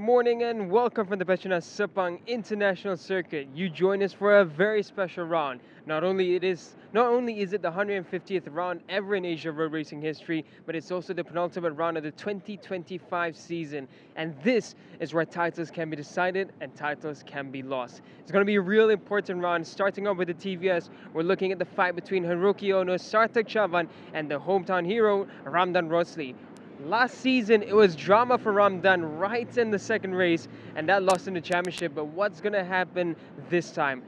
morning and welcome from the Petronas Sepang International Circuit. You join us for a very special round. Not only is it the 150th round ever in Asia road racing history, but it's also the penultimate round of the 2025 season. And this is where titles can be decided and titles can be lost. It's going to be a real important round. Starting off with the TVS, we're looking at the fight between Haruki Ono, Sarthak Chavan, and the hometown hero, Ramdan Rosli. Last season, it was drama for Ramdan right in the second race, and that lost in the championship. But what's going to happen this time?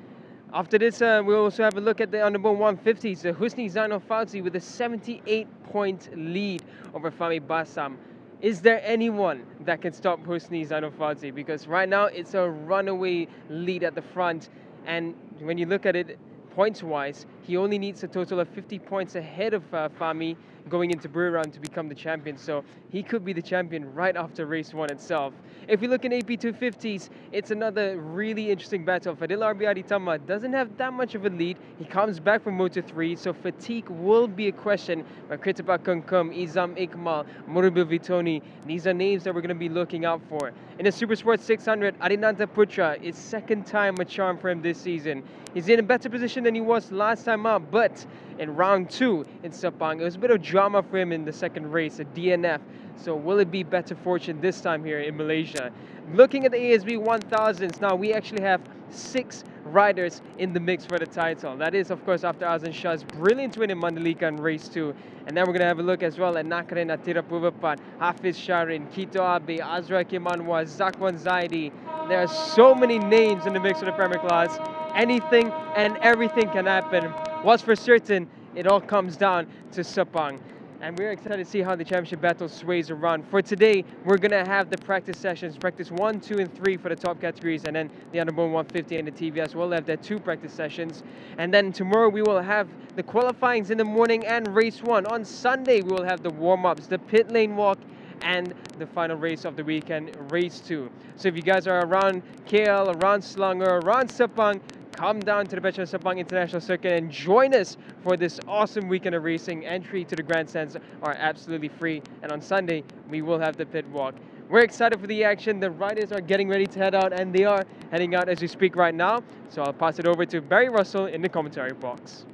After this, we'll also have a look at the Underbone 150s. Husni Zainal Fauzi with a 78-point lead over Fahmi Bassam. Is there anyone that can stop Husni Zainal Fauzi? Because right now, it's a runaway lead at the front. And when you look at it, points-wise, he only needs a total of 50 points ahead of Fahmi going into Buriram to become the champion. So he could be the champion right after race one itself. If you look in AP250s, it's another really interesting battle. Fadil Arbi Aditama doesn't have that much of a lead. He comes back from Moto 3, so fatigue will be a question. But Kritipa Kunkum, Izam Ikmal, Murubil Vitoni, these are names that we're going to be looking out for. In the Super Sports 600, Adinanta Putra, it's second time a charm for him this season. He's in a better position than he was last time out, but in round two in Sepang, it was a bit of drama for him in the second race, a DNF. So will it be better fortune this time here in Malaysia? Looking at the ASB 1000s, now we actually have 6 riders in the mix for the title. That is, of course, after Azan Shah's brilliant win in Mandalika in race 2. And then we're going to have a look as well at Nakaren Atira Puvapat, Hafiz Sharin, Kito Abe, Azra Kimanwa, Zakwan Zaidi. There are so many names in the mix for the Premier Class. Anything and everything can happen. What's for certain, it all comes down to Sepang. And we're excited to see how the championship battle sways around. For today, we're going to have the practice sessions, practice 1, 2, and 3 for the top categories, and then the Underbone 150 and the TVS will have their 2 practice sessions. And then tomorrow we will have the qualifyings in the morning and race 1. On Sunday, we will have the warm-ups, the pit lane walk, and the final race of the weekend, race 2. So if you guys are around KL, around Selangor, around Sepang, come down to the Petronas Sepang International Circuit and join us for this awesome weekend of racing. Entry to the grandstands are absolutely free. And on Sunday, we will have the pit walk. We're excited for the action. The riders are getting ready to head out, and they are heading out as we speak right now. So I'll pass it over to Barry Russell in the commentary box.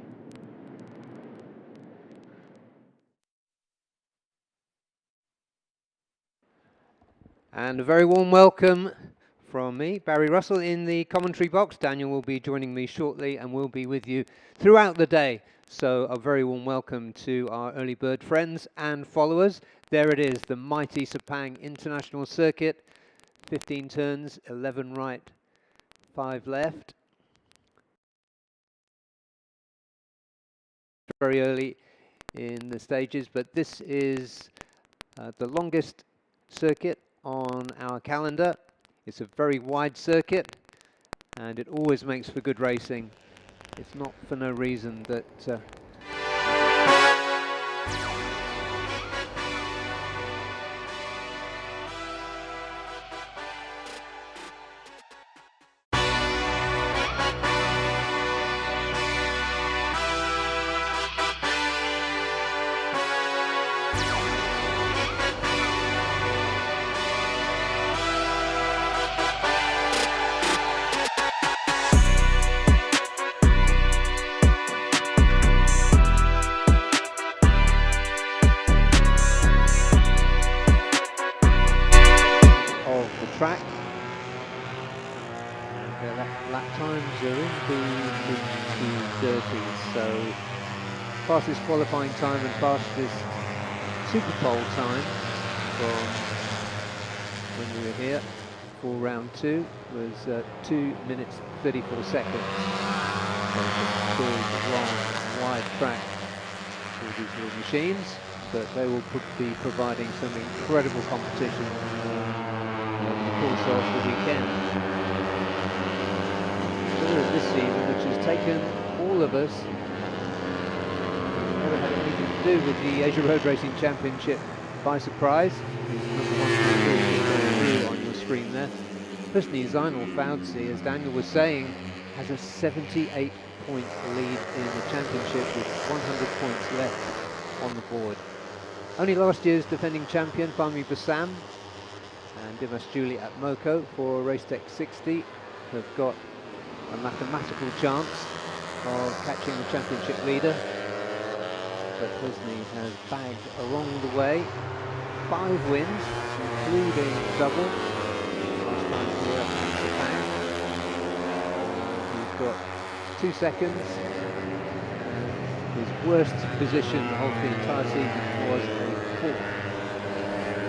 And a very warm welcome from me, Barry Russell, in the commentary box. Daniel will be joining me shortly and will be with you throughout the day. So a very warm welcome to our early bird friends and followers. There it is, the mighty Sepang International Circuit. 15 turns, 11 right, 5 left. Very early in the stages, but this is the longest circuit on our calendar. It's a very wide circuit, and it always makes for good racing. It's not for no reason that track. Lap times are in the mid-230s, so fastest qualifying time and fastest Super Pole time from when we were here for round 2 was 2 minutes 34 seconds. So it's a big, long, wide track for these little machines, but they will be providing some incredible competition course of the weekend. This season, which has taken all of us, never had anything to do with the Asia Road Racing Championship by surprise. On your screen there. Husni Zainal Fauzi, as Daniel was saying, has a 78-point lead in the championship with 100 points left on the board. Only last year's defending champion, Fahmi Bassam, and Dimas Julie at Moco for Race Tech 60 have got a mathematical chance of catching the championship leader. But Husni has bagged along the way 5 wins, including double. Last time here at Japan. He's got 2 seconds. His worst position of the entire season was a 4th.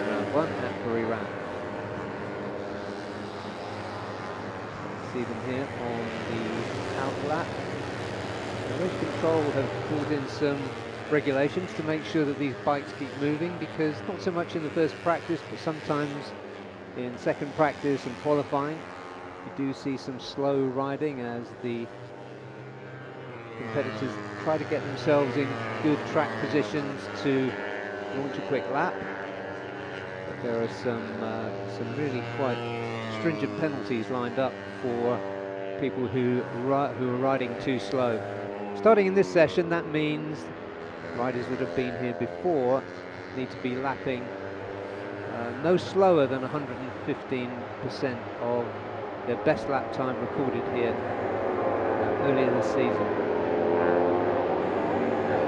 Round 1 at Buriram. See them here on the outlap. The race control have called in some regulations to make sure that these bikes keep moving, because not so much in the first practice, but sometimes in second practice and qualifying, you do see some slow riding as the competitors try to get themselves in good track positions to launch a quick lap. But there are some really quite stringent penalties lined up for people who are riding too slow. Starting in this session, that means riders that have been here before need to be lapping no slower than 115% of their best lap time recorded here earlier this season.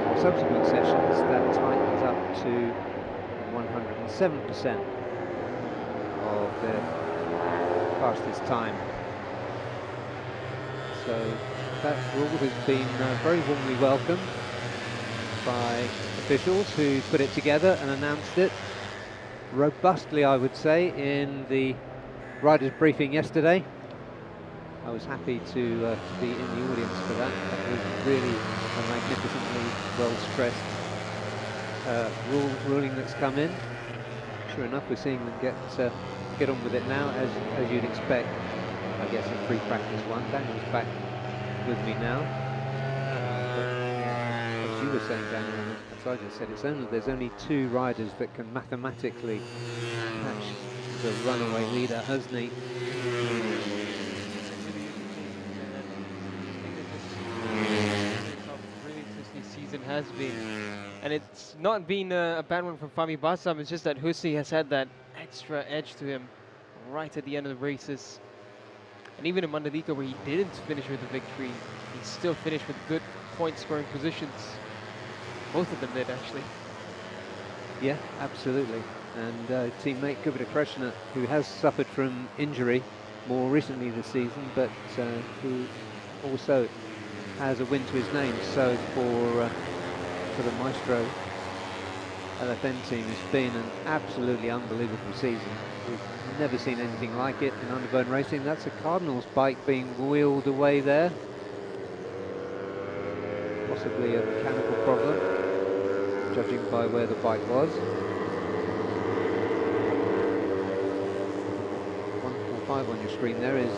For subsequent sessions, that tightens up to 107% of their fastest time. So that rule has been very warmly welcomed by officials who put it together and announced it robustly, I would say, in the riders' briefing yesterday. I was happy to be in the audience for that. That was really a magnificently well-stressed ruling that's come in. Sure enough, we're seeing them get on with it now, as you'd expect. I guess in free practice 1. Daniel's back with me now. As you were saying, Daniel, as I just said, there's only 2 riders that can mathematically catch the runaway leader, Husni. Season has been, and it's not been a bad one from Fahmi Bassam. It's just that Husni has had that extra edge to him right at the end of the races. And even in Mandalika, where he didn't finish with a victory, he still finished with good point-scoring positions. Both of them did, actually. Yeah, absolutely. And teammate Gupita Krishna, who has suffered from injury more recently this season, but who also has a win to his name. So for the Maestro LFN team, it's been an absolutely unbelievable season. We've never seen anything like it in Underbone racing. That's a Cardinals bike being wheeled away there. Possibly a mechanical problem, judging by where the bike was. 145 on your screen there is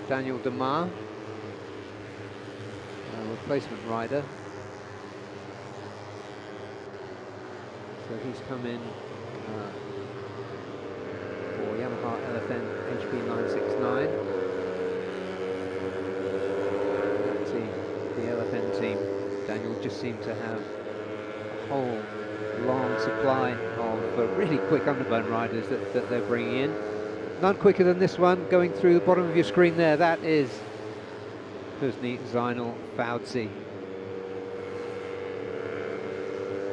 Daniel Demar, replacement rider. So he's come in for Yamaha LFN HP 969. That team, the LFN team, Daniel just seemed to have a whole long supply of really quick Underbone riders that they're bringing in. None quicker than this one, going through the bottom of your screen there. That is Husni Zainal Fauzi.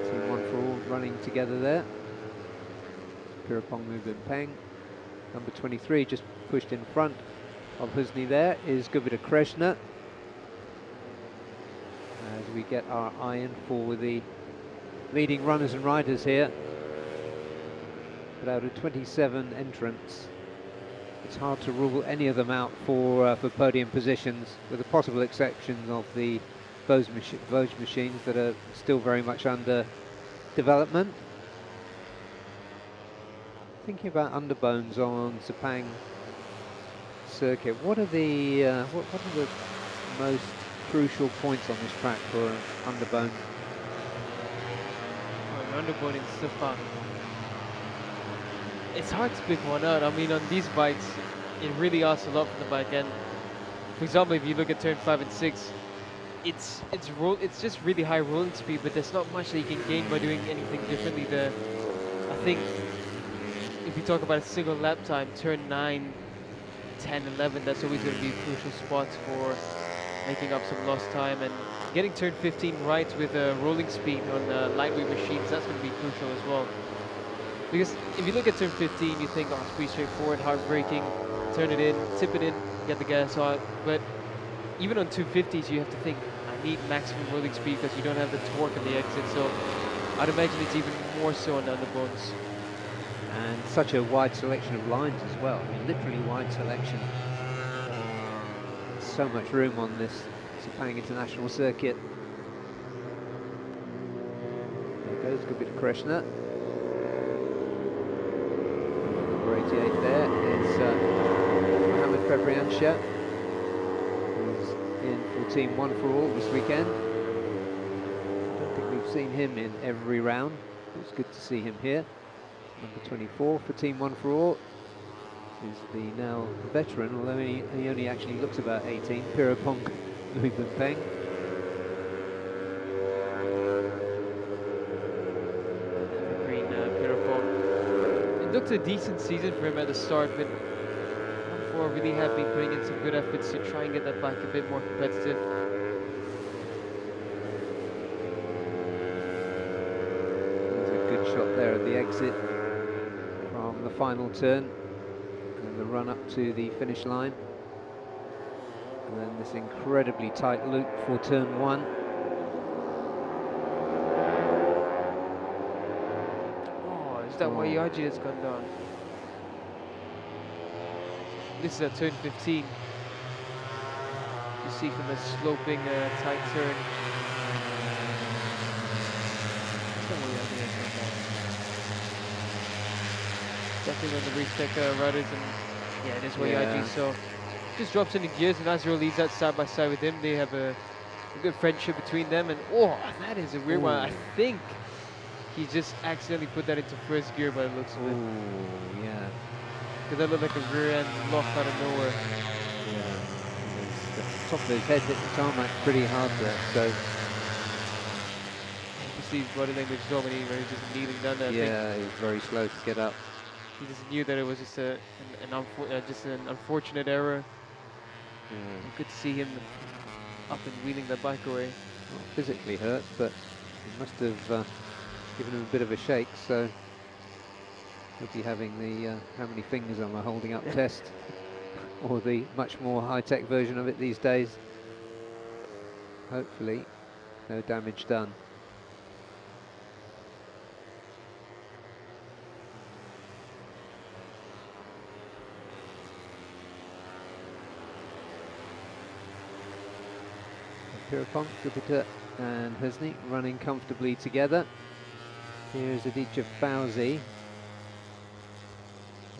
Team 1 for all running together there. Pirapong Peng. Number 23 just pushed in front of Husni there is Gupita Krishna. As we get our eye in for the leading runners and riders here. But out of 27 entrants, it's hard to rule any of them out for podium positions, with the possible exceptions of the Vosges machines that are still very much under development. Thinking about Underbones on Sepang circuit, what are the most crucial points on this track for Underbone? Underbone in Sepang. It's hard to pick one out. I mean, on these bikes, it really asks a lot from the bike. And for example, if you look at turn 5 and 6, it's just really high rolling speed, but there's not much that you can gain by doing anything differently there. I think if you talk about a single lap time, turn 9, 10, 11, that's always going to be crucial spots for making up some lost time, and getting turn 15 right with a rolling speed on lightweight machines, that's going to be crucial as well. Because if you look at turn 15, you think, oh, it's pretty straightforward, hard braking, turn it in, tip it in, get the gas on. But even on 250s, you have to think, I need maximum rolling speed because you don't have the torque on the exit. So I'd imagine it's even more so on the underbones. And such a wide selection of lines as well. I mean, literally wide selection. So much room on this Sepang International Circuit. There goes, good bit of Krishna. Number 88 there is Mohammed Febriansha, who's in for Team One for All this weekend. I don't think we've seen him in every round. It's good to see him here. Number 24 for Team One for All is the now veteran, although he only actually looks about 18, Pirapong Peng. Green Pirapong. It looked a decent season for him at the start, but before really have been putting in some good efforts to try and get that bike a bit more competitive. There's a good shot there at the exit from the final turn. The run up to the finish line, and then this incredibly tight loop for turn 1. Oh, is that why Yaji has gone down? This is at turn 15. You see from the sloping tight turn. Is that why Yaji has gone down? Definitely when the reach riders, and yeah, it is Wayaji, so just drops into gears, and Azrael leads that side by side with him. They have a good friendship between them, and oh, that is a weird one. I think he just accidentally put that into first gear by the looks of it. Oh, yeah. Because that looked like a rear end lock out of nowhere. Yeah, the top of his head hit the tarmac pretty hard there, so. You see his body language dominating, where he's just kneeling down there. Yeah, he's very slow to get up. He just knew that it was just an unfortunate error. Yeah. Good to see him up and wheeling that bike away. Not physically hurt, but he must have given him a bit of a shake, so he'll be having the how many fingers am I holding up test, or the much more high-tech version of it these days. Hopefully, no damage done. Pirapong, Gupita and Husni running comfortably together. Here's Aditya Fauzi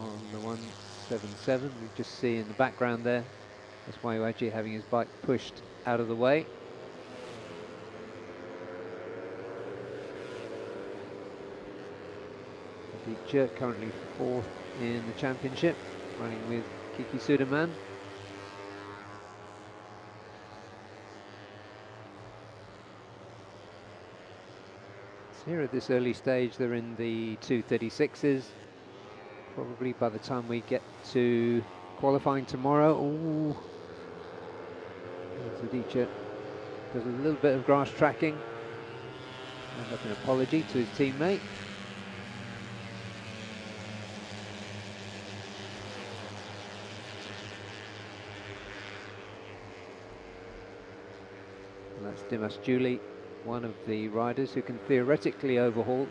on the 177. We just see in the background there, that's Waiwaji having his bike pushed out of the way. Aditya currently 4th in the championship, running with Kiki Sudaman. Here at this early stage, they're in the 236s. Probably by the time we get to qualifying tomorrow, ooh, Aditya does a little bit of grass tracking. And up an apology to his teammate. And that's Dimas Juli, one of the riders who can theoretically overhaul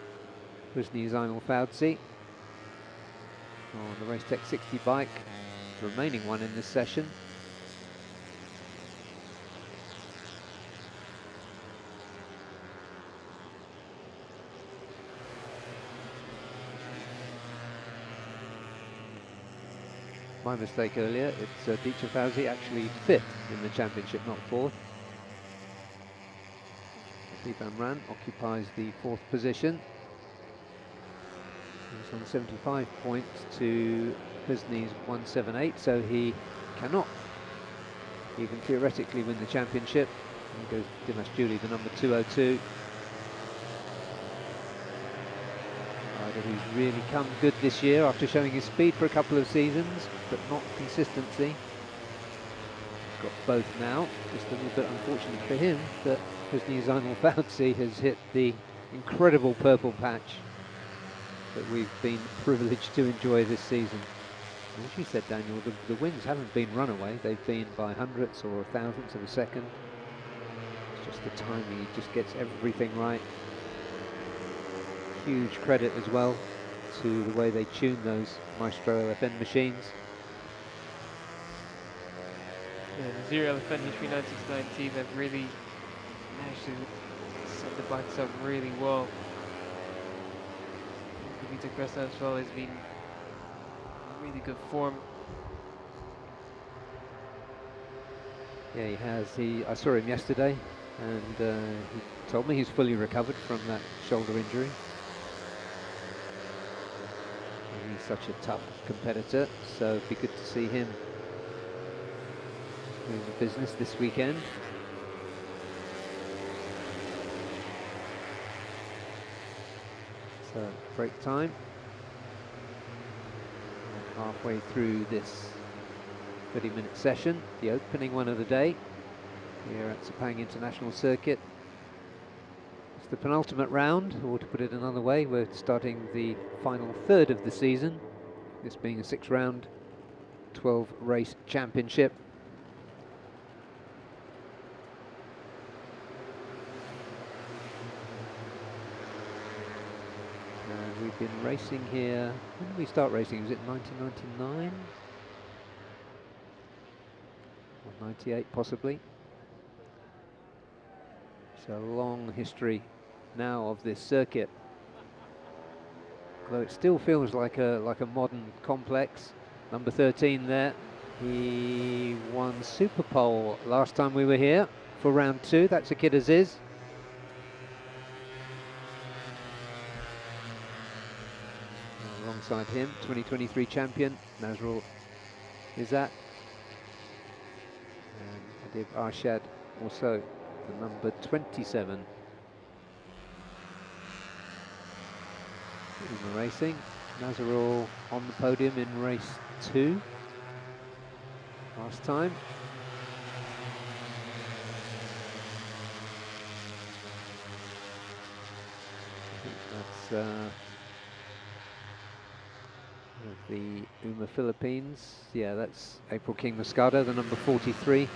Husni Zainal Fauzi on the Race Tech 60 bike, the remaining one in this session. My mistake earlier, it's Aditya Fauzi actually 5th in the championship, not 4th. Steve Amran occupies the 4th position. He's on 75 points to Husni's 178, so he cannot even theoretically win the championship. And goes Dimas Juli, the number 202. who's really come good this year after showing his speed for a couple of seasons, but not consistency. He's got both now. Just a little bit unfortunate for him that Husni Zainal Fauzi has hit the incredible purple patch that we've been privileged to enjoy this season. As you said, Daniel, the wins haven't been runaway. They've been by hundredths or thousandths of a second. It's just the timing. He just gets everything right. Huge credit as well to the way they tune those Maestro LFN machines. Yeah, the Zero LFN H3969 team have really managed to set the bikes up really well. Vita Cresta as well has been in really good form. Yeah, he has. I saw him yesterday, and he told me he's fully recovered from that shoulder injury. And he's such a tough competitor, so it'd be good to see him doing the business this weekend. So, break time. And halfway through this 30-minute session, the opening one of the day here at Sepang International Circuit. It's the penultimate round, or to put it another way, we're starting the final third of the season, this being a 6-round, 12-race championship. And we've been racing here, when did we start racing? Was it 1999? 98 possibly. So a long history now of this circuit. Although it still feels like a modern complex. Number 13 there. He won Super Pole last time we were here for round 2. That's Akid Aziz. Alongside him, 2023 champion Nazrul Izzat. And Adib Arshad, also the number 27. In the racing, Nazrul on the podium in race 2 last time. I think that's of the UMA Philippines. Yeah, that's April King Moscada, the number 43.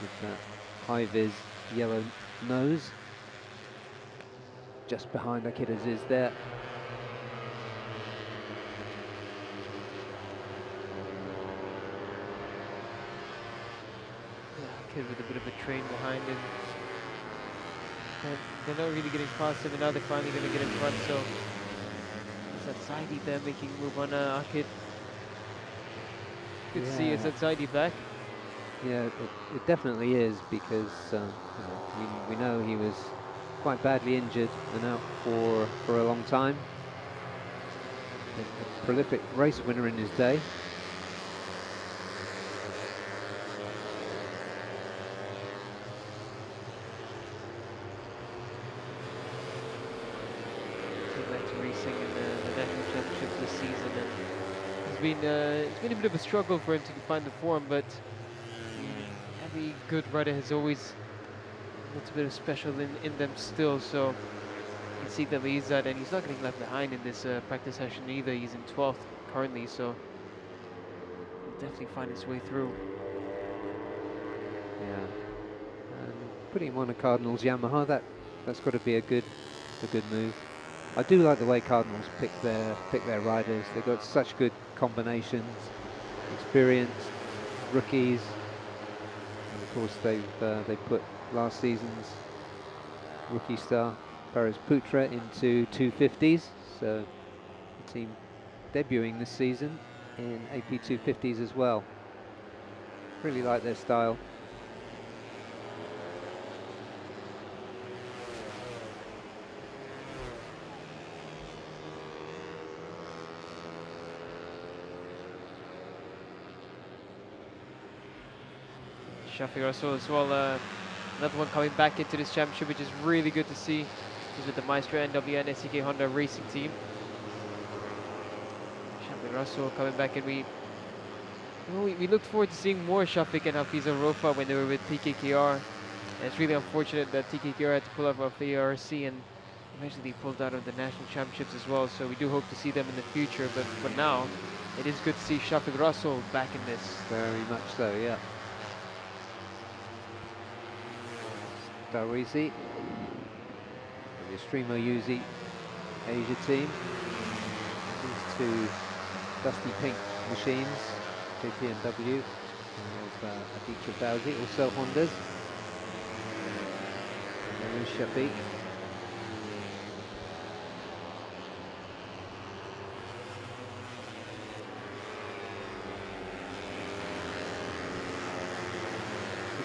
With that high-vis yellow nose. Just behind Akid Aziz there. Yeah, Kid with a bit of a train behind him. And they're not really getting past him, and now they're finally going to get in front, so it's Saidi there making a move on Akid. Good to see it's Saidi back. Yeah, it definitely is, because you know, we know he was quite badly injured and out for a long time. A prolific race winner in his day. Racing in the national championship this season, and it's been a bit of a struggle for him to find the form, but every good rider has always a little bit of special in them still, so you can see that Izzat, and he's not getting left behind in this practice session either. He's in 12th currently, so he'll definitely find his way through. Yeah, and putting him on a Cardinals Yamaha, that's got to be a good move. I do like the way Cardinals pick their riders. They've got such good combinations, experienced rookies, and of course they put last season's rookie star Faraz Putra into 250s. So the team debuting this season in AP 250s as well. Really like their style. Shafiq Rasool as well, another one coming back into this championship, which is really good to see. He's with the Maestro NWN SEK Honda Racing Team. Shafiq Russell coming back, and we looked forward to seeing more Shafiq and Hafiza Rofa when they were with TKKR. And it's really unfortunate that TKKR had to pull out of ARC, and eventually pulled out of the national championships as well. So we do hope to see them in the future. But for now, it is good to see Shafiq Russell back in this. Very much so, yeah. Darwizi, the Streamo Uzi Asia team. These two dusty pink machines, JPNW of Aditya Fauzi, also Hondas. And there is Shafiq.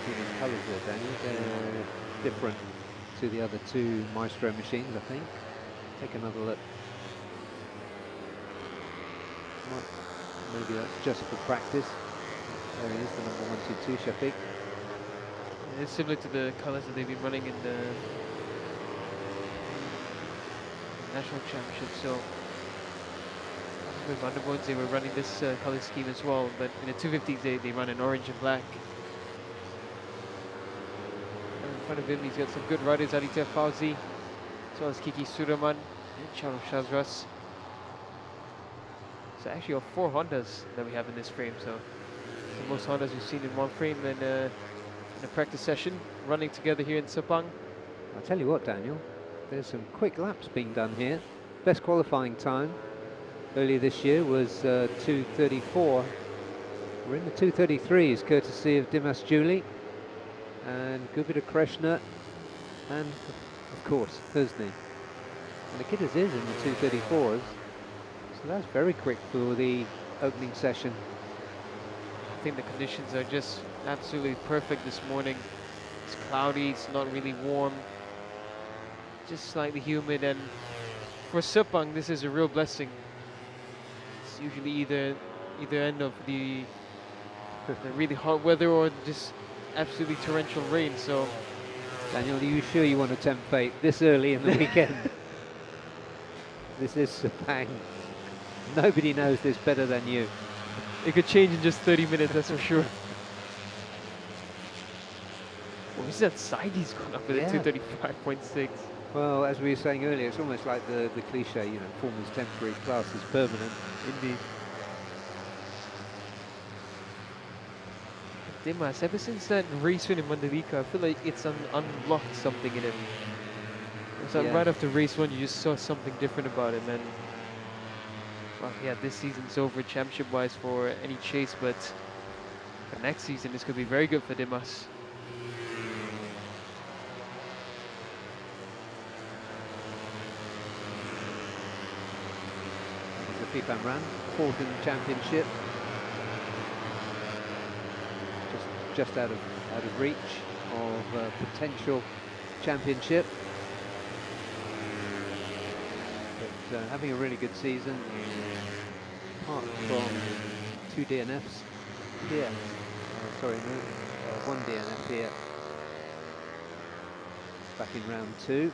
In colours there, Daniel, they're different to the other two Maestro machines, I think. Take another look. Maybe that's just for practice. There he is, the number 122, Shafiq. It's similar to the colours that they've been running in the national championship. So with Underbones, they were running this colour scheme as well. But in the 250s, they run in orange and black. In front of him, he's got some good riders, Aditya Fauzi, as well as Kiki Suraman and Charles Shazras. So actually, 4 Hondas that we have in this frame. So the most Hondas we've seen in one frame in a practice session, running together here in Sepang. I'll tell you what, Daniel, there's some quick laps being done here. Best qualifying time earlier this year was 2:34. We're in the 2:33s, courtesy of Dimas Julie and Gupita Krishna, and of course Husni. And the Kitters is in the 2:34s, so that's very quick for the opening session. I think the conditions are just absolutely perfect this morning. It's cloudy, it's not really warm, just slightly humid, and for Sepang this is a real blessing. It's usually either end of the really hot weather or just absolutely torrential rain. So Daniel, are you sure you want to tempt fate this early in the weekend? This is Sepang. Nobody knows this better than you. It could change in just 30 minutes, that's for sure. What is that side he's gone up with at 235.6? Well, as we were saying earlier, it's almost like the cliche, you know, form is temporary, class is permanent. Indeed. Dimas, ever since that race win in Mandalika, I feel like it's unlocked something in him. It's like right after race 1, you just saw something different about him. And well, yeah, this season's over championship-wise for any chase, but for next season, this could be very good for Dimas. The FIFAM ran 4th in the championship, just out of reach of potential championship, but having a really good season. Apart from 2 DNFs here, sorry, no, 1 DNF here. Back in round 2.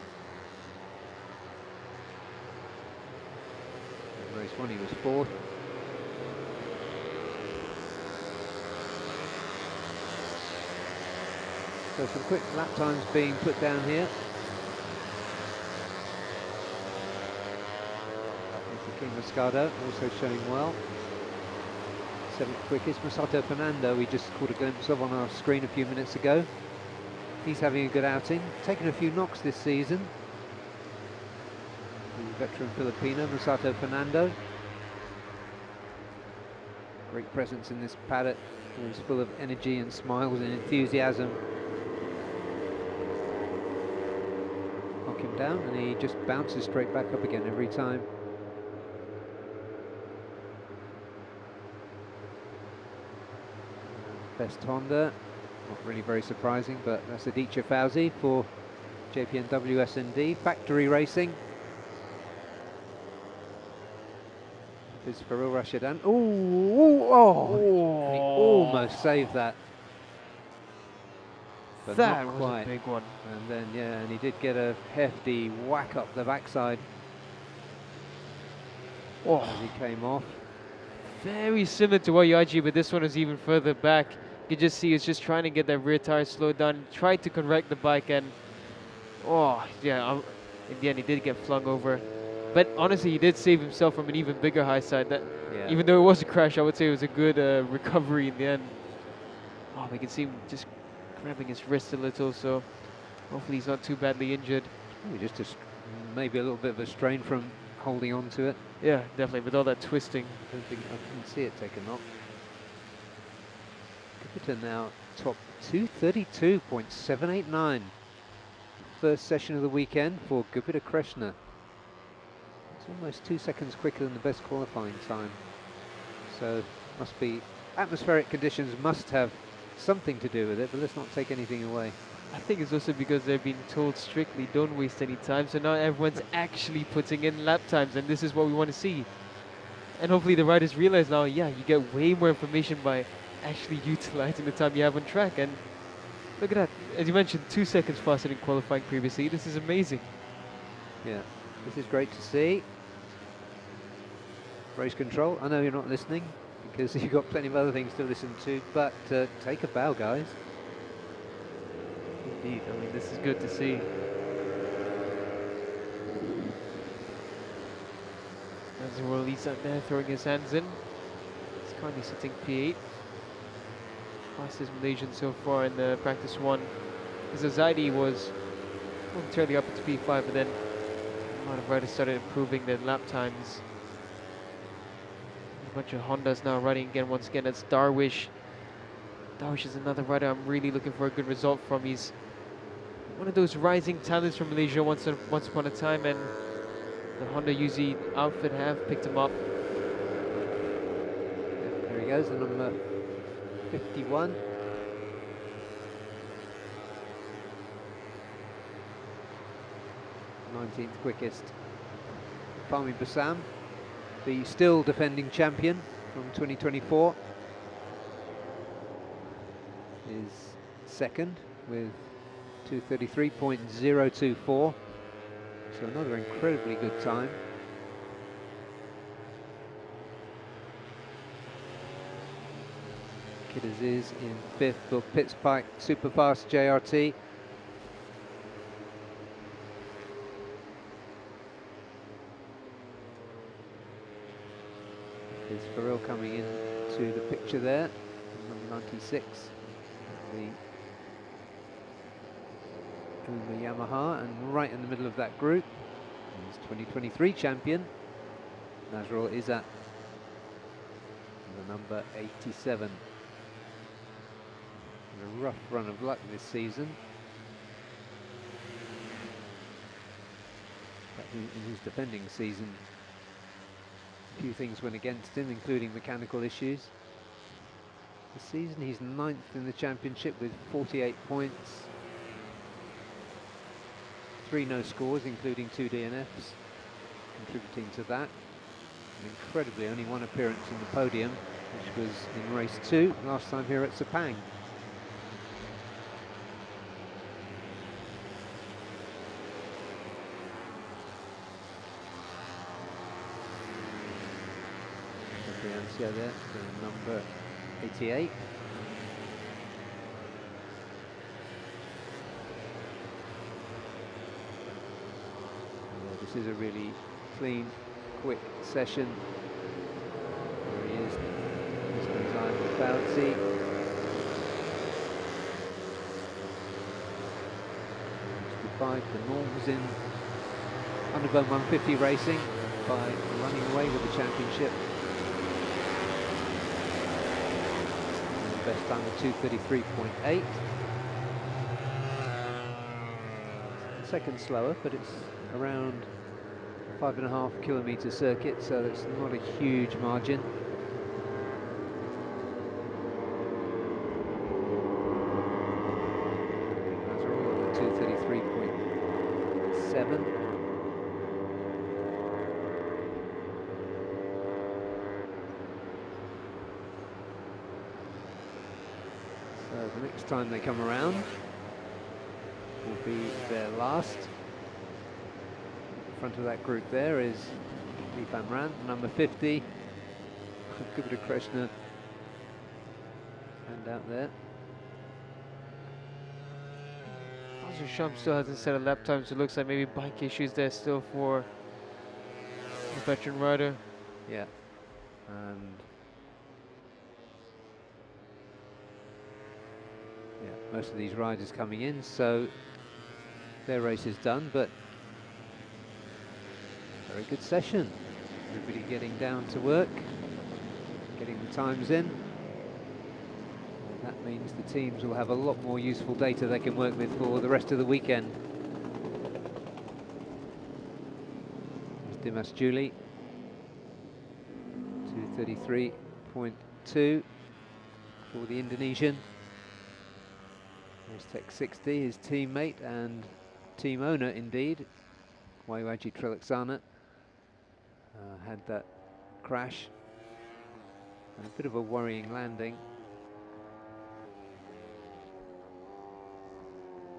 Race 1 he was 4th. So some quick lap times being put down here. King Moscado also showing well. 7th quickest. Masato Fernando we just caught a glimpse of on our screen a few minutes ago. He's having a good outing, taken a few knocks this season. The veteran Filipino, Masato Fernando. Great presence in this paddock. He's full of energy and smiles and enthusiasm. Knock him down and he just bounces straight back up again every time. Best Honda, not really very surprising, but that's Aditya Fauzi for JPNW S&D. Factory Racing. This is Farul Rashidan. He almost saved that. but that not was quite. a big one. And then, yeah, and he did get a hefty whack up the backside Oh, as he came off. very similar to Wayaji, but this one is even further back. You can just see he's just trying to get that rear tire slowed down, tried to correct the bike, and oh, yeah, in the end he did get flung over. But honestly, he did save himself from an even bigger high side. That, Yeah. even though it was a crash, I would say it was a good recovery in the end. Oh, we can see him just grabbing his wrist a little, so hopefully he's not too badly injured. Maybe just maybe a little bit of a strain from holding on to it. Yeah, definitely, with all that twisting. I didn't see it take a knock. Gupita now top 232.789. First session of the weekend for Gupita Krishna. It's almost 2 seconds quicker than the best qualifying time. So must be atmospheric conditions must have something to do with it, but let's not take anything away. I think it's also because they've been told strictly don't waste any time, so now everyone's actually putting in lap times, and this is what we want to see. And hopefully the riders realize now, yeah, you get way more information by actually utilizing the time you have on track. And look at that, as you mentioned, 2 seconds faster than qualifying previously. This is amazing. Yeah, this is great to see. Race control, I know you're not listening because you've got plenty of other things to listen to, but take a bow, guys. Indeed, I mean, this is good to see. As Rolly's out there throwing his hands in. He's currently sitting P8. Fastest Malaysian so far in the practice one. His Zaidi was momentarily up into P5, but then a lot of riders started improving their lap times. A bunch of Hondas now riding again. Once again, that's Darwish. Darwish is another rider I'm really looking for a good result from. He's one of those rising talents from Malaysia once upon a time, and the Honda Uzi outfit have picked him up. There he goes, the number 51. '19th quickest. Fahmi Bassam, the still defending champion from 2024, is second with 2:33.024. So another incredibly good time. Kid Aziz in fifth for Pitts Pike Superfast JRT. Is Farrell coming into the picture there, number 96, the Uma Yamaha, and right in the middle of that group is 2023 champion Nazrul Izzat, the number 87. And a rough run of luck this season. But in his defending season, a few things went against him, including mechanical issues. This season he's 9th in the championship with 48 points. 3 no scores, including 2 DNFs, contributing to that. And incredibly, only 1 appearance in the podium, which was in race 2, last time here at Sepang. There, number 88. This is a really clean, quick session. There he is. This goes on with bouncy. The norms in Underbone 150 racing by running away with the championship. Best time of 2:33.8. Second slower, but it's around 5.5 kilometre circuit, so it's not a huge margin. Those are all at 2:33.7. So the next time they come around, will be their last. In front of that group there is Ran, number 50. Gupta Krishna, and out there. Sham still hasn't set a lap time, so it looks like maybe bike issues there still for the veteran rider. Yeah, and yeah, most of these riders coming in, so their race is done, but very good session. Everybody getting down to work, getting the times in. And that means the teams will have a lot more useful data they can work with for the rest of the weekend. There's Dimas Julie, 2:33.2 for the Indonesian. There's Tech 60, his teammate and team owner indeed, Waiwaji Trilaksana. Had that crash and a bit of a worrying landing.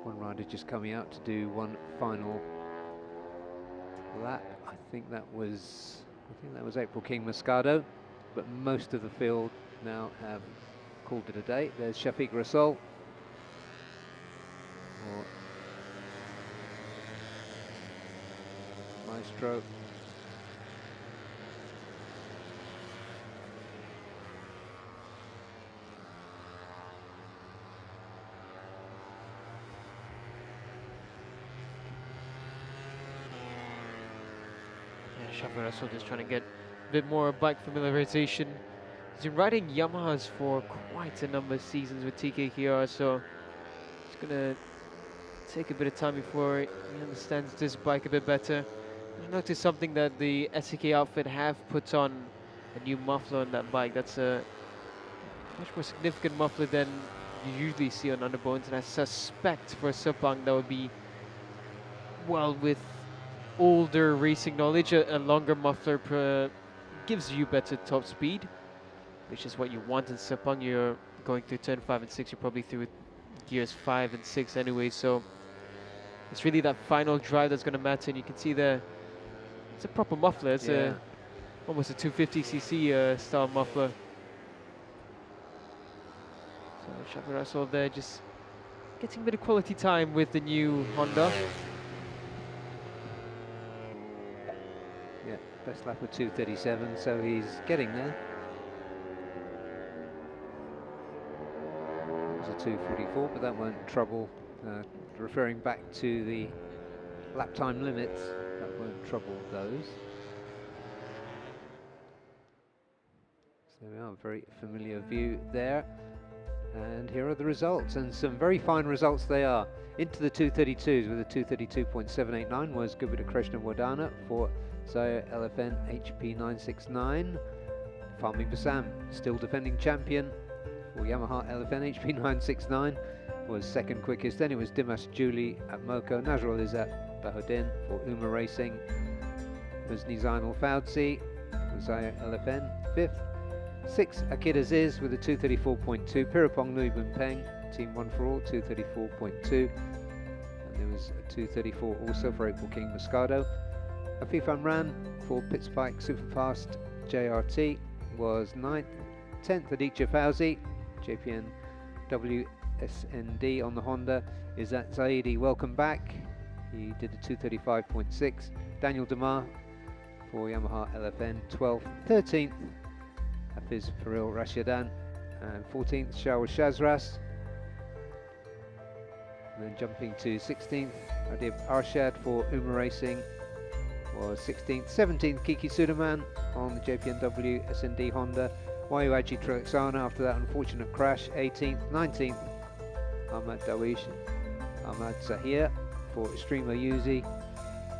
One rider just coming out to do one final lap. I think that was April King Moscado, but most of the field now have called it a day. There's Shafiq Rasool, or Maestro. Shafiq Rasool just trying to get a bit more bike familiarization. He's been riding Yamahas for quite a number of seasons with TKKR, so it's gonna take a bit of time before he understands this bike a bit better. I noticed something that the SEK outfit have put on a new muffler on that bike. That's a much more significant muffler than you usually see on Underbones, and I suspect for Sepang that would be, well, with older racing knowledge, a longer muffler gives you better top speed, which is what you want in Sepang. You're going through turn 5 and 6, you're probably through gears 5 and 6 anyway, so it's really that final drive that's going to matter. And you can see there, it's a proper muffler. It's almost a 250cc style muffler. So Shafiq Rasool there just getting a bit of quality time with the new Honda. Yeah, best lap of 2:37, so he's getting there. It was a 2:44, but that won't trouble. Referring back to the lap time limits, that won't trouble those. So we are a very familiar view there. And here are the results, and some very fine results they are. Into the 232s with a 232.789 was Gupta Krishna Wardana for Zaya LFN HP 969. Fahmi Bassam, still defending champion for Yamaha LFN HP 969, was second quickest. Then it was Dimas Julie at Moco, Nazrul Izzat Bahudin for Uma Racing. It was Nizam Al-Fawzi for Zaya LFN, fifth. 6, Akid Aziz with a 234.2, Pirapong Nui Bumpeng, Team One for All, 234.2, and there was a 234 also for April King Moscado. Afifan Ran for Pitspike Superfast JRT was 9th, 10th Aditya Fauzi, JPN WSND on the Honda. Izzat Zaidi, welcome back, he did a 235.6, Daniel Damar for Yamaha LFN, 12th, 13th, Hafiz Faril Rashidan, and 14th Shawar Shazras. And then jumping to 16th, Adib Arshad for Uma Racing was 16th. 17th Kiki Sudaman on the JPNW SND Honda. Waiwaji Trilaksana after that unfortunate crash, 18th. 19th Ahmad Dawish, Ahmad Zahir for Extremo Uzi.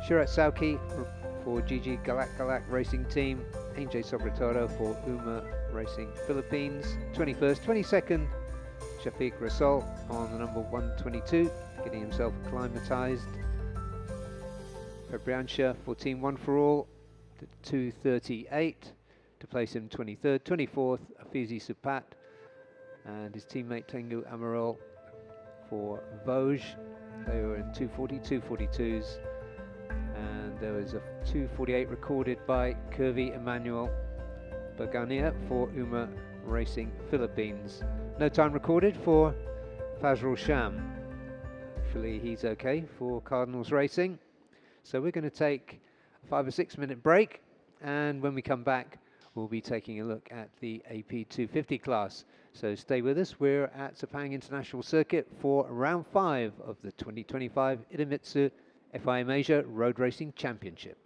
Shurat Sauki for GG Galak Racing Team. AJ Sobretoro for Uma Racing Philippines. 21st, 22nd, Shafiq Rasool on the number 122, getting himself acclimatized. Fabriansha for Team One for All, 238 to place him 23rd. 24th, Afizi Supat and his teammate Tengu Amarol for Vosges. They were in 240, 242s, and there was a 248 recorded by Curvy Emmanuel Bagania for UMA Racing Philippines. No time recorded for Fazrul Sham. Hopefully he's okay for Cardinals Racing. So we're going to take a 5 or 6 minute break, and when we come back we'll be taking a look at the AP 250 class. So stay with us. We're at Sepang International Circuit for round 5 of the 2025 Idemitsu FIM Asia Road Racing Championship.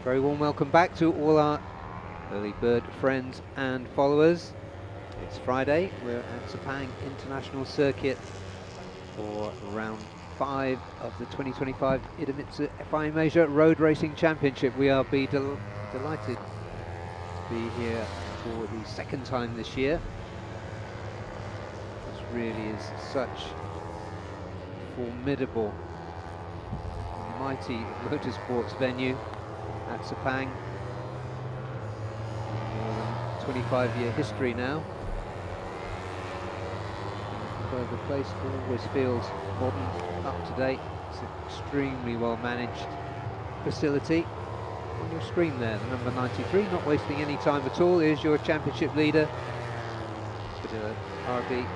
Very warm welcome back to all our early bird friends and followers. It's Friday, we're at Sepang International Circuit for round 5 of the 2025 Idemitsu FIM Asia Road Racing Championship. We are delighted to be here for the second time this year. This really is such formidable, mighty motorsports venue at Sepang. More than 25-year history now. The place always feels modern, up to date. It's an extremely well managed facility. On your screen there, the number 93, not wasting any time at all, is your championship leader. Bit of RB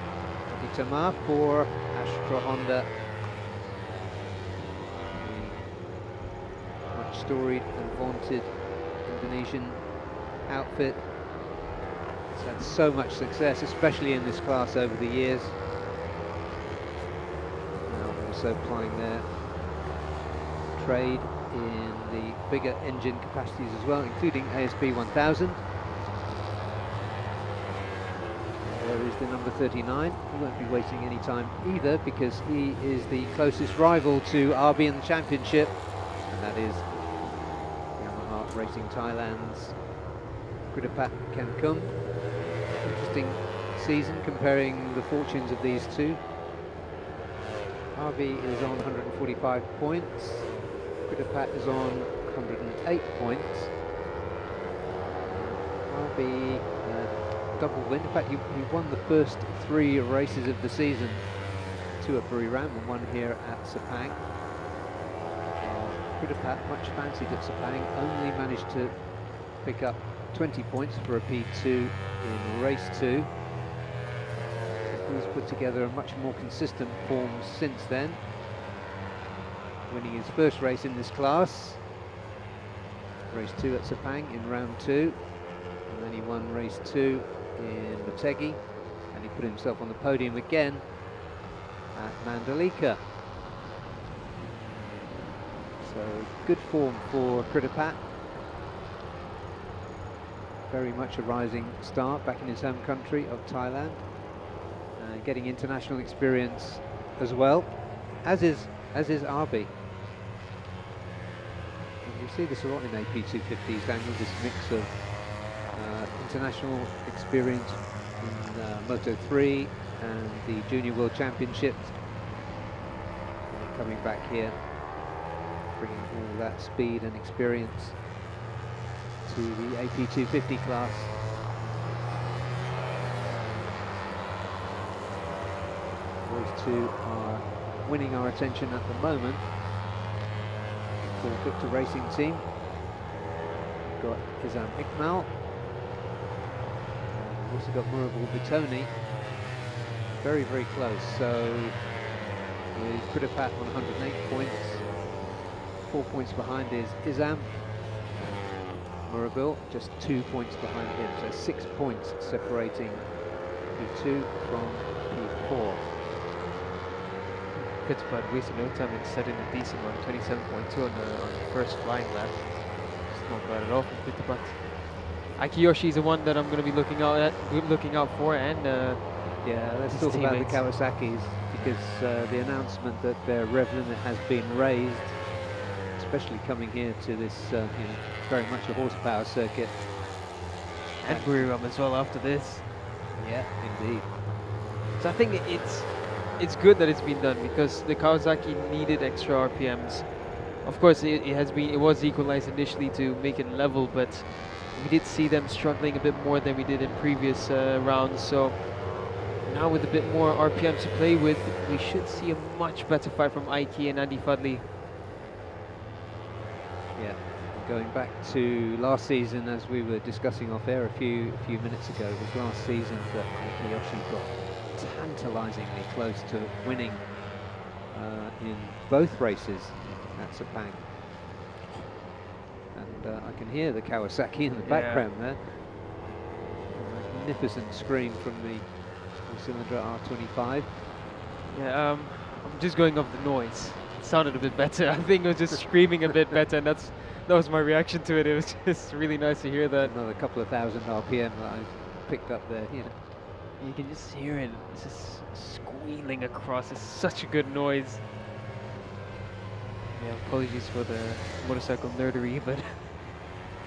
Itama for Astra Honda. The much storied and vaunted Indonesian outfit. It's had so much success, especially in this class over the years. Also applying their trade in the bigger engine capacities as well, including ASB 1000. There is the number 39. He won't be wasting any time either, because he is the closest rival to RB in the championship, and that is Yamaha Racing Thailand's Kridapat Kankum. Interesting season comparing the fortunes of these two. RB is on 145 points, Kridapat is on 108 points. RB double win, in fact he won the first 3 races of the season, 2 at Buriram and 1 here at Sepang. Kridapat, much fancied at Sepang, only managed to pick up 20 points for a P2 in race 2. He's put together a much more consistent form since then, winning his first race in this class, race 2 at Sepang in round 2, and then he won race 2 in Motegi, and he put himself on the podium again at Mandalika. So good form for Kridapat, very much a rising star back in his home country of Thailand. Getting international experience as well, as is RB. And you see this a lot in AP250s, Daniel, this mix of international experience in Moto 3 and the Junior World Championships. And coming back here, bringing all that speed and experience to the AP250 class. Those two are winning our attention at the moment. For Victor Racing Team, we've got Izam Ikmal. We've also got Murabul Bitoni. Very, very close. So with Kridapat on 108 points, 4 points behind is Izam. Murabul just 2 points behind him. So 6 points separating P2 from P4. Pittsburgh recently time and set in a decent one, 27.2 on the first flying lap. It's not bad at all from Pittsburgh. Akiyoshi is the one that I'm going to be looking out for, and yeah, let's talk about the Kawasaki's, because the announcement that their rev limit has been raised, especially coming here to this very much a horsepower circuit. And Buriram as well after this. Yeah, indeed. So I think it's good that it's been done, because the Kawasaki needed extra RPMs. Of course, it was equalized initially to make it level, but we did see them struggling a bit more than we did in previous rounds. So now with a bit more RPMs to play with, we should see a much better fight from Aiki and Andy Fudley. Yeah, going back to last season, as we were discussing off air a few minutes ago, it was last season that Akiyoshi got tantalizingly close to winning in both races at Sepang. And I can hear the Kawasaki in the background there. A magnificent scream from the cylinder R25. Yeah, I'm just going off the noise. It sounded a bit better. I think it was just screaming a bit better, and that's that was my reaction to it. It was just really nice to hear that. Another couple of thousand RPM that I picked up there. You know, you can just hear it. It's just squealing across. It's such a good noise. Yeah, apologies for the motorcycle nerdery, but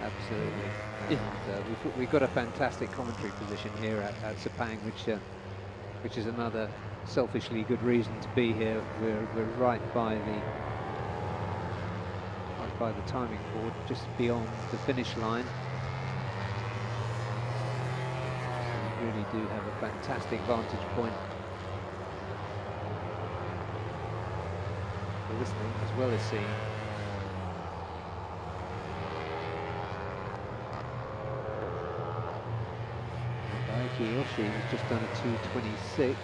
Absolutely. And we've got a fantastic commentary position here at Sepang, which is another selfishly good reason to be here. We're right by the timing board, just beyond the finish line. So we really do have a fantastic vantage point for listening as well as seeing. Yoshi has just done a 2:26.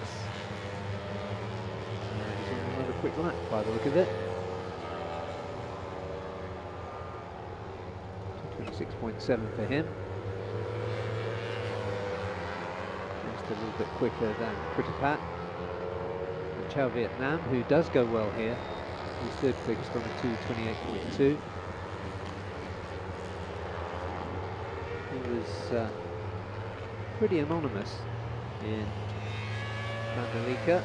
He's on another quick lap by the look of it. 2:26.7 for him. Just a little bit quicker than Pritipat. And Chao Vietnam, who does go well here, he's third quickest on a 2:28.2. He was pretty anonymous in Mandalika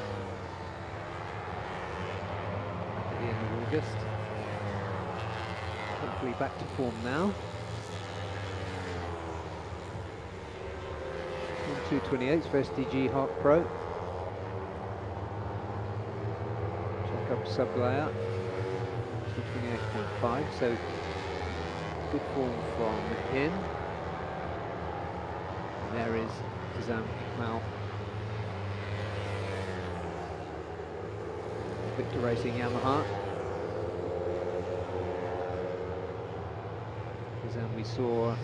at the end of August. Hopefully back to form now. 2:28 for SDG Hart Pro. Check up Sublaya. 2:28.5, so good form from him. There is Zam Iqmal. Victor Racing Yamaha. Zam we saw on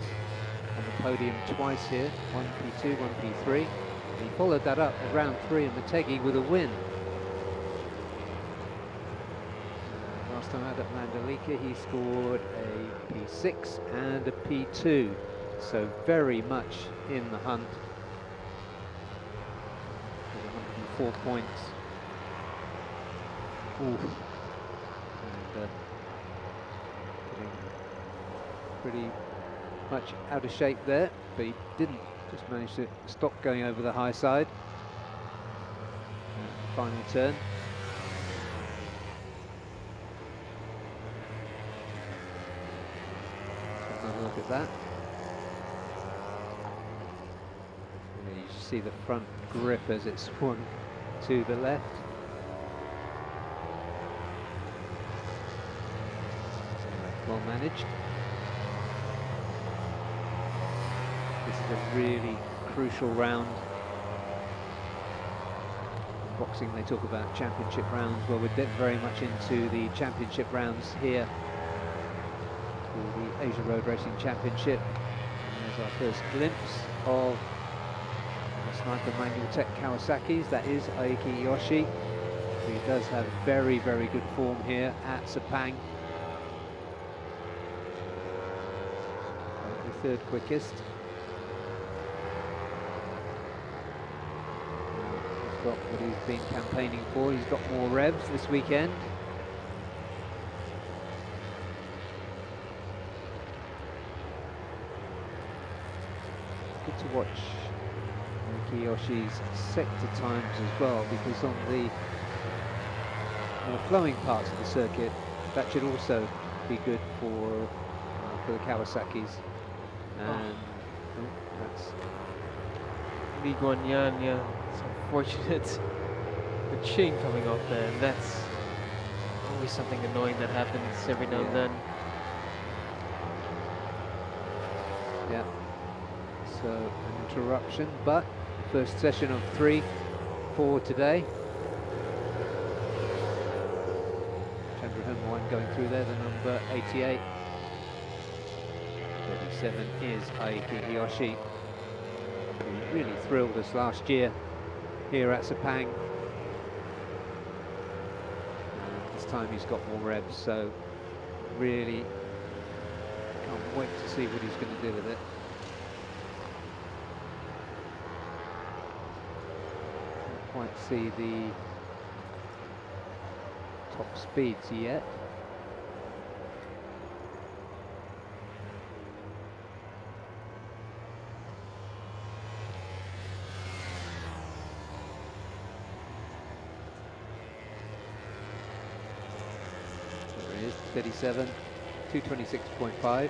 the podium twice here, 1P2, 1P3. And he followed that up at round 3 in Motegi with a win. Last time out at Mandalika he scored a P6 and a P2. So very much in the hunt with 104 points. Oof. And getting pretty much out of shape there, but he didn't, just managed to stop going over the high side. Final turn. Let's have a look at that. You see the front grip as it swung to the left. Well managed. This is a really crucial round. In boxing they talk about championship rounds. Well, we're very much into the championship rounds here for the Asia Road Racing Championship. And there's our first glimpse of Sniper Manual Tech Kawasaki's. That is Aiki Yoshi, who does have very, very good form here at Sepang. The third quickest. He's got what he's been campaigning for. He's got more revs this weekend. Good to watch Yoshi's sector times as well, because on the more flowing parts of the circuit that should also be good for the Kawasaki's. And that's Li Guanyan, yeah, it's unfortunate. The chain coming off there, and that's always something annoying that happens every now and then. Yeah, so an interruption, but first session of 3 for today. Chandrahun 1 going through there, the number 88. 37 is Aiki Hiyoshi, who really thrilled us last year here at Sepang. And this time he's got more revs, so really can't wait to see what he's going to do with it. Can't quite see the top speeds yet. 2:37, 2:26.5.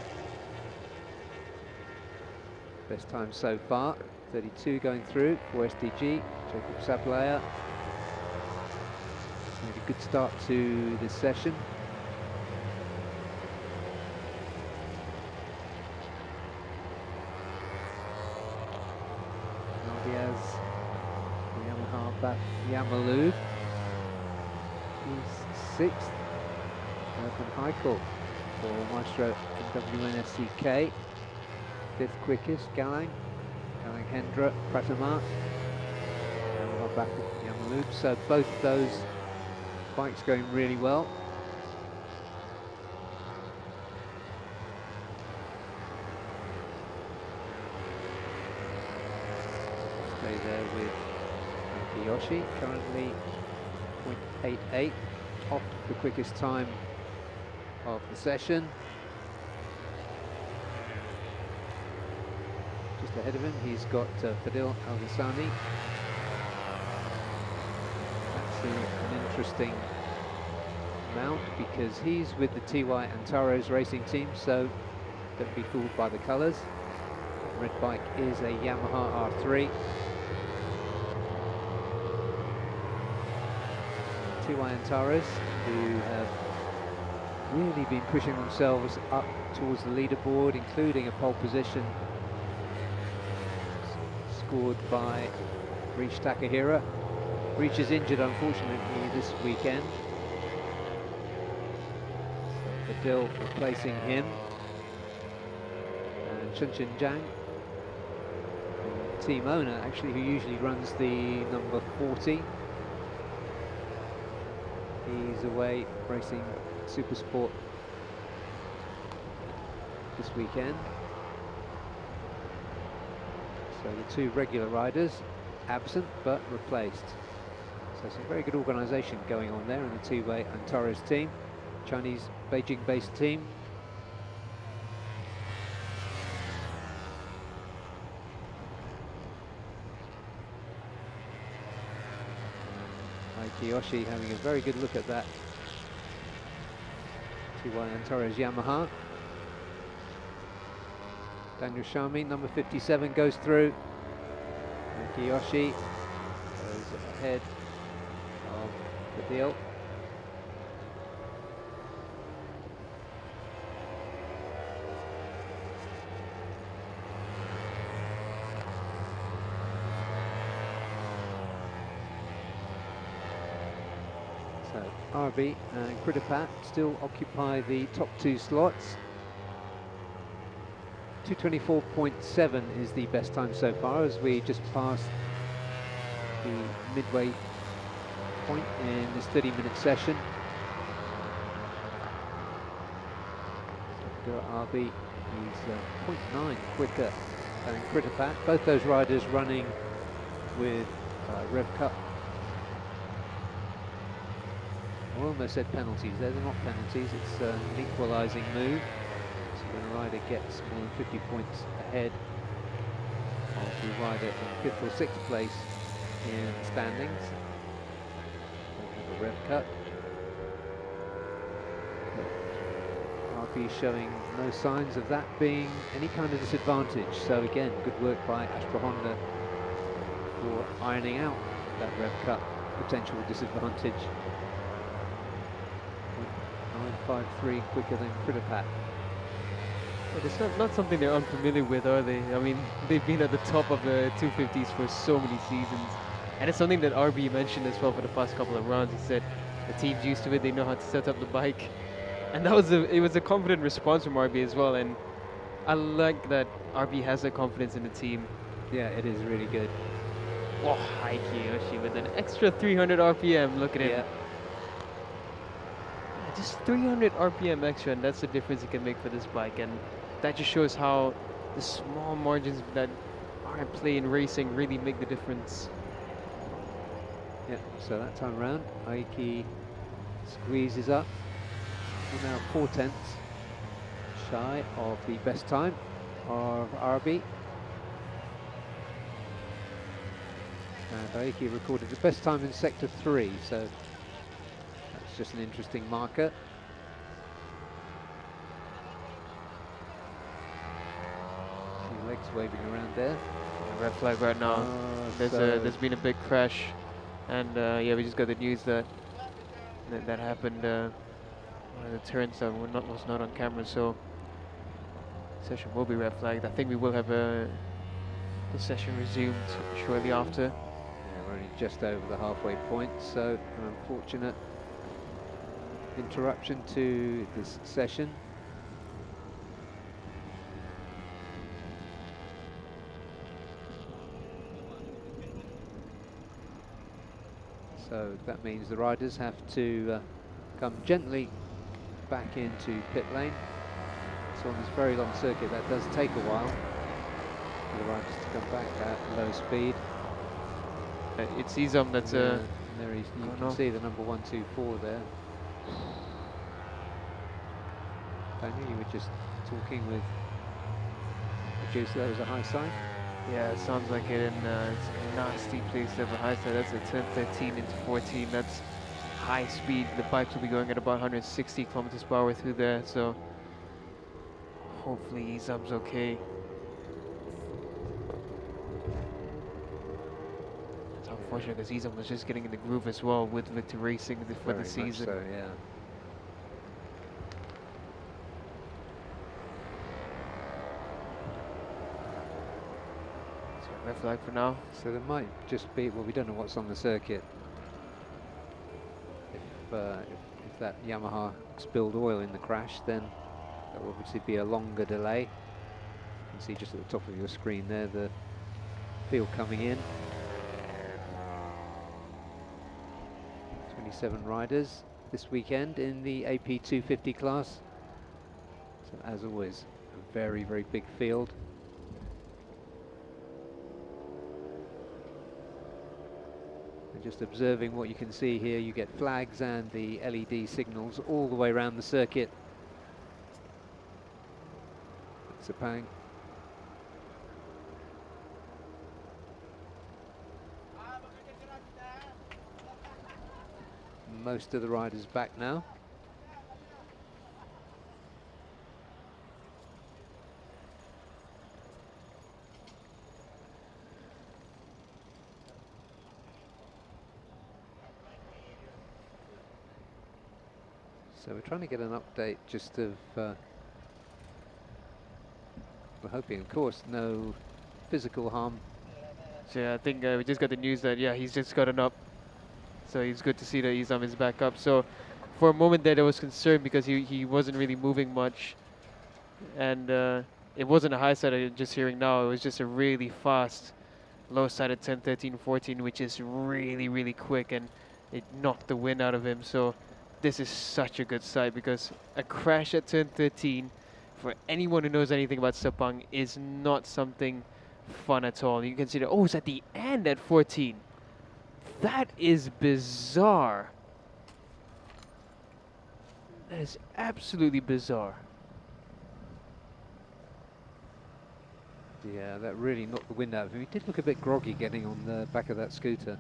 Best time so far. 32 going through for SDG. Jacob Sablaya. Made a good start to this session. Diaz, Yamaha Yamalou. He's 6th. Urban Heikel for Maestro WNSCK. 5th quickest, Galang Hendra, Pratama. And we're back with Yamalou. So both those bikes going really well. Stay there with Kiyoshi, currently 0.88, off the quickest time of the session. Just ahead of him, he's got Fadil Al-Ghassani. That's an interesting mount because he's with the TY Antares racing team, so don't be fooled by the colours. Red bike is a Yamaha R3. TY Antares, who have really been pushing themselves up towards the leaderboard, including a pole position scored by Reach Takahira. Reach is injured, unfortunately, this weekend. Fadil replacing him. And Chunchen Zhang, the team owner, actually, who usually runs the number 40. He's away racing Super Sport this weekend. So the two regular riders absent but replaced. So some very good organisation going on there in the two-way Antares team, Chinese Beijing-based team. Kiyoshi having a very good look at that two-way Antares Yamaha. Daniel Shami, number 57, goes through. And Kiyoshi goes ahead of the deal. So RB and Kridapat still occupy the top two slots. 2:24.7 is the best time so far, as we just passed the midway point in this 30-minute session. RB is 0.9 quicker than Kridapat. Both those riders running with Rev Cup. I almost said penalties there, they're not penalties, it's an equalising move. So when a rider gets more than 50 points ahead of the rider in 5th or 6th place in standings, they have a rev cut. RB showing no signs of that being any kind of disadvantage. So again, good work by Astra Honda for ironing out that rev cut potential disadvantage. 9.53 quicker than Kridapat. But it's not something they're unfamiliar with, are they? I mean, they've been at the top of the 250s for so many seasons. And it's something that RB mentioned as well for the past couple of rounds. He said the team's used to it, they know how to set up the bike. And that was it was a confident response from RB as well. And I like that RB has that confidence in the team. Yeah, it is really good. Oh, hi Kiyoshi with an extra 300 RPM, look at him. Yeah. Just 300 RPM extra, and that's the difference it can make for this bike. And that just shows how the small margins that are at play in racing really make the difference. Yeah, so that time around, Aiki squeezes up. We're now 4/10 shy of the best time of RB. And Aiki recorded the best time in Sector 3, so that's just an interesting marker. flags waving around there. Red flag right now. So There's been a big crash, and yeah, we just got the news that that happened. One of the turns that was not on camera, so session will be red flagged. I think we will have the session resumed shortly after. yeah, we're only just over the halfway point, so an unfortunate interruption to this session. So that means the riders have to come gently back into pit lane. So on this very long circuit, that does take a while for the riders to come back at low speed. It's Izam that's Yeah, there you can off. see the number 124 there. Daniel, you were just talking with the producer. That was a high sign. yeah, it sounds like it, and it's a nasty place to have a high side. That's a turn 13 into 14. That's high speed. The bikes will be going at about 160 kilometers per hour through there, so hopefully Izam's okay. It's unfortunate because Izam was just getting in the groove as well with Victor Racing for Very the season. much so, yeah. So red flag for now. So there might just be, well, we don't know what's on the circuit. If that Yamaha spilled oil in the crash, then that will obviously be a longer delay. You can see just at the top of your screen there the field coming in. 27 riders this weekend in the AP 250 class. So as always, a very, very big field. And just observing what you can see here, you get flags and the LED signals all the way around the circuit. Sepang. Most of the riders back now. So we're trying to get an update just of, we're hoping, of course, no physical harm. So yeah, I think we just got the news that, yeah, he's just gotten up. So it's good to see that Izam is back up. So for a moment there was concern because he wasn't really moving much. And it wasn't a high side I'm just hearing now. It was just a really fast low side at 10, 13, 14, which is really, really quick. And it knocked the wind out of him. So this is such a good side because a crash at turn 13, for anyone who knows anything about Sepang, is not something fun at all. You can see that, oh, it's at the end at 14. That is bizarre. That is absolutely bizarre. Yeah, that really knocked the wind out of him. He did look a bit groggy getting on the back of that scooter.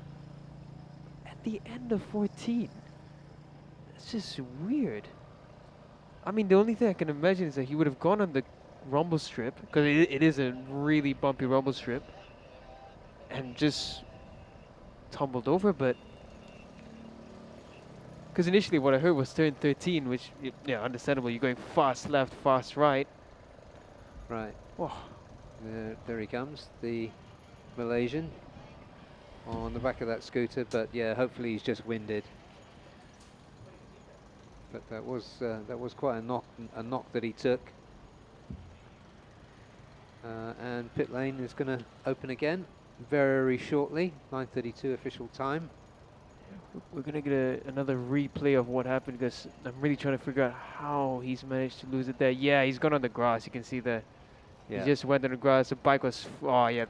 At the end of 14. That's just weird. I mean, the only thing I can imagine is that he would have gone on the rumble strip, because it is a really bumpy rumble strip, and just tumbled over. But because initially what I heard was turn 13, which, yeah, understandable. You're going fast left, fast right. Right. Oh. There he comes, the Malaysian on the back of that scooter. But yeah, hopefully he's just winded. But that was quite a knock that he took. And pit lane is going to open again very shortly. 9:32 official time. We're going to get another replay of what happened, because I'm really trying to figure out how he's managed to lose it there. Yeah, he's gone on the grass. You can see there. Yeah. He just went on the grass. The bike was, oh yeah.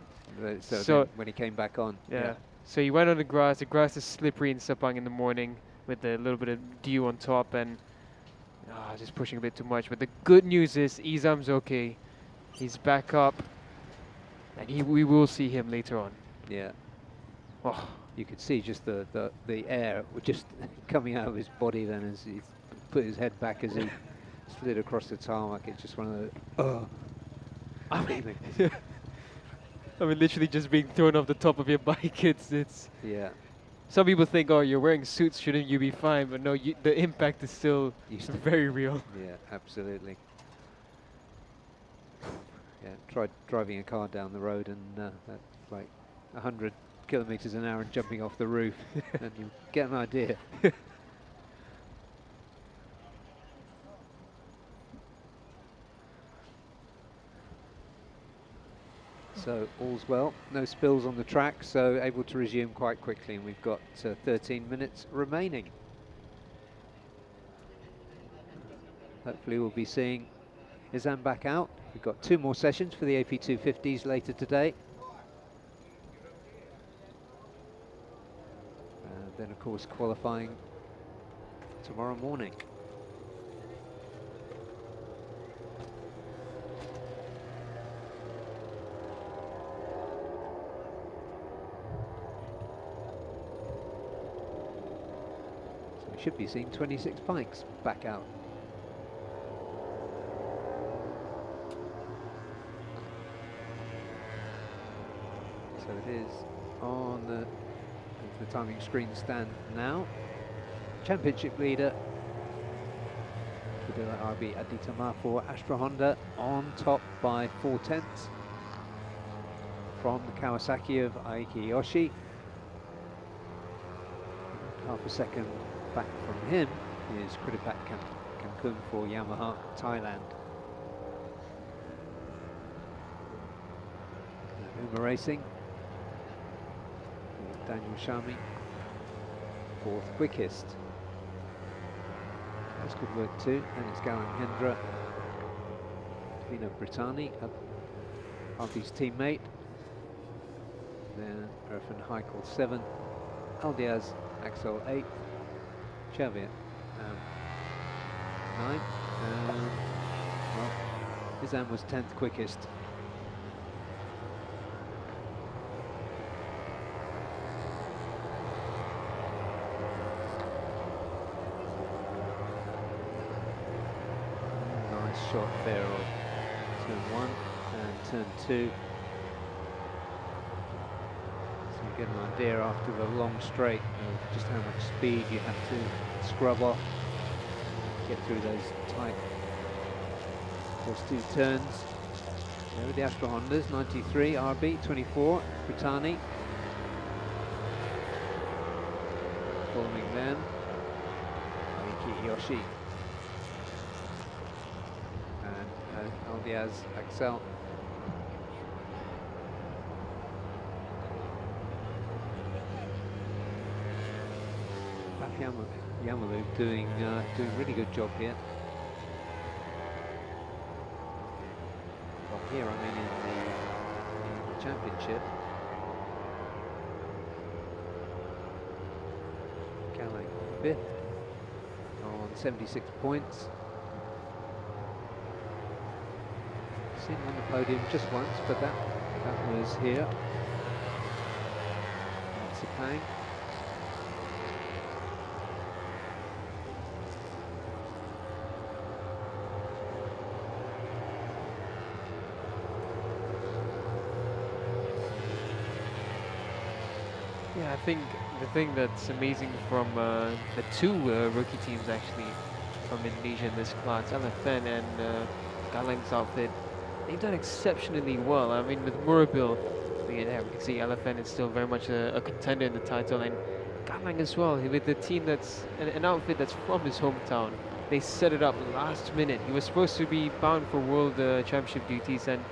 So then when he came back on. Yeah. So he went on the grass. The grass is slippery in Sepang in the morning with a little bit of dew on top, and just pushing a bit too much. But the good news is Izam's okay. He's back up, and we will see him later on. Yeah. Oh. You could see just the air just coming out of his body then as he put his head back as he slid across the tarmac. It's just one of the I mean, I mean, literally just being thrown off the top of your bike. It's. Yeah. Some people think, oh, you're wearing suits, shouldn't you be fine? But no, the impact is still very real. Yeah, absolutely. Yeah, tried driving a car down the road and that's like 100 kilometers an hour and jumping off the roof, and you get an idea. So all's well, no spills on the track, so able to resume quite quickly, and we've got 13 minutes remaining. Hopefully we'll be seeing Izan back out. We've got 2 more sessions for the AP250s later today. And then of course qualifying tomorrow morning. So we should be seeing 26 bikes back out. So it is on the timing screen stand now. Championship leader, RB Aditama for Astra Honda, on top by 0.4 from Kawasaki of Aiki Yoshi. Half a second back from him is Kritipat Cancun for Yamaha Thailand. Uma Racing, Daniel Shami, 4th quickest. That's good work too. And it's Galan Hendra, Vino Brittani, Arthur's teammate. Then Erfan Heikel 7, Aldiaz Axel 8, Xavier 9. Well, Izan was 10th quickest. Shot there on turn 1 and turn 2. So you get an idea after the long straight of just how much speed you have to scrub off, get through those tight first 2 turns. There are the Astra Hondas, 93, RB, 24, Brittani. Following them, Aiki Yoshi. Aldiaz Axel. Yamalu doing really good job here. Well, here I mean in the championship. Galang 5th on 76 points. Seen on the podium just once, but that was here. Sepang. Yeah, I think the thing that's amazing from the 2 rookie teams actually from Indonesia in this class, LFN and Galang's outfit, they've done exceptionally well. I mean, with Murabil, yeah, we can see LFN is still very much a contender in the title, and Galang as well, with the team that's an outfit that's from his hometown. They set it up last minute. He was supposed to be bound for World Championship duties, and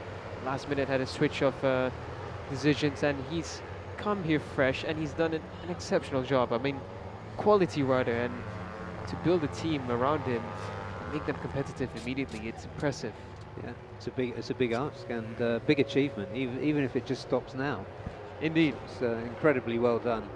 last minute had a switch of decisions, and he's come here fresh, and he's done an exceptional job. I mean, quality rider, and to build a team around him, make them competitive immediately, it's impressive. Yeah, it's a big ask and big achievement, even if it just stops now. Indeed. It's incredibly well done.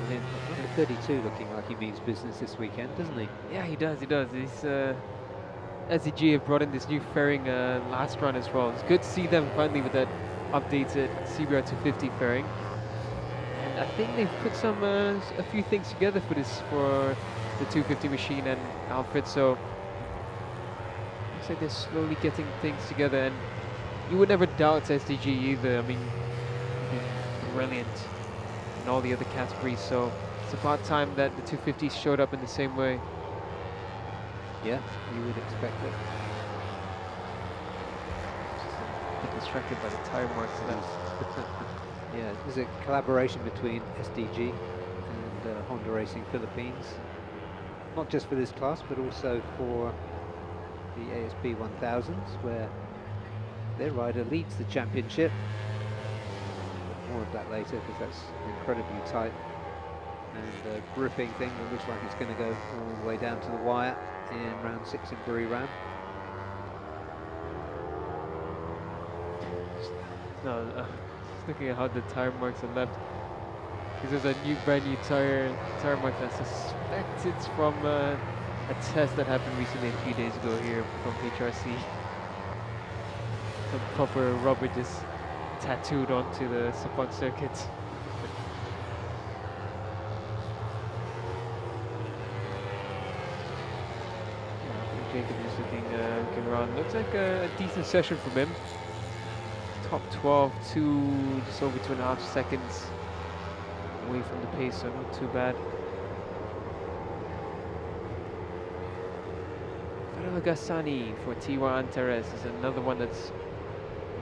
And then number 32 looking like he means business this weekend, doesn't he? Yeah, he does. He's SEG have brought in this new fairing last run as well. It's good to see them finally with that updated CBR 250 fairing. And I think they've put a few things together for the 250 machine and outfit. So looks like they're slowly getting things together, and you would never doubt SDG either. I mean, they've been brilliant in all the other categories, so it's about time that the 250s showed up in the same way. Yeah, you would expect it. A bit distracted by the tire marks of that. Yeah, there's a collaboration between SDG and Honda Racing Philippines, not just for this class, but also for the ASP 1000s, where their rider leads the championship. More of that later, because that's incredibly tight and gripping thing that looks like it's going to go all the way down to the wire in round 6 in Buriram. No, just looking at how the tire marks are left, because there's a brand new tire mark that I suspect it's from a test that happened recently a few days ago here from HRC. Some proper rubber just tattooed onto the Sepang circuit. Jacob is looking around. Looks like a decent session from him. Top 12 to just over 2.5 seconds away from the pace, so not too bad. Fernando Gassani for T1 Antares is another one that's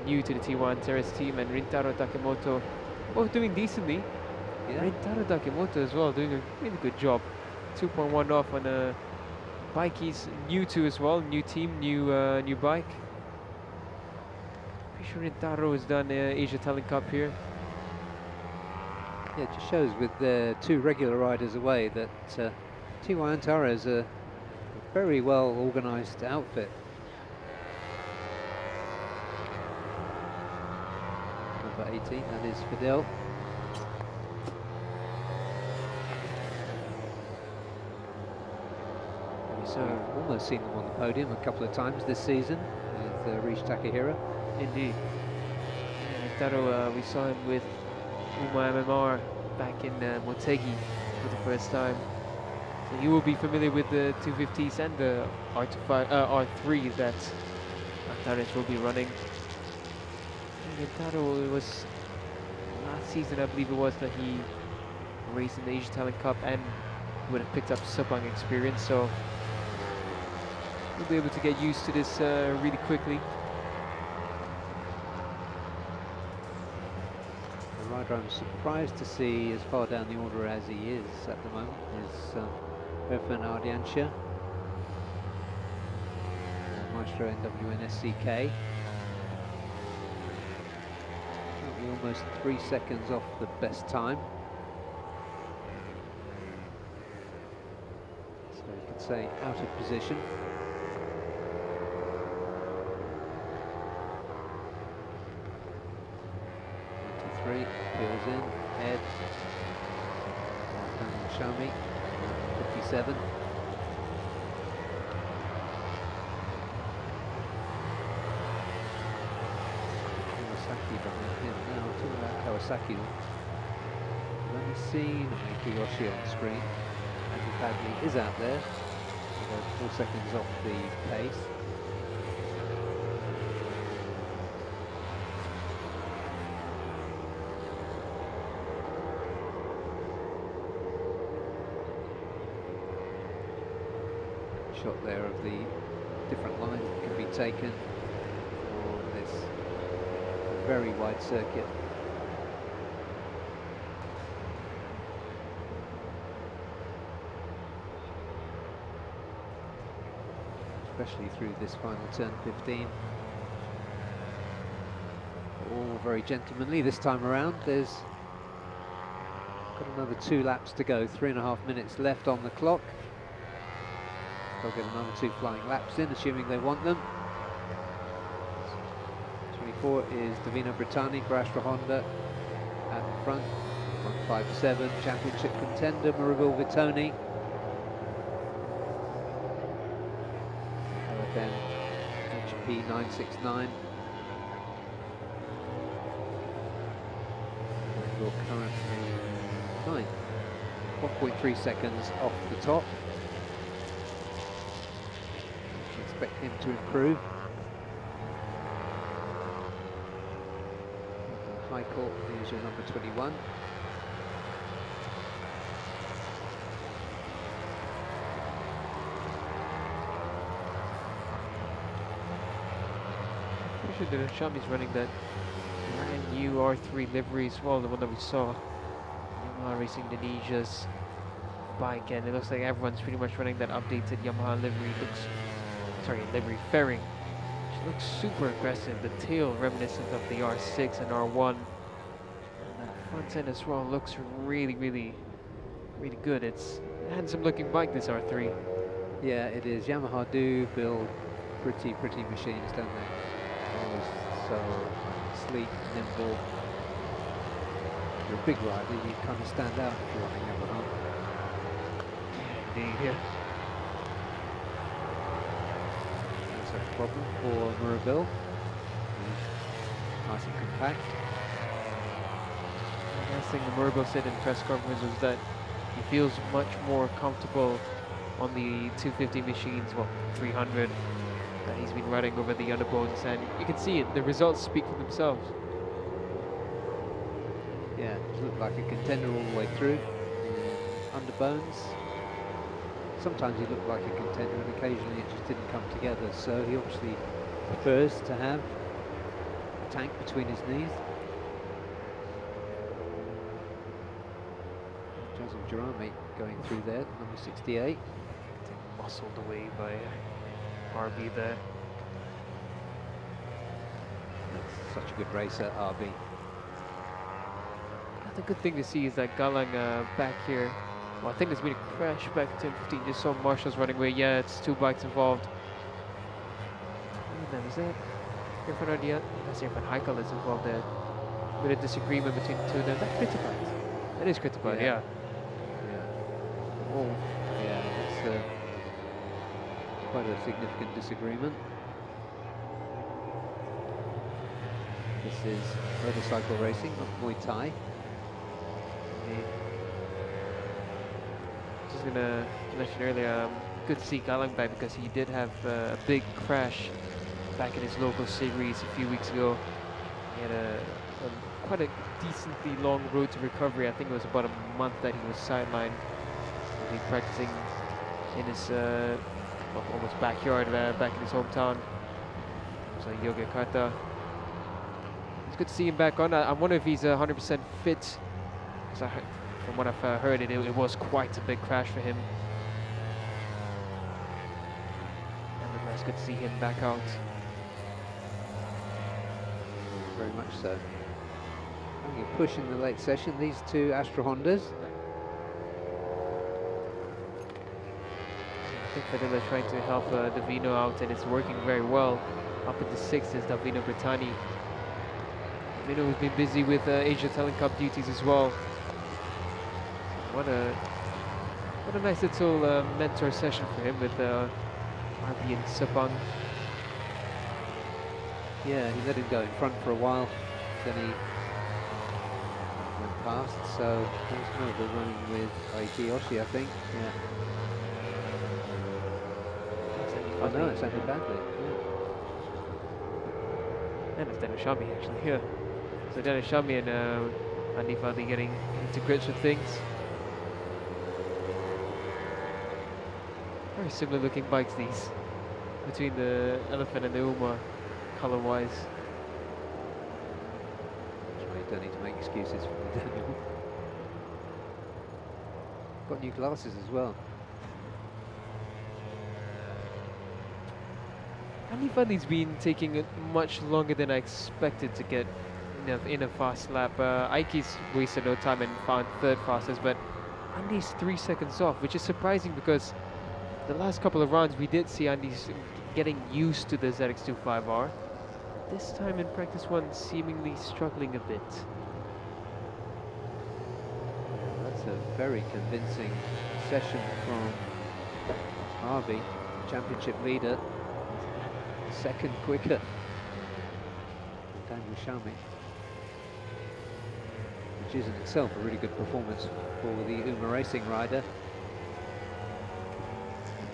new to the T1 Antares team, and Rintaro Takemoto both doing decently. Yeah. Rintaro Takemoto as well doing a really good job. 2.1 off on a bike he's new to as well, new team, new bike. Pretty sure Rintaro has done Asia Talent Cup here. Yeah, it just shows with the 2 regular riders away that T1 Antares is a very well organised outfit. Number 18, that is Fidel. So we've almost seen them on the podium a couple of times this season with Rish Takahira. Indeed. Yeah, Rintaro, we saw him with Uma MMR back in Motegi for the first time. So you will be familiar with the 250s and the R3 that Antares will be running. Rintaro, it was last season, I believe it was, that he raced in the Asia Talent Cup and would have picked up Sepang experience, so we'll be able to get used to this really quickly. The rider I'm surprised to see as far down the order as he is at the moment is Irfan Ardiansha, Maestro NWNSCK. Almost 3 seconds off the best time. So you could say out of position. Peels in, Ed, Shami, 57. Kawasaki behind him now. Talking about Kawasaki, we've only seen Kiyoshi on the screen. Andrew Padley is out there, 4 seconds off the pace. Shot there of the different lines that can be taken on this very wide circuit. Especially through this final turn 15. All very gentlemanly this time around. There's got another 2 laps to go, 3.5 minutes left on the clock. They'll get another 2 flying laps in, assuming they want them. 24 is Davina Brittani, Grashra Honda at the front. 157, championship contender Maribel Vitoni. OFM HP 969. And you're currently 1.3 seconds off the top. expect him to improve. High court is your number 21. Pretty sure that Shami's running that brand new R3 livery as well, the one that we saw. Yamaha Racing Indonesia's bike, and it looks like everyone's pretty much running that updated Yamaha livery. Livery fairing, which looks super aggressive. The tail reminiscent of the R6 and R1. And that front end as well looks really good. It's a handsome looking bike, this R3. Yeah, it is. Yamaha do build pretty machines, don't they? Always so sleek, nimble. You're a big rider, you kind of stand out if you're on a Yamaha. Indeed, yeah. That's a problem for Murabil. Nice and compact. The last thing the Murabil said in press conference was that he feels much more comfortable on the 250 machines, well, 300, that he's been riding over the Underbones, and you can see it, the results speak for themselves. Yeah, it looked like a contender all the way through. Underbones. Sometimes he looked like a contender and occasionally it just didn't come together, so he obviously prefers to have a tank between his knees. Joseph Jarami going through there, number 68. Muscled away by RB there. That's such a good racer, RB. The good thing to see is that Galang back here. Well, I think there's been a crash back in 10:15. Just saw Marshall's running away. Yeah, it's two bikes involved. And then is that Irfan Ardian? That's Irfan Haikal that's involved there. Bit of disagreement between the two of them. That's Kritibite. That is Kritibite, yeah. Oh, yeah, it's quite a significant disagreement. This is motorcycle racing, not Muay Thai. Just gonna mention earlier, good to see Galang back because he did have a big crash back in his local series a few weeks ago. He had quite a decently long road to recovery. I think it was about a month that he was sidelined. He'd been practicing in his almost backyard back in his hometown. So Yogyakarta. It's good to see him back on. I wonder if he's 100% fit. From what I've heard, it was quite a big crash for him. And it's good to see him back out. Very much so. Having a push in the late session, these two Astra Hondas. I think Fadila trying to help Davino out, and it's working very well. Up in the sixth is Davino Brittani. Davino has been busy with Asia Talent Cup duties as well. What a nice little mentor session for him with RB and Sepang. Yeah, he let him go in front for a while, then he went past, so there's Nova running with Aikiyoshi, I think. Yeah. Oh no, it's Andy Badley. Yeah. And it's Dennis Shami actually, yeah. So Dennis Shami and Andy Fadli getting into grips with things. Very similar looking bikes these, between the Elephant and the Uma, color-wise. You don't need to make excuses for the Daniel. Got new glasses as well. Andy Fadli's been taking it much longer than I expected to get in a fast lap. Aiki's wasted no time and found third fastest, but Andy's 3 seconds off, which is surprising because the last couple of rounds we did see Andy's getting used to the ZX25R. This time in practice one, seemingly struggling a bit. That's a very convincing session from Harvey, championship leader. Second quicker than Daniel Shami, which is in itself a really good performance for the Uma Racing rider.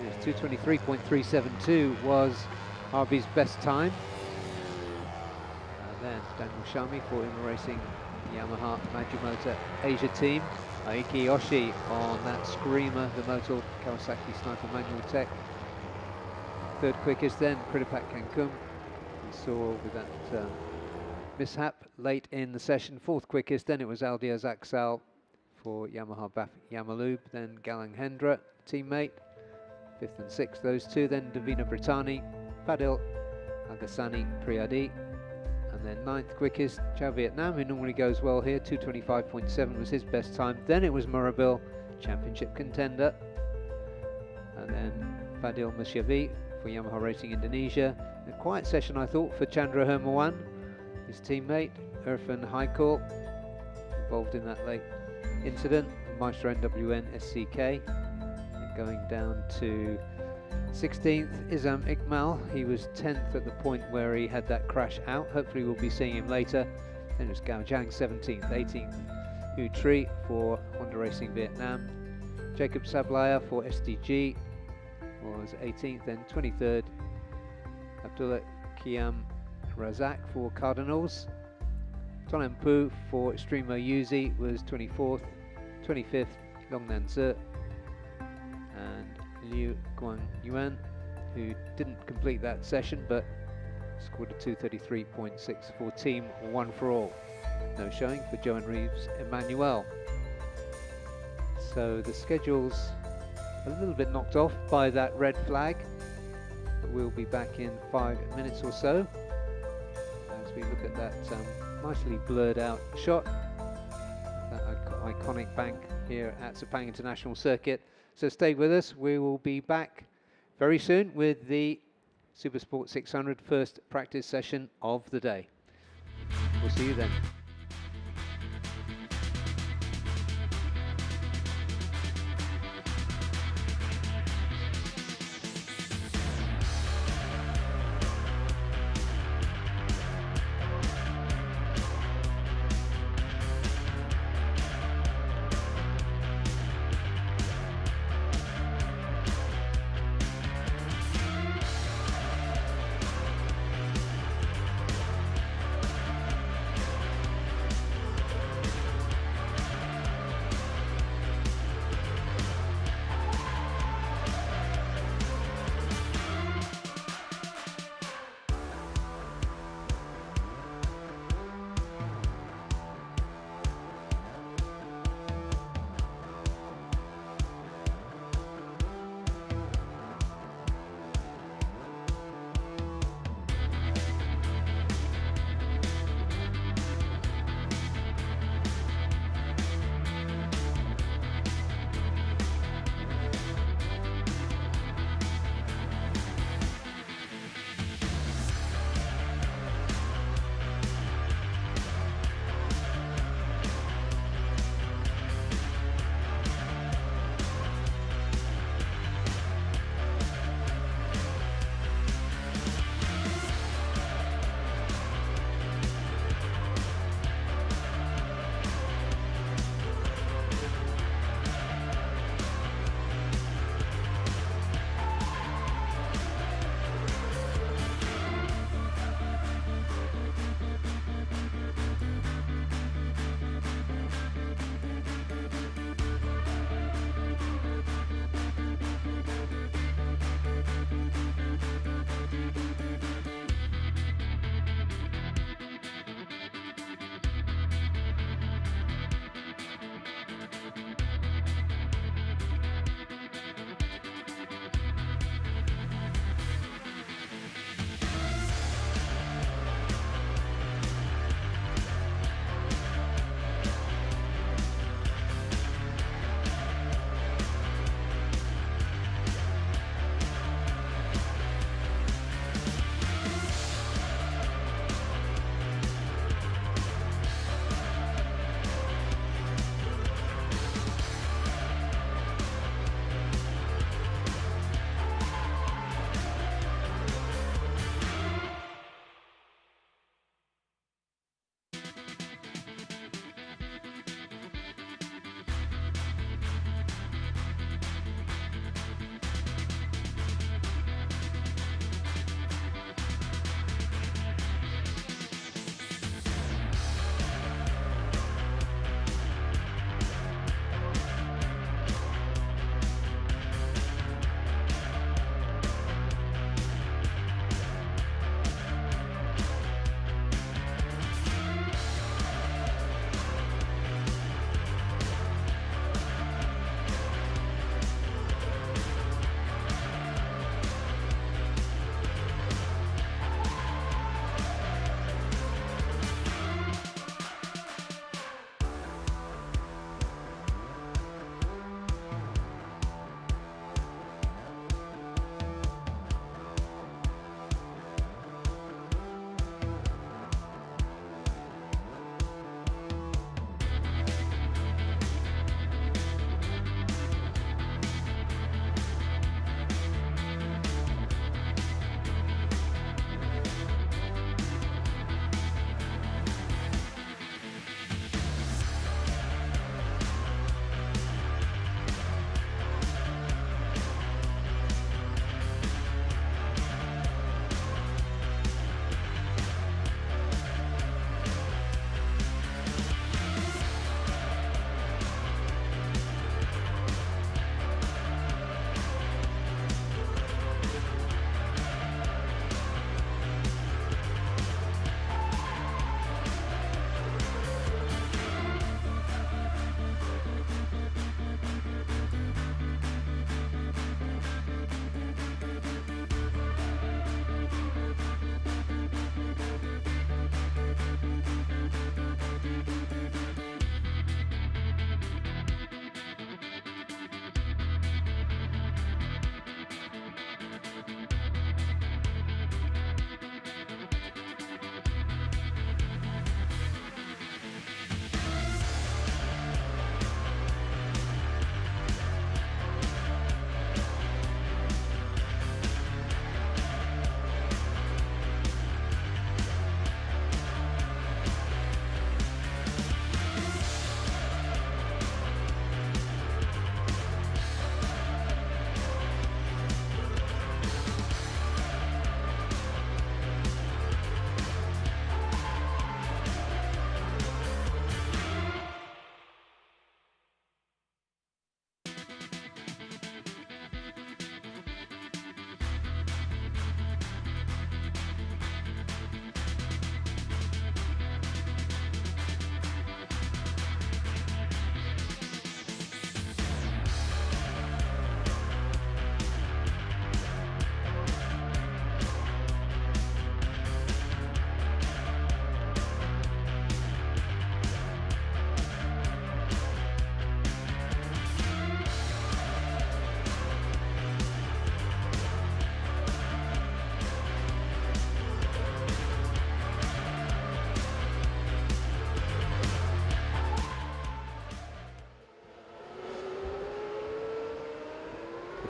Yes, 2:23.372 was RB's best time. Then Daniel Shami for Ima Racing Yamaha Majimoto Asia team. Aiki Oshi on that screamer, the Motor Kawasaki Sniper Manual Tech. Third quickest then, Kritapak Cancun. We saw with that mishap late in the session. Fourth quickest, then it was Aldiaz Aksal for Yamaha Baf Yamalube, then Galang Hendra, teammate. Fifth and sixth, those two, then Davina Brittani, Fadil Agasani Priyadi. And then ninth quickest, Chao Vietnam, who normally goes well here, 2:25.7 was his best time. Then it was Murabil, championship contender. And then Fadil Musyavi for Yamaha Racing Indonesia. A quiet session, I thought, for Chandra Hermawan, his teammate, Irfan Haikal, involved in that late incident. Maestro NWN SCK. And going down to 16th, Izam Iqmal. He was 10th at the point where he had that crash out. Hopefully we'll be seeing him later. Then it was Gao Zhang 17th, 18th, Hu Tri for Honda Racing Vietnam. Jacob Sablaya for SDG was 18th, then 23rd, Abdullah Kiam Razak for Cardinals. Tonem Pu for Extremo Yuzi was 24th, 25th, Longnan Zi, and Liu Guang Yuan, who didn't complete that session but scored a 2:33.6 for team one for all. No showing for Joan Reeves Emmanuel. So the schedule's a little bit knocked off by that red flag, but we'll be back in 5 minutes or so as we look at that nicely blurred out shot, that iconic bank here at Sepang International Circuit. So stay with us, we will be back very soon with the Supersport 600 first practice session of the day. We'll see you then.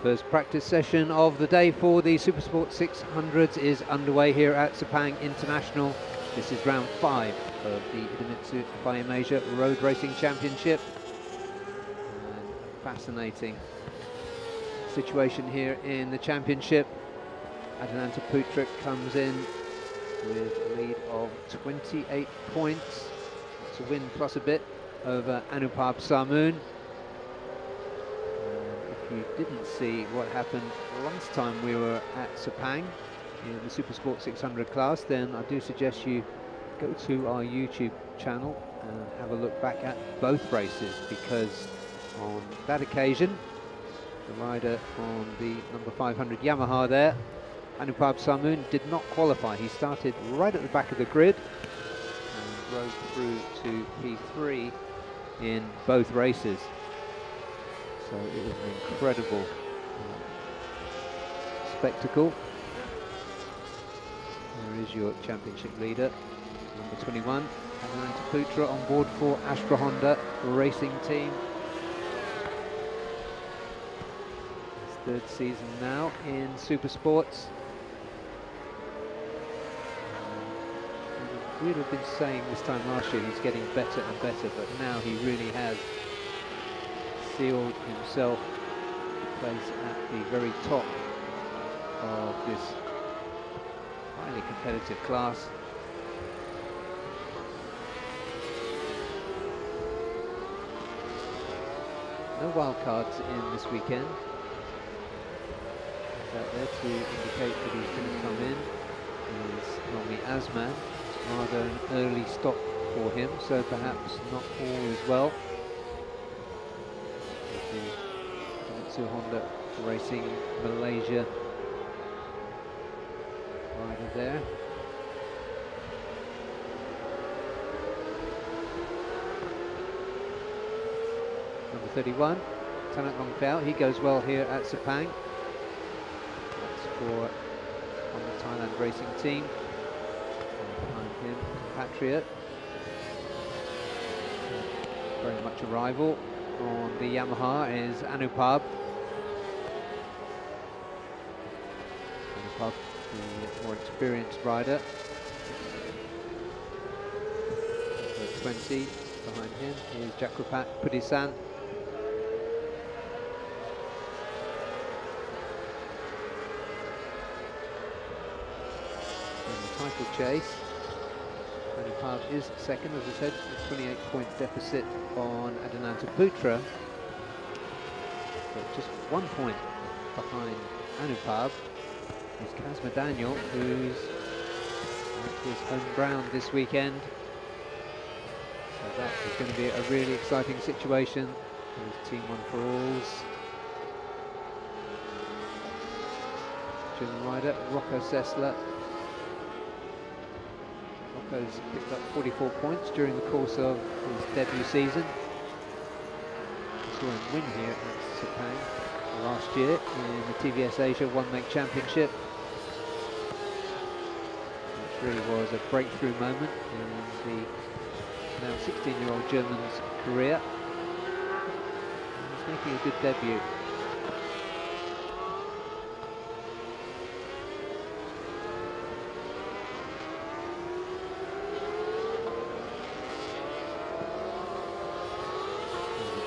First practice session of the day for the Supersport 600s is underway here at Sepang International. This is round 5 of the Idemitsu FIM Asia Road Racing Championship. And a fascinating situation here in the championship. Adinanta Putra comes in with a lead of 28 points. That's a win plus a bit over Anupab Sarmoon. If you didn't see what happened last time we were at Sepang in the Supersport 600 class, then I do suggest you go to our YouTube channel and have a look back at both races, because on that occasion the rider on the number 500 Yamaha there, Anupab Sarmoon, did not qualify. He started right at the back of the grid and rode through to P3 in both races. So it was an incredible spectacle. There is your championship leader, number 21, Adinanta Putra, on board for Astra Honda Racing Team. His third season now in Supersports. We'd have been saying this time last year he's getting better and better, but now he really has sealed himself a place at the very top of this highly competitive class. No wildcards in this weekend. Out there to indicate that he's going to come in is Nomi Asman. Rather an early stop for him, so perhaps not all is well. Idemitsu Honda Racing Malaysia rider there. Number 31, Tanat Long Piao, he goes well here at Sepang. That's for Honda Thailand Racing Team. Behind him, Compatriot. Very much a rival. On the Yamaha is Anupab. Anupab, the more experienced rider. Number 20, behind him is Jakrapat Pudisan. In the title chase, Anupab is second, as I said, a 28-point deficit on Adinanta Putra. But just 1 point behind Anupab is Kazma Daniel, who's at his home ground this weekend. So that is going to be a really exciting situation. There's Team One for Alls. German rider Rocco Sessler. Rocco's picked up 44 points during the course of his debut season. We saw him win here at Sepang last year in the TVS Asia one-make championship, which really was a breakthrough moment in the now 16-year-old German's career. He's making a good debut.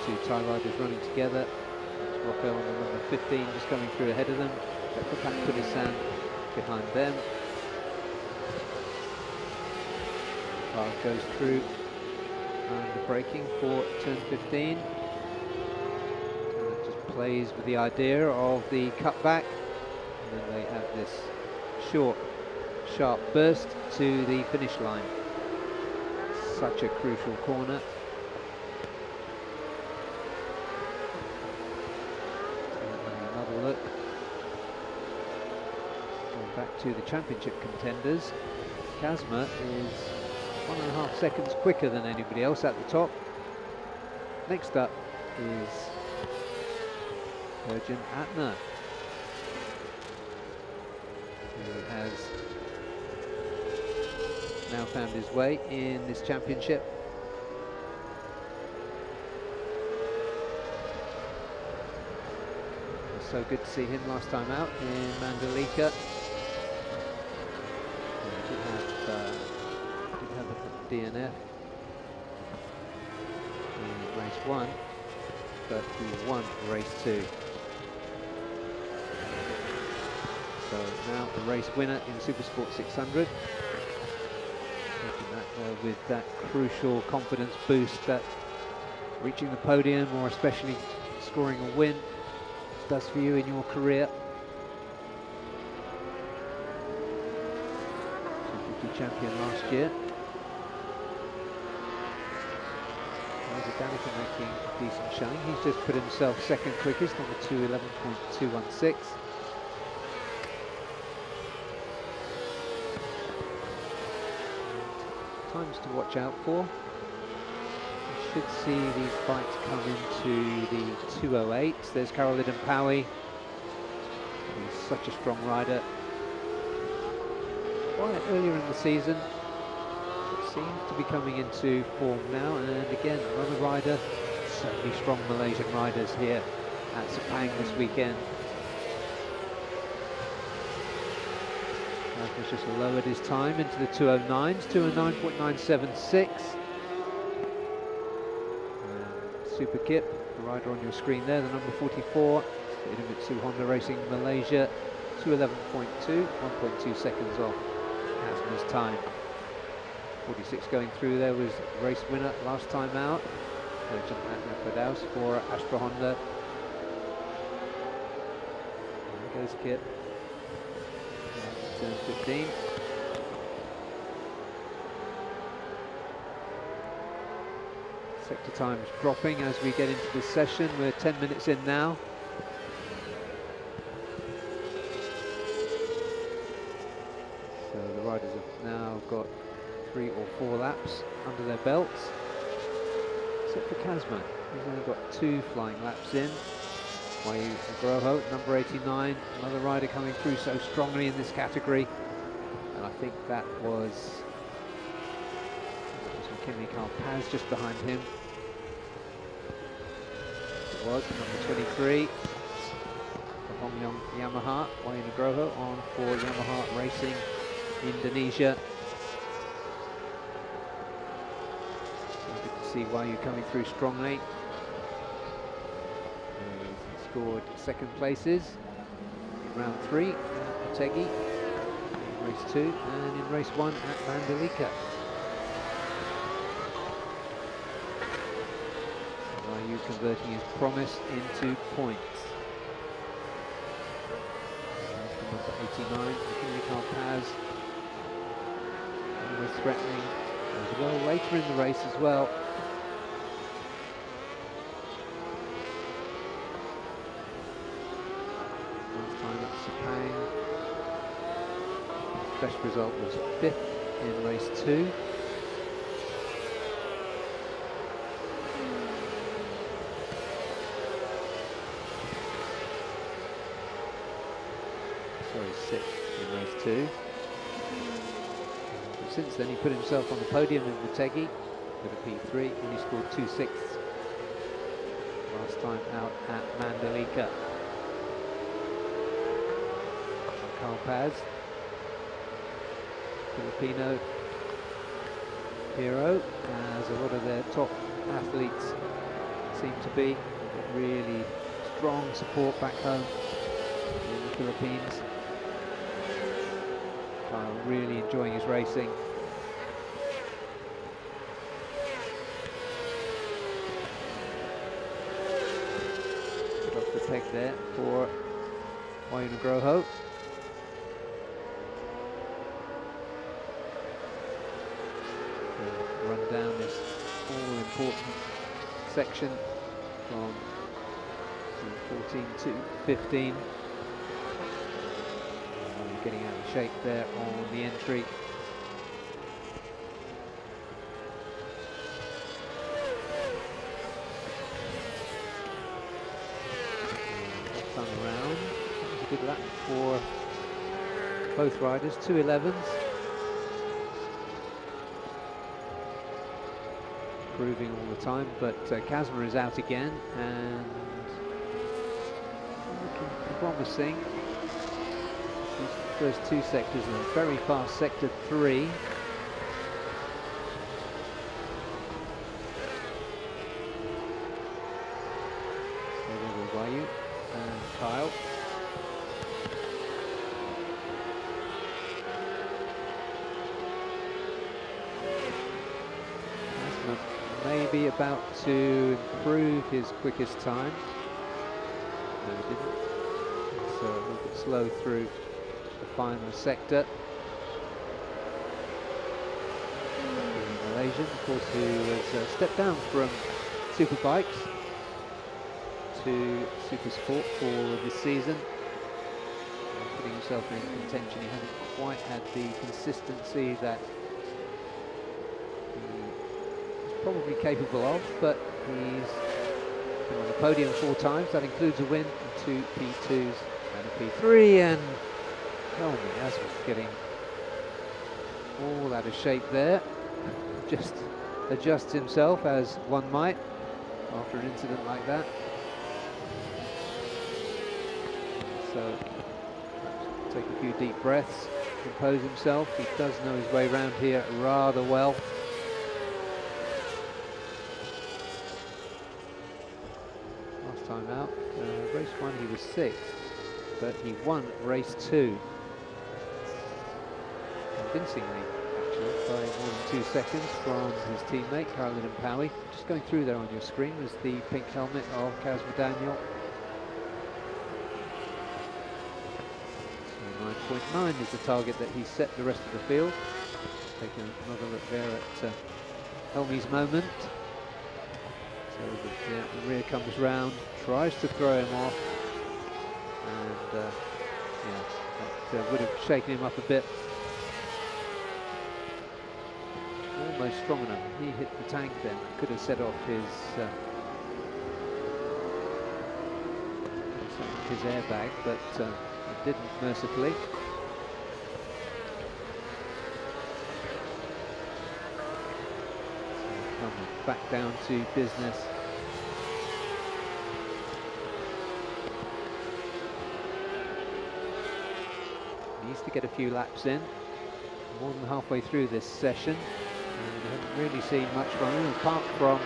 Two Thai riders running together. That's Rocco on the number 15 just coming through ahead of them. Jakrapat Pudisan behind them. Car goes through and the braking for turn 15. And it just plays with the idea of the cutback. And then they have this short, sharp burst to the finish line. Such a crucial corner. Look, going back to the championship contenders, Kazma is 1.5 seconds quicker than anybody else at the top. Next up is Virgin Atna, who has now found his way in this championship. so good to see him last time out in Mandalika. Did have a DNF in race 1, but he won race 2. So now the race winner in Supersport 600. That, with that crucial confidence boost that reaching the podium, or especially scoring a win, does for you in your career. 250 champion last year. Danica making a decent showing. He's just put himself second quickest on the 2:11.216. Times to watch out for. You should see these fights come into the 2:08s. There's Carol Lidden-Powie. He's such a strong rider. Quite earlier in the season, it seems to be coming into form now. And again, another rider. So many strong Malaysian riders here at Sepang this weekend. He's just lowered his time into the 2:09s, 2:09.976. Super Kip, the rider on your screen there, the number 44, Idemitsu Honda Racing Malaysia, 2:11.2, 1.2 seconds off Asma's time. 46 going through there was race winner last time out, Legend Atna Firdaus for Astra Honda. There goes Kip. Turn 15. Sector times dropping as we get into this session. We're 10 minutes in now. So the riders have now got 3 or 4 laps under their belts, except for Kazma. He's only got 2 flying laps in. Wayu Nugroho, number 89, another rider coming through so strongly in this category. And I think that was McKinley Carl-Paz just behind him. It was number 23 for Hong Yong Yamaha, Wayu Nugroho on for Yamaha Racing Indonesia. So good to see Wayu coming through strongly. Scored second places in round 3 at Otegi, in race 2, and in race 1 at Mandalika. Wayu converting his promise into points. Number 89, McKinley Carl-Paz, always threatening as well later in the race as well. Best result was 5th in race 2. Sorry, 6th in race 2. But since then he put himself on the podium in Otegi with a P3 and he scored 2/6 last time out at Mandalika. Carl-Paz, Filipino hero, as a lot of their top athletes seem to be. Really strong support back home in the Philippines. Really enjoying his racing. Put off the peg there for Wayu Nugroho. Run down this all-important section from 14 to 15. Getting out of shape there on the entry. Time around. That was a good lap for both riders, 2:11s. Improving all the time, but Kazma is out again, and looking promising. These first two sectors and a very fast sector 3. And Kyle. Asma maybe about to improve his quickest time. No, he didn't. So a little bit slow through the final sector. The Malaysian, of course, who has stepped down from Superbikes to Super Sport for this season, putting himself in contention. He hasn't quite had the consistency that he's probably capable of, but he's been on the podium 4 times. That includes a win and 2 P2s and a P3, and Helmi Asma getting all out of shape there. Just adjusts himself as one might after an incident like that. So, take a few deep breaths, compose himself. He does know his way around here rather well. Last time out, race 1 he was 6th, but he won race 2. Convincingly, actually, by more than 2 seconds from his teammate, Carolyn and Powie. Just going through there on your screen was the pink helmet of Kazma Daniel. 9.9 is the target that he set the rest of the field. Taking another look there at Helmi's moment. So the rear comes round, tries to throw him off, and yeah, that would have shaken him up a bit. Almost strong enough. He hit the tank then. Could have set off his airbag, but it didn't, mercifully. So coming back down to business. Needs to get a few laps in. More than halfway through this session, and we haven't really seen much from him apart from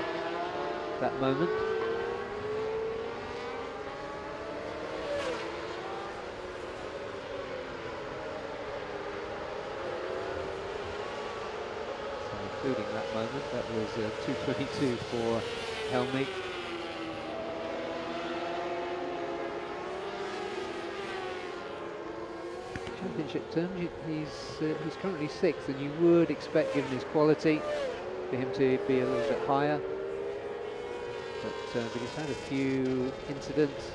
that moment. So including that moment, that was 2:22 for Helmi. Championship terms, he's currently 6th, and you would expect, given his quality, for him to be a little bit higher. But he's had a few incidents,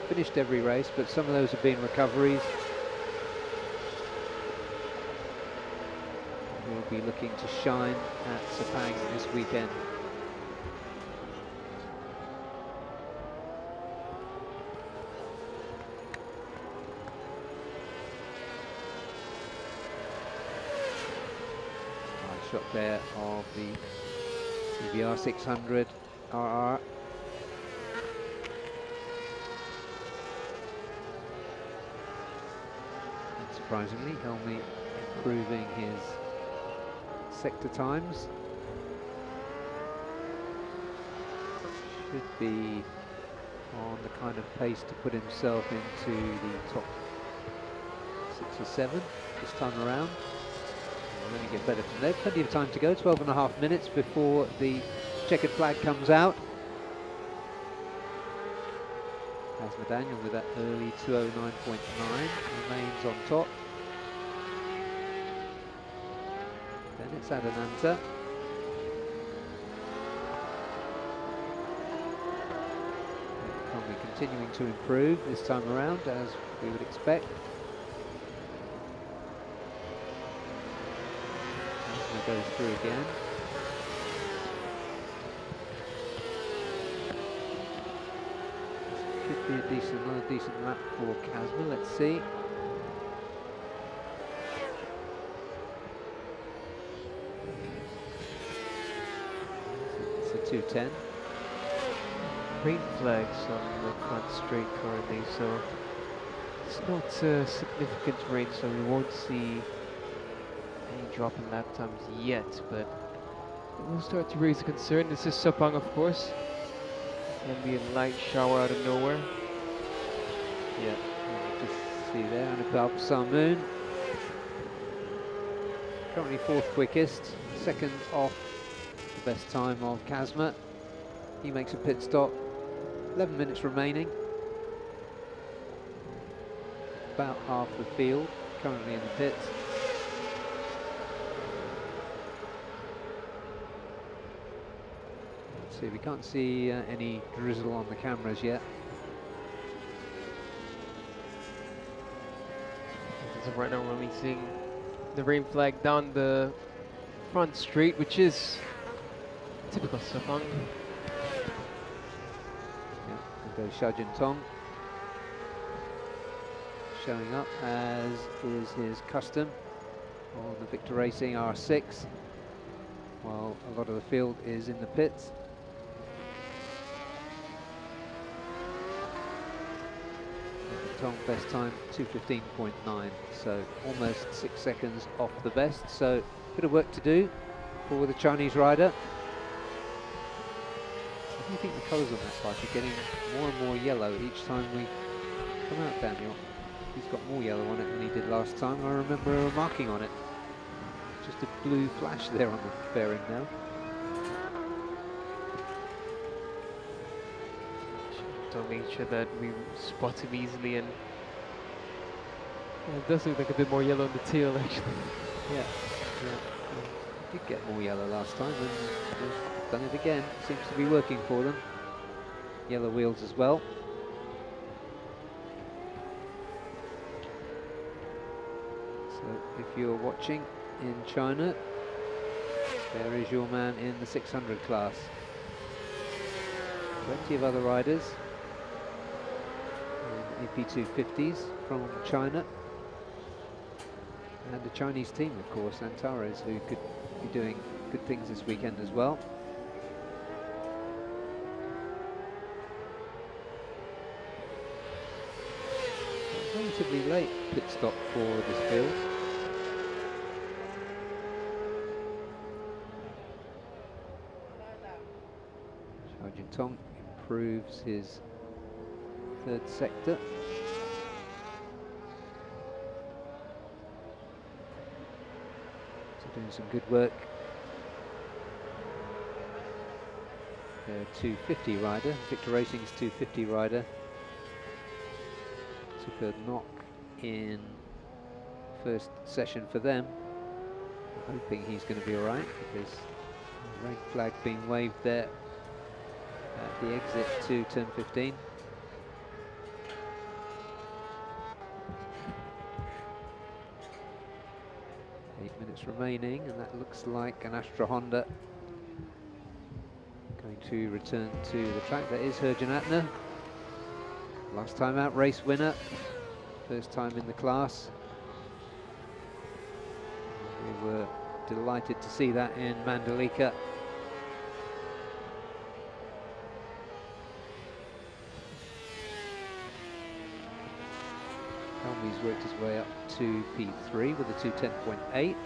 finished every race, but some of those have been recoveries. He'll be looking to shine at Sepang this weekend. Shot there of the CBR 600 RR. Unsurprisingly, Helmi improving his sector times. Should be on the kind of pace to put himself into the top 6 or 7 this time around. We'll only get better from there. Plenty of time to go, 12.5 minutes before the checkered flag comes out. Kazma Daniel with that early 209.9 remains on top. Then it's Adananta. Conley continuing to improve this time around, as we would expect. Goes through again. Could be another decent lap for Kazma. Let's see. It's a 2:10. Green flags on the front straight currently, so It's not a significant range, so we won't see any drop in lap times yet, but it will start to raise a concern. This is Sepang, of course. Can be a light shower out of nowhere. Yeah, you just see there, Anupal Samoon. Currently 4th quickest, 2nd off the best time of Kazma. He makes a pit stop, 11 minutes remaining. About half the field currently in the pits. Let's see, we can't see any drizzle on the cameras yet. As of right now, we're only seeing the rain flag down the front straight, which is typical Sepang. Yeah, and goes Xiaojun Tong. Showing up as is his custom on the Victor Racing R6, while a lot of the field is in the pits. Tong best time 2:15.9, so almost 6 seconds off the best. So bit of work to do for the Chinese rider. What do you think the colours on that bike are getting more and more yellow each time we come out, Daniel? He's got more yellow on it than he did last time. I remember remarking on it. Just a blue flash there on the fairing now. To make sure that we spot him easily, and it does look like a bit more yellow on the tail actually. Yeah, he did get more yellow last time, and they've done it again. Seems to be working for them. Yellow wheels as well. So if you're watching in China, there is your man in the 600 class. Plenty of other riders in AP250s from China. And the Chinese team, of course, Antares, who could be doing good things this weekend as well. Relatively late pit stop for this field. Xiaojun Tong improves his 3rd sector. So doing some good work. The 250 rider, Victor Racing's 250 rider, took a knock in first session for them. I'm hoping he's going to be alright, because the rank flag being waved there at the exit to turn 15. Remaining, and that looks like an Astra Honda going to return to the track. That is Herjan Atner, last time out race winner, first time in the class. We were delighted to see that in Mandalika. Helmy's worked his way up to P3 with a 2:10.8.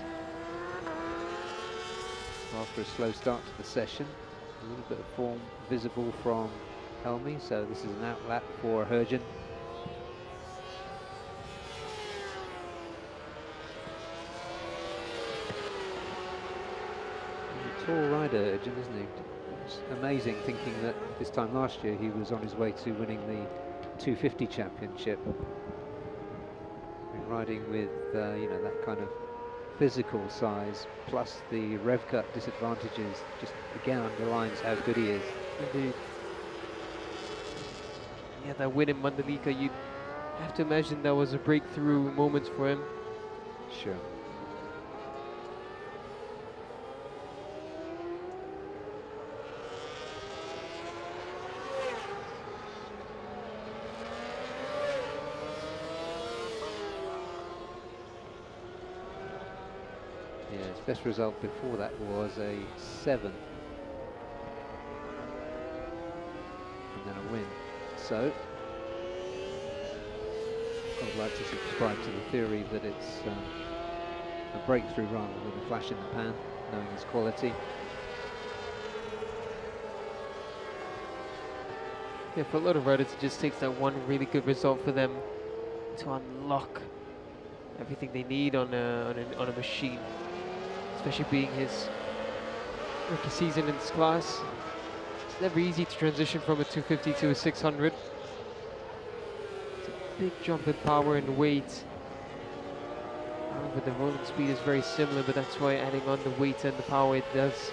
After a slow start to the session, a little bit of form visible from Helmy, so this is an outlap for Herjan. He's a tall rider, Herjan, isn't he? It's amazing thinking that this time last year he was on his way to winning the 250 championship. Been riding with, you know, that kind of physical size, plus the rev cut disadvantages, just again underlines how good he is. Indeed. Yeah, that win in Mandalika, you'd have to imagine that was a breakthrough moment for him. Sure. Yeah, his best result before that was a 7. And then a win. So, I would like to subscribe to the theory that it's a breakthrough rather than a flash in the pan, knowing his quality. Yeah, for a lot of riders, it just takes that one really good result for them to unlock everything they need on a machine. Especially being his rookie season in this class. It's never easy to transition from a 250 to a 600. It's a big jump in power and weight. However, the rolling speed is very similar, but that's why adding on the weight and the power, it does.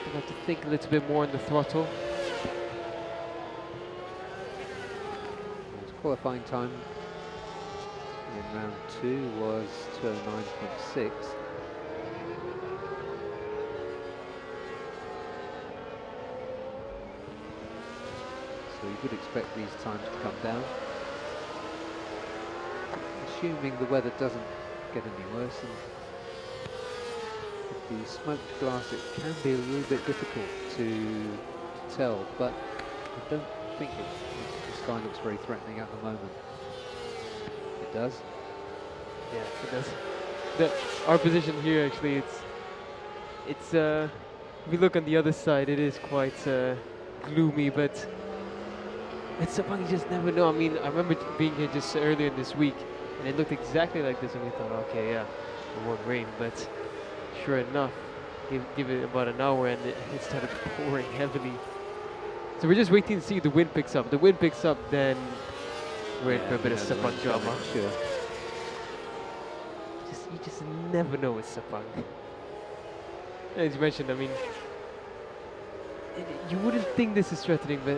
You have to think a little bit more on the throttle. His qualifying time in round 2 was 209.6. So you would expect these times to come down. Assuming the weather doesn't get any worse, and with the smoked glass it can be a little bit difficult to tell, but I don't think the sky looks very threatening at the moment. It does? Yeah, it does. Our position here, actually, it's if we look on the other side, it is quite gloomy, but it's something you just never know. I mean, I remember being here just earlier this week, and it looked exactly like this, and we thought, okay, yeah, it won't rain, but sure enough, give it about an hour, and it started pouring heavily. So we're just waiting to see if the wind picks up. If the wind picks up, then we're in for a bit of Sepang drama. Sure. You just never know with Sepang. As you mentioned, I mean, you wouldn't think this is threatening, but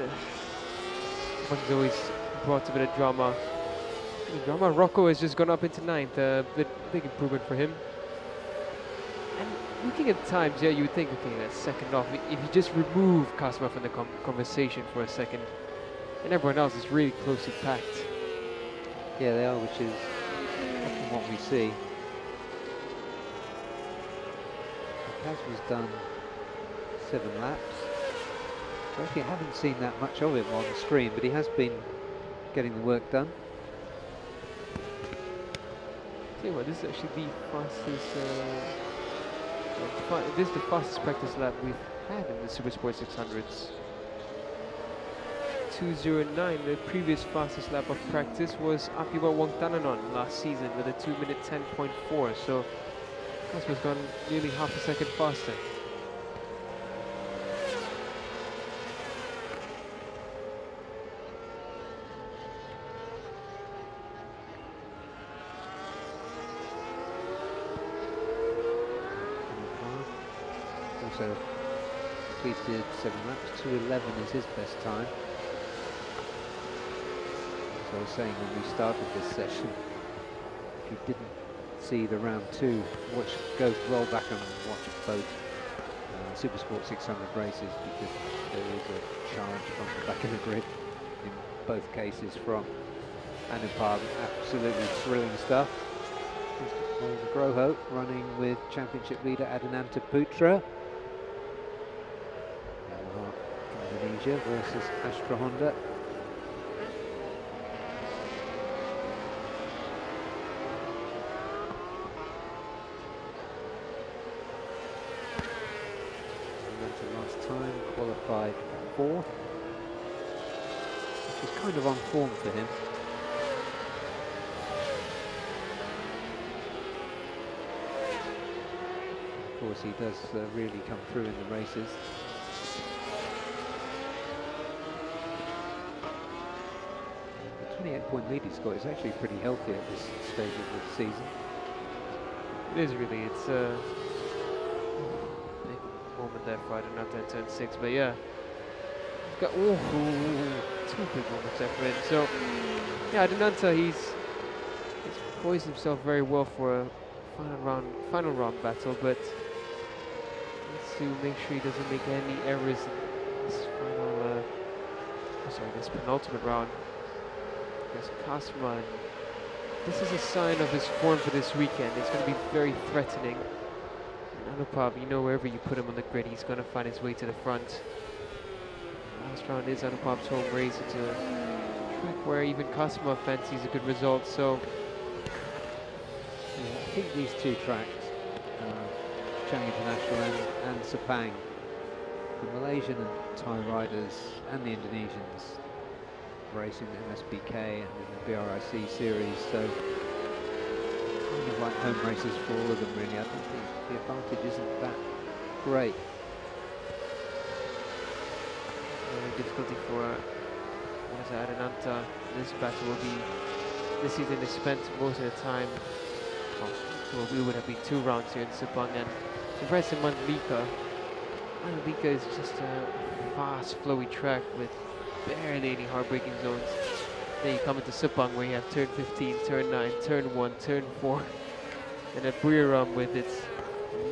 Sepang's always brought a bit of drama. Rocco has just gone up into 9th, big improvement for him. And looking at the times, yeah, you would think, okay, that's second off. If you just remove Kasma from the conversation for a second, and everyone else is really closely packed. Yeah, they are, which is often what we see. Kasma's done 7 laps. I actually haven't seen that much of him on the screen, but he has been getting the work done. Tell you what, this is actually the fastest. This is the fastest practice lap we've had in the Supersport 600s. 2:09. The previous fastest lap of practice was Akiba Wongtananon last season with a 2-minute 10.4. So Kaspa's gone nearly half a second faster. Also completed 7 laps, 2:11 is his best time. As I was saying when we started this session, if you didn't see the round 2, roll back and watch both Supersport 600 races, because there is a charge from the back of the grid in both cases from Anupam. Absolutely thrilling stuff. Groho running with championship leader Adinanta Putra. Indonesia versus Astra Honda. Last time qualified 4th, which is kind of on form for him. Of course, he does really come through in the races. The 28-point lead he's got is actually pretty healthy at this stage of the season. It is really, it's a big moment there for Adinata in turn 6, but yeah. He's got 2 big moments there for him. So, yeah, Adinata, he's poised himself very well for a final round battle, but needs to make sure he doesn't make any errors in this this penultimate round. There's Kasma, and this is a sign of his form for this weekend. It's going to be very threatening. And Anupam, you know, wherever you put him on the grid, he's going to find his way to the front. Last round is Anupam's home race. It's a track where even Cosmo fancies a good result. So yeah, I think these two tracks, Chang International and Sepang, the Malaysian and Thai riders and the Indonesians racing the MSBK and in the BRIC series, so kind of like home races for all of them really. I think the advantage isn't that great. difficulty for Arananta. This battle will be, this season is spent most of the time, well, we would have been 2 rounds here in Sepang, and compared to Mandalika is just a fast, flowy track with barely any hard braking zones. Then you come into Sepang where you have turn 15, turn 9, turn 1, turn 4, and at Buriram with its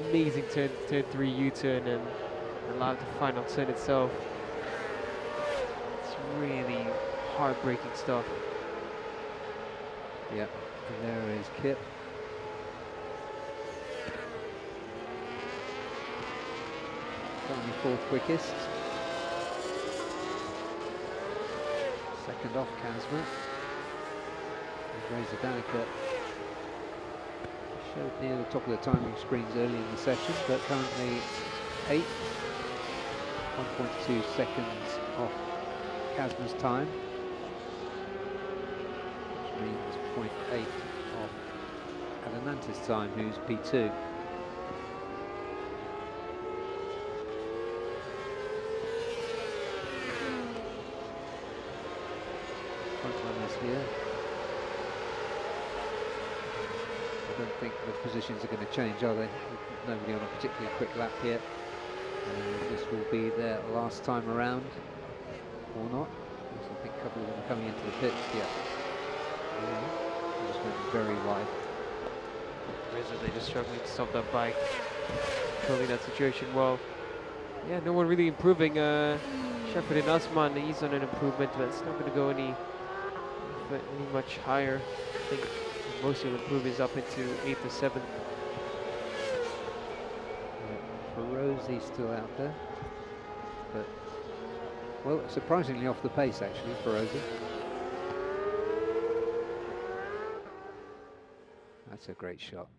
amazing turn 3 U-turn and allowed the final turn itself. It's really heartbreaking stuff. Yep, and there is Kip. Only 4th quickest. Second off Kazma. And Razor Danica showed near the top of the timing screens early in the session, but currently 8th, 1.2 seconds off Kazma's time, which means 0.8 off Adananta's time, who's P2. Here. I don't think the positions are going to change, are they? Nobody on a particularly quick lap here. This will be their last time around, or not. I think a couple of them are coming into the pits. Yeah. Just went very wide. They're just struggling to stop that bike, controlling that situation well. Yeah, no one really improving. Shepherd and Usman, he's on an improvement, but it's not going to go any much higher. I think most will improve is up into 8th or 7th. Ferozzi's still out there, but well, surprisingly off the pace actually, Ferozzi. That's a great shot.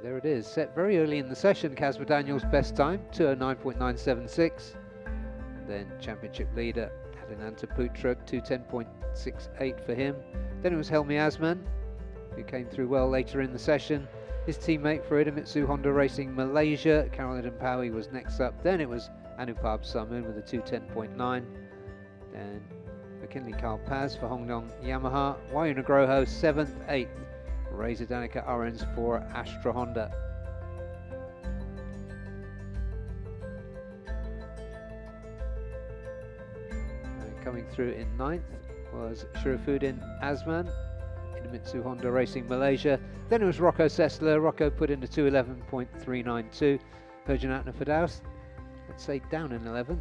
There it is, set very early in the session. Casper Daniels' best time, 209.976. And then championship leader, Adananta Putra, 210.68 for him. Then it was Helmi Asman, who came through well later in the session. His teammate for Idemitsu Honda Racing Malaysia, Caroline Pawi, was next up. Then it was Anupab Samun with a 210.9. Then McKinley Carl Paz for Hongdong Yamaha. Wayu Nugroho, 7th, 8th. Razor Danica Orange for Astra Honda. And coming through in 9th was Sharifuddin Asman, Idemitsu Honda Racing Malaysia. Then it was Rocco Sessler. Rocco put in a 211.392. Perjanatna Firdaus, let's say down in 11th,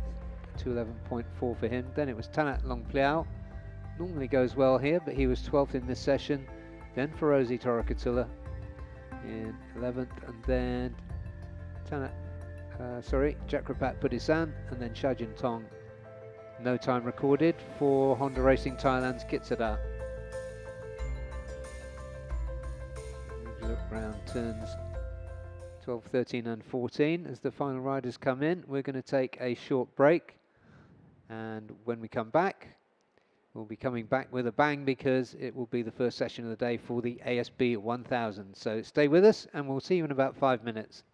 211.4 for him. Then it was Tanat Longpliao. Normally goes well here, but he was 12th in this session. Then Ferozzi Torakatula in 11th, and then Jakrapat Pudisan, and then Shajin Tong. No time recorded for Honda Racing Thailand's Kitsada. Look round turns 12, 13 and 14 as the final riders come in. We're going to take a short break, and when we come back, we'll be coming back with a bang because it will be the first session of the day for the ASB 1000. So stay with us and we'll see you in about 5 minutes.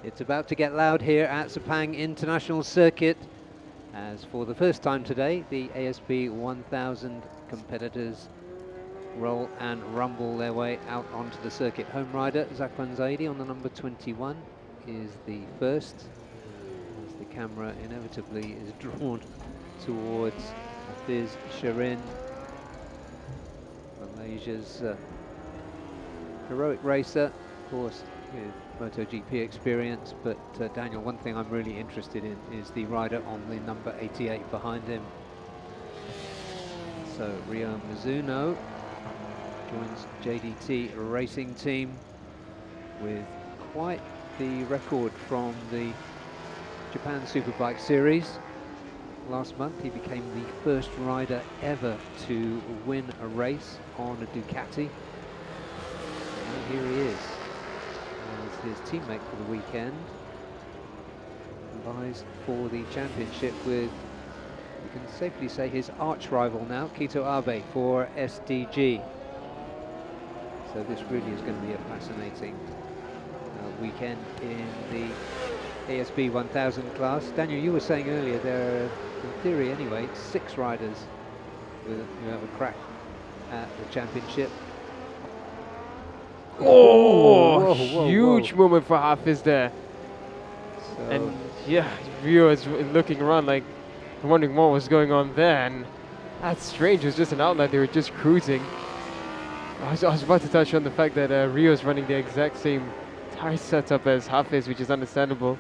It's about to get loud here at Sepang International Circuit, as for the first time today, the ASB 1000 competitors roll and rumble their way out onto the circuit. Home rider Zakwan Zaidi on the number 21 is the first, as the camera inevitably is drawn towards Hafiz Shirin, Malaysia's heroic racer, of course, with MotoGP experience. But Daniel, one thing I'm really interested in is the rider on the number 88 behind him. So Ryo Mizuno joins JDT Racing Team with quite the record from the Japan Superbike Series. Last month he became the first rider ever to win a race on a Ducati. And here he is as his teammate for the weekend lies for the championship with, you can safely say, his arch rival now, Kito Abe for SDG. So this really is going to be a fascinating weekend in the ASB 1000 class. Daniel, you were saying earlier there are, in theory anyway, 6 riders who have a crack at the championship. Oh, whoa, huge moment for Hafiz there. So And yeah, Rio is looking around like wondering what was going on there, and that's strange. It was just an outlet. They were just cruising. I was about to touch on the fact that Rio is running the exact same tire setup as Hafiz, which is understandable.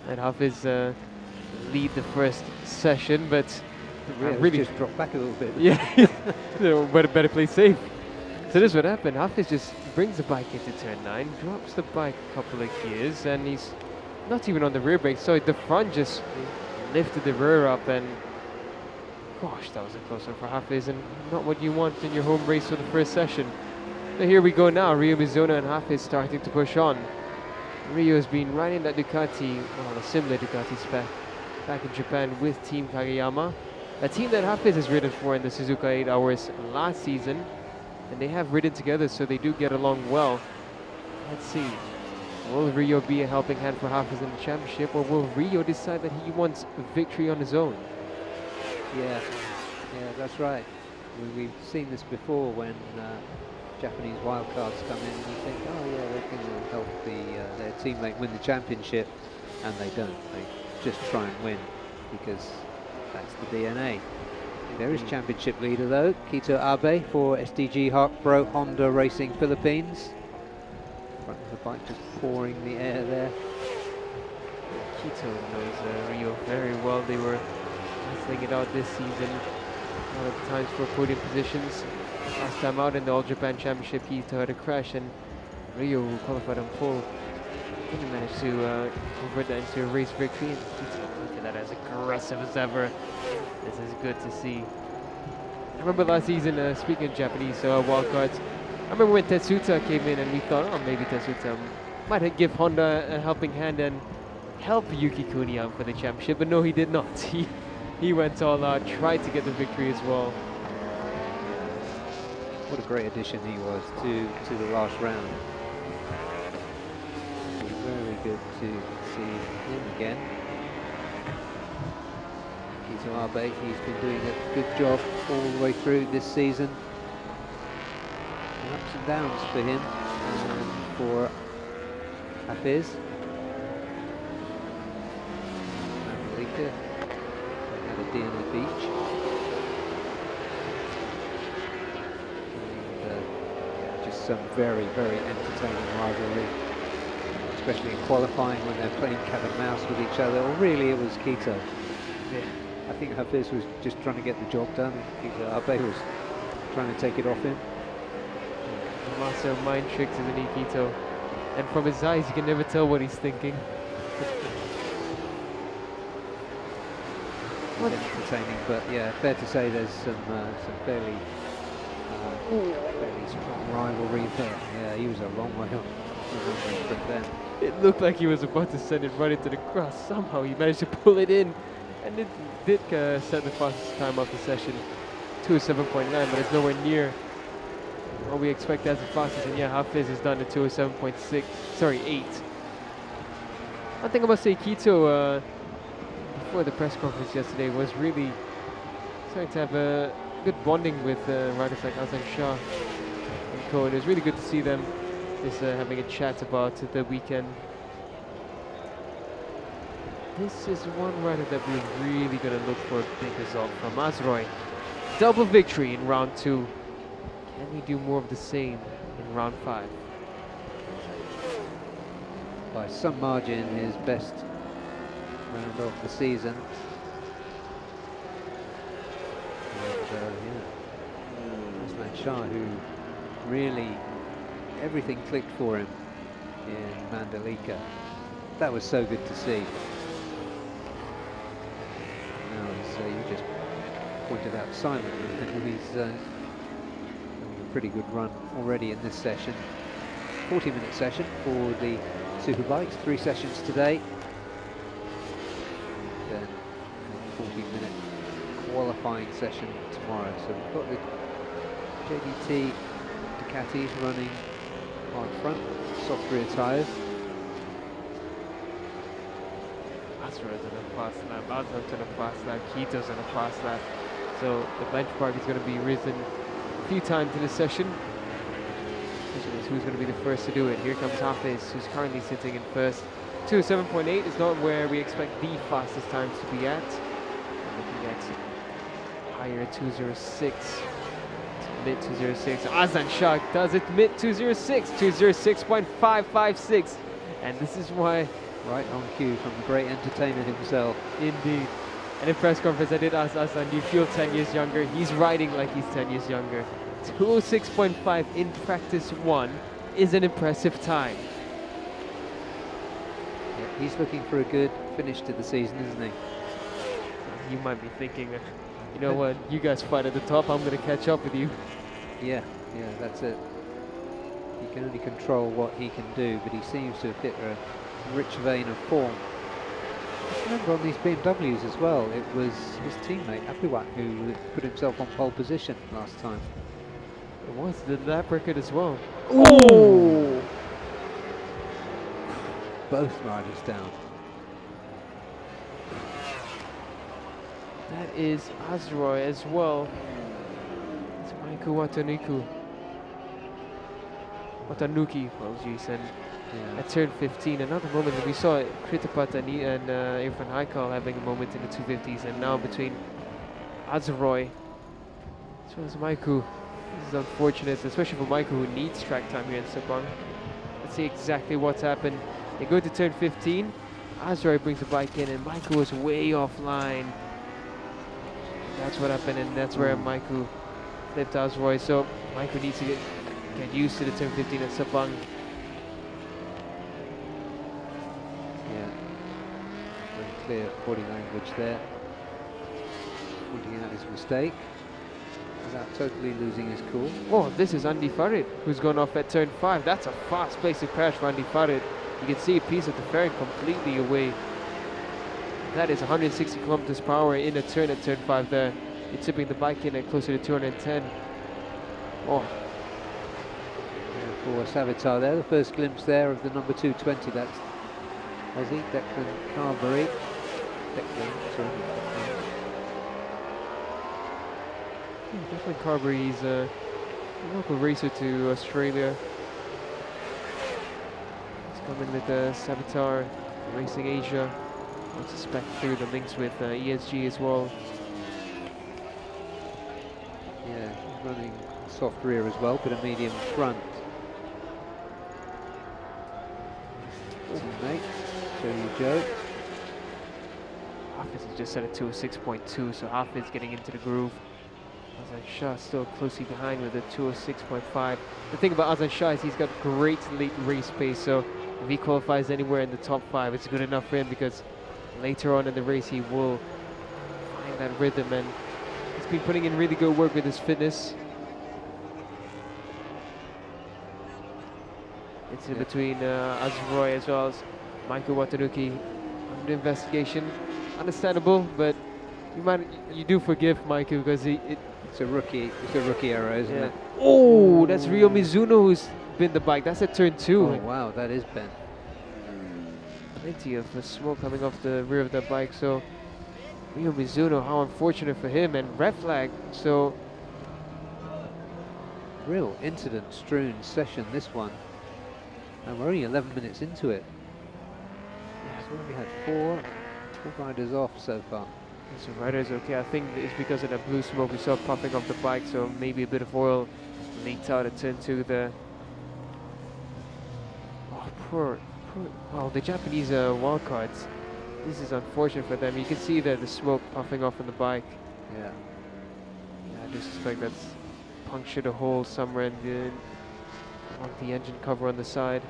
And Hafiz lead the first session, but really just dropped back a little bit. yeah, better play safe. So this is what happened. Hafiz just brings the bike into turn 9, drops the bike a couple of gears, and he's not even on the rear brake. So the front just lifted the rear up, and gosh, that was a close one for Hafiz, and not what you want in your home race for the first session. So here we go now. Ryo Mizuno and Hafiz starting to push on. Ryo has been riding that Ducati, well, a similar Ducati spec, back in Japan with Team Kageyama, a team that Hafiz has ridden for in the Suzuka 8 Hours last season, and they have ridden together, so they do get along well. Let's see, will Ryo be a helping hand for Hafiz in the championship, or will Ryo decide that he wants a victory on his own? Yeah, that's right. We've seen this before when Japanese wildcards come in, and you think, oh yeah, they can help their teammate win the championship, and they don't. They just try and win because that's the DNA. There is championship leader though, Kito Abe for SDG Pro Honda Racing Philippines. Front of the bike just pouring the air there. Kito knows Ryo very well. They were battling it out this season. A lot of times for podium positions. Last time out in the All Japan Championship, Kito had a crash, and Ryo, who qualified on pole, didn't manage to convert that into a race victory. And Kito, look at that, as aggressive as ever. This is good to see. I remember last season, speaking of Japanese wildcards, I remember when Tetsuta came in, and we thought, oh, maybe Tetsuta might give Honda a helping hand and help Yuki Kuni out for the championship, but no, he did not. He went all out, tried to get the victory as well. What a great addition he was to the last round. Very good to see him again. Kito Abe, he's been doing a good job all the way through this season. And ups and downs for him and for Hafiz. Malika, at Diana Beach. Some very, very entertaining rivalry, especially in qualifying when they're playing cat and mouse with each other. Or really, it was Kito. Yeah. I think Hafiz was just trying to get the job done. Kito Abe was trying to take it off him. The master of mind tricks, isn't he, Kito? And from his eyes, you can never tell what he's thinking. Entertaining, but yeah, fair to say there's some fairly strong rivalry there. Yeah, he was a long way up. But then It looked like he was about to send it right into the grass. Somehow he managed to pull it in, and it did set the fastest time of the session, 207.9, but it's nowhere near what we expect as the fastest. And yeah, Hafiz has done a 207.6, sorry, 8. One thing about Seikito before the press conference yesterday was really starting to have a good bonding with riders like Azan Shah and Co. And it was really good to see them just having a chat about the weekend. This is one rider that we're really going to look for a big result from. Azroy, double victory in round 2. Can he do more of the same in round 5? By some margin, his best round of the season. And yeah, Aslan Shah, who really everything clicked for him in Mandalika. That was so good to see. Now, as you just pointed out, Simon, he's having a pretty good run already in this session. 40-minute session for the Superbikes, 3 sessions today. Then a 40-minute qualifying session tomorrow. So we've got the JDT Ducatis running hard front, soft rear tyres. Azroy's on a fast lap, Azroy's on a fast lap, Kito's on a fast lap. So the benchmark is going to be risen a few times in this session. Who's going to be the first to do it? Here comes Hafiz, who's currently sitting in first. 207.8 is not where we expect the fastest times to be at. Looking at higher 206, mid 206. Azan Shah does it mid 206, 206.556. And this is why. Right on cue from the great entertainer himself. Indeed. And in press conference I did ask Azan, do you feel 10 years younger? He's riding like he's 10 years younger. 206.5 in practice 1 is an impressive time. Yeah, he's looking for a good finish to the season, isn't he? You might be thinking, you know what, you guys fight at the top, I'm going to catch up with you. Yeah, that's it. He can only control what he can do, but he seems to have hit a rich vein of form. Remember on these BMWs as well, it was his teammate Apiwat who put himself on pole position last time. It was the lap record as well. Ooh! Both riders down. That is Azroy as well. It's Maiku Watanuki, apologies, and at turn 15, another moment that we saw Kritapat and Irfan Haikal having a moment in the 250s, and now between Azroy as well as Maiku. This is unfortunate, especially for Maiku, who needs track time here in Sepang. Let's see exactly what's happened. They go to turn 15. Azroy brings the bike in, and Maiku was way offline. That's what happened, and that's where Maiku flipped Azroy. So Maiku needs to get used to the turn 15 at Sepang. Yeah, very clear body language there, pointing out his mistake without totally losing his cool. Oh, this is Andy Farid, who's gone off at turn 5. That's a fast place to crash for Andy Farid. You can see a piece of the fairing completely away. That is 160 kilometers per hour in a turn at turn 5 there. You're tipping the bike in at closer to 210. Oh. For Savitar there, the first glimpse there of the number 220, that's Aussie, Declan Carberry. Declan Carberry is a local racer to Australia. He's coming with Savitar Racing Asia. I suspect through the links with ESG as well. Yeah, he's running soft rear as well, but a medium front. Teammate, show you Joe. Hafiz has just set it to a 6.2, so Hafiz getting into the groove. Azan Shah still closely behind with a 206.5. The thing about Azan Shah is he's got great late race pace, so if he qualifies anywhere in the top 5, it's good enough for him, because later on in the race he will find that rhythm, and he's been putting in really good work with his fitness. It's in between Azroy as well as Michael Watanuki under investigation. Understandable, but you do forgive Michael because it's a rookie error, isn't it? Oh, that's Ryo Mizuno who's been the bike. That's at turn 2. Oh wow, that is Ben. plenty of smoke coming off the rear of that bike. So Ryo Mizuno, how unfortunate for him, and red flag. So Real incident-strewn session, this one. And we're only 11 minutes into it. So we had four riders off so far. so rider is okay. I think it's because of that blue smoke we saw puffing off the bike. So maybe a bit of oil leaked out into the. Oh, poor. Well, the Japanese wildcards. This is unfortunate for them. You can see that the smoke puffing off on the bike. Yeah. Yeah, I do suspect that's punctured a hole somewhere in on the engine cover on the side.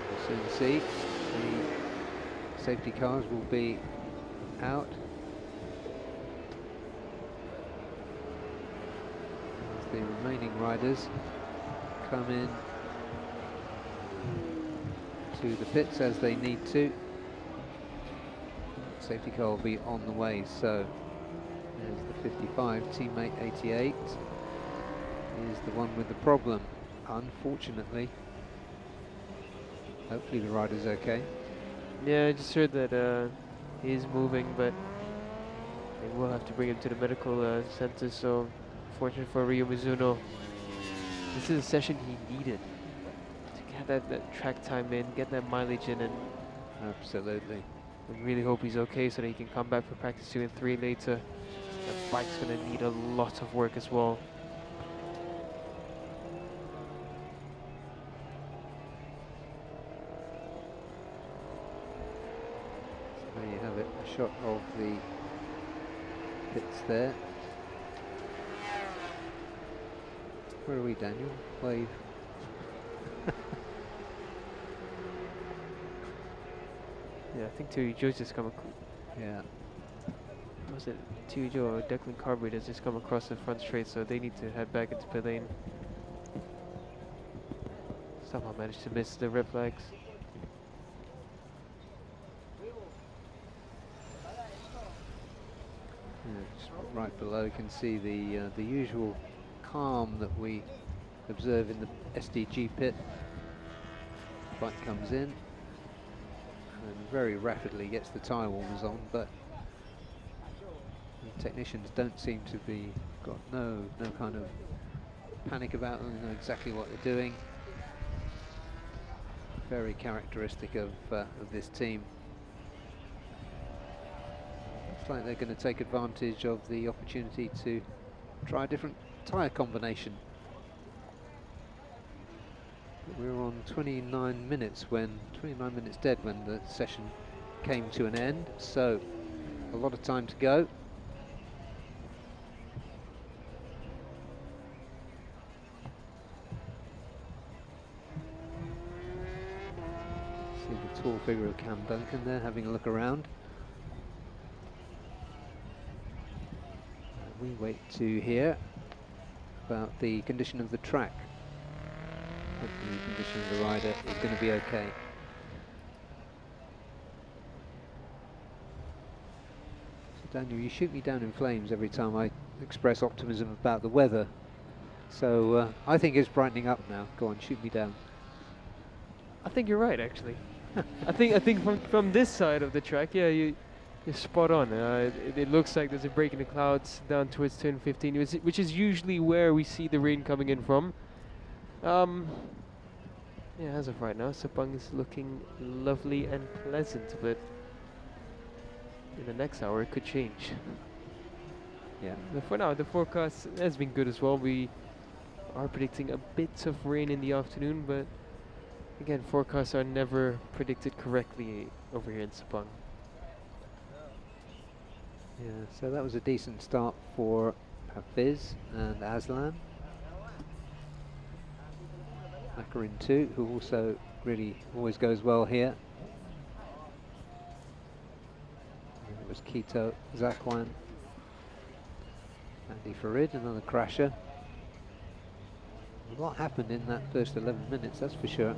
We'll soon see. The safety cars will be out. As the remaining riders come in to the pits as they need to. Safety car will be on the way, so there's the 55, teammate 88 is the one with the problem, unfortunately. Hopefully the rider's okay. Yeah, I just heard that he is moving, but they will have to bring him to the medical center. So, fortunate for Ryo Mizuno. This is a session he needed to get that track time in, get that mileage in, and Absolutely. we really hope he's okay so that he can come back for practice 2 and 3 later. The bike's going to need a lot of work as well. So there you have it, a shot of the pits there. Where are we, Daniel? Wave. Yeah, I think Joe's just come Yeah. was it Joe or Declan Carberry has just come across the front straight, so they need to head back into pit lane. Somehow managed to miss the red flags. Yeah, just right below you can see the usual calm that we observe in the SDG pit. Bike comes in and very rapidly gets the tyre warmers on, but the technicians don't seem to be got no kind of panic about them. They know exactly what they're doing. Very characteristic of this team. Looks like they're going to take advantage of the opportunity to try a different tyre combination. We were on 29 minutes dead when the session came to an end, so a lot of time to go. See the tall figure of Cam Duncan there having a look around. We wait to hear about the condition of the track. Hopefully the condition of the rider is going to be okay. So Daniel, you shoot me down in flames every time I express optimism about the weather. So I think it's brightening up now. Go on, shoot me down. I think you're right, actually. I think from this side of the track, yeah, you're spot on. It looks like there's a break in the clouds down towards turn 15, which is usually where we see the rain coming in from. Yeah, as of right now, Sepang is looking lovely and pleasant, but in the next hour it could change. Yeah. But for now, the forecast has been good as well. We are predicting a bit of rain in the afternoon, but again, forecasts are never predicted correctly over here in Sepang. Yeah, so that was a decent start for Hafiz and Aslan. Makarin too, who also really always goes well here. And it was Quito, Zakwan, Andy Farid, another crasher. A lot happened in that first 11 minutes, that's for sure.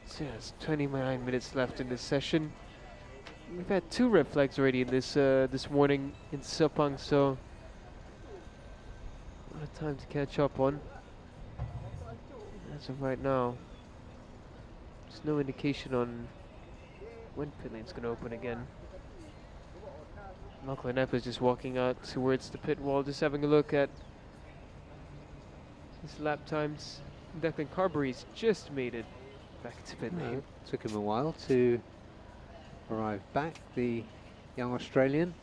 So yes, 29 minutes left in this session. we've had 2 red flags already in this morning in Sepang, so a lot of time to catch up on. As of right now, there's no indication on when pit lane's going to open again. Lachlan Epp is just walking out towards the pit wall, just having a look at his lap times. Declan Carberry's just made it back to pit lane. Took him a while to arrive back, the young Australian.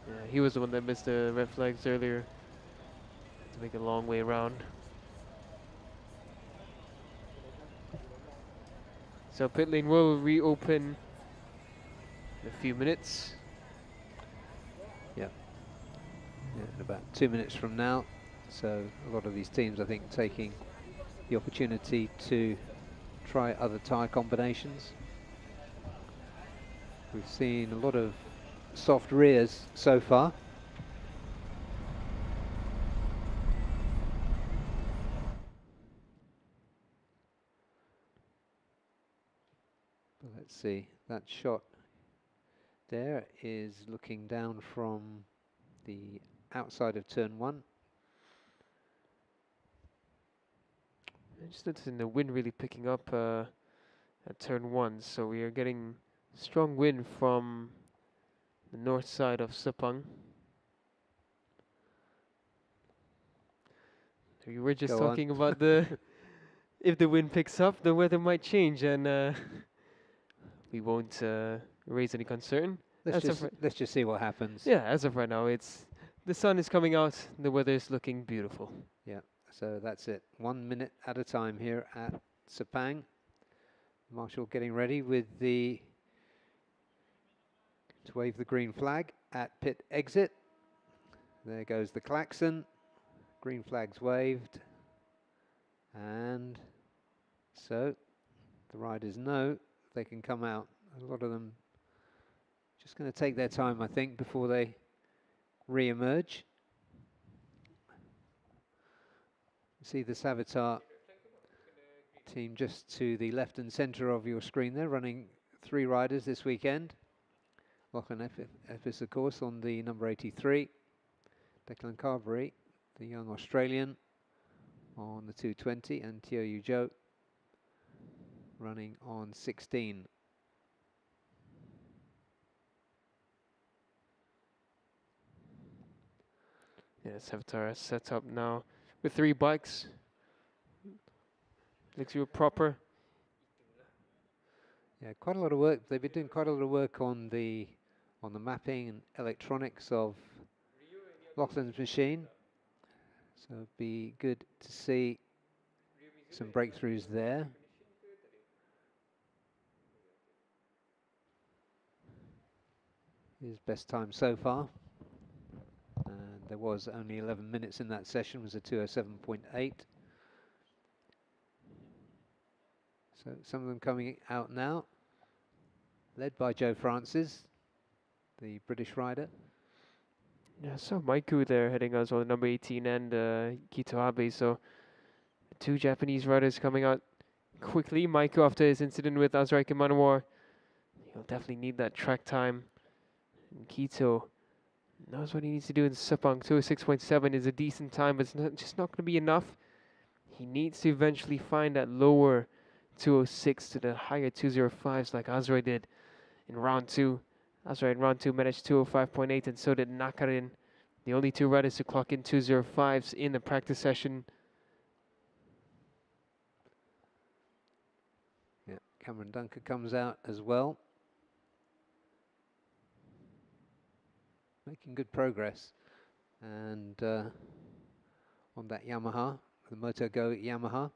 Yeah, he was the one that missed the red flags earlier. To make a long way around. So pit lane will reopen in a few minutes. Yeah, in about 2 minutes from now. So a lot of these teams, I think, taking the opportunity to try other tyre combinations. We've seen a lot of soft rears so far. But let's see, that shot there is looking down from the outside of turn 1. I just noticing the wind really picking up at turn 1, so we are getting strong wind from the north side of Sepang. We were just talking about the if the wind picks up, the weather might change, and we won't raise any concern. Let's just see what happens. Yeah, as of right now, the sun is coming out, the weather is looking beautiful. Yeah, so that's it. 1 minute at a time here at Sepang. Marshall getting ready with to wave the green flag at pit exit. There goes the klaxon. Green flag's waved. And so the riders know they can come out. A lot of them just going to take their time, I think, before they re-emerge. See the Savitar team just to the left and centre of your screen there, running 3 riders this weekend. Lachlan Epp, of course, on the number 83. Declan Carberry, the young Australian, on the 220, and Teo Yu Zhou running on 16. Yeah, Savitar is set up now with 3 bikes. Looks real proper. Yeah, quite a lot of work. They've been doing quite a lot of work on the mapping and electronics of Lachlan's machine. So it'd be good to see some breakthroughs there. His best time so far. And there was only 11 minutes in that session, was a 2:07.8. So some of them coming out now, led by Joe Francis, the British rider. Yeah, so Maiku there heading us on number 18 and Kito Abe. So 2 Japanese riders coming out quickly. Maiku, after his incident with Azraik Manowar, he'll definitely need that track time. And Kito knows what he needs to do in Sepang. 2:06.7 is a decent time, but it's just not going to be enough. He needs to eventually find that lower 2:06 to the higher 2:05s like Azrai did in round 2. Azrai in round 2 managed 2:05.8, and so did Nakarin. The only 2 riders to clock in 2:05s in the practice session. Yeah, Cameron Dunker comes out as well. Making good progress. And on that Yamaha, the Moto Go Yamaha.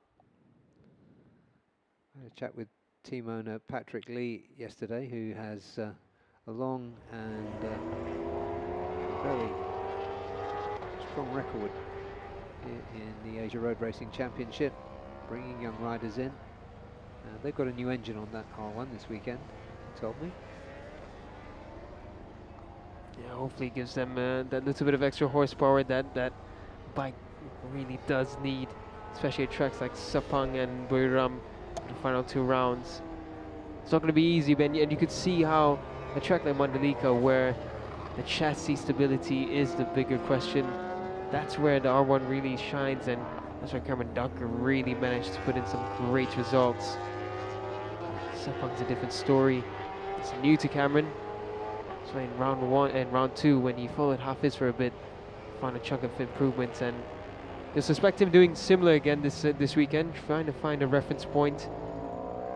I had a chat with team owner Patrick Lee yesterday, who has a long and very strong record here in the Asia Road Racing Championship, bringing young riders in. They've got a new engine on that R1 this weekend, he told me. Yeah, hopefully it gives them that little bit of extra horsepower that bike really does need, especially at tracks like Sepang and Buriram, the final 2 rounds. It's not going to be easy, and you could see how a track like Mandalika where the chassis stability is the bigger question. That's where the R1 really shines, and that's where Cameron Dunker really managed to put in some great results. Sepang's a different story. It's new to Cameron. So in round 1 and round 2, when he followed Hafiz for a bit, found a chunk of improvements, and you'll suspect him doing similar again this weekend, trying to find a reference point.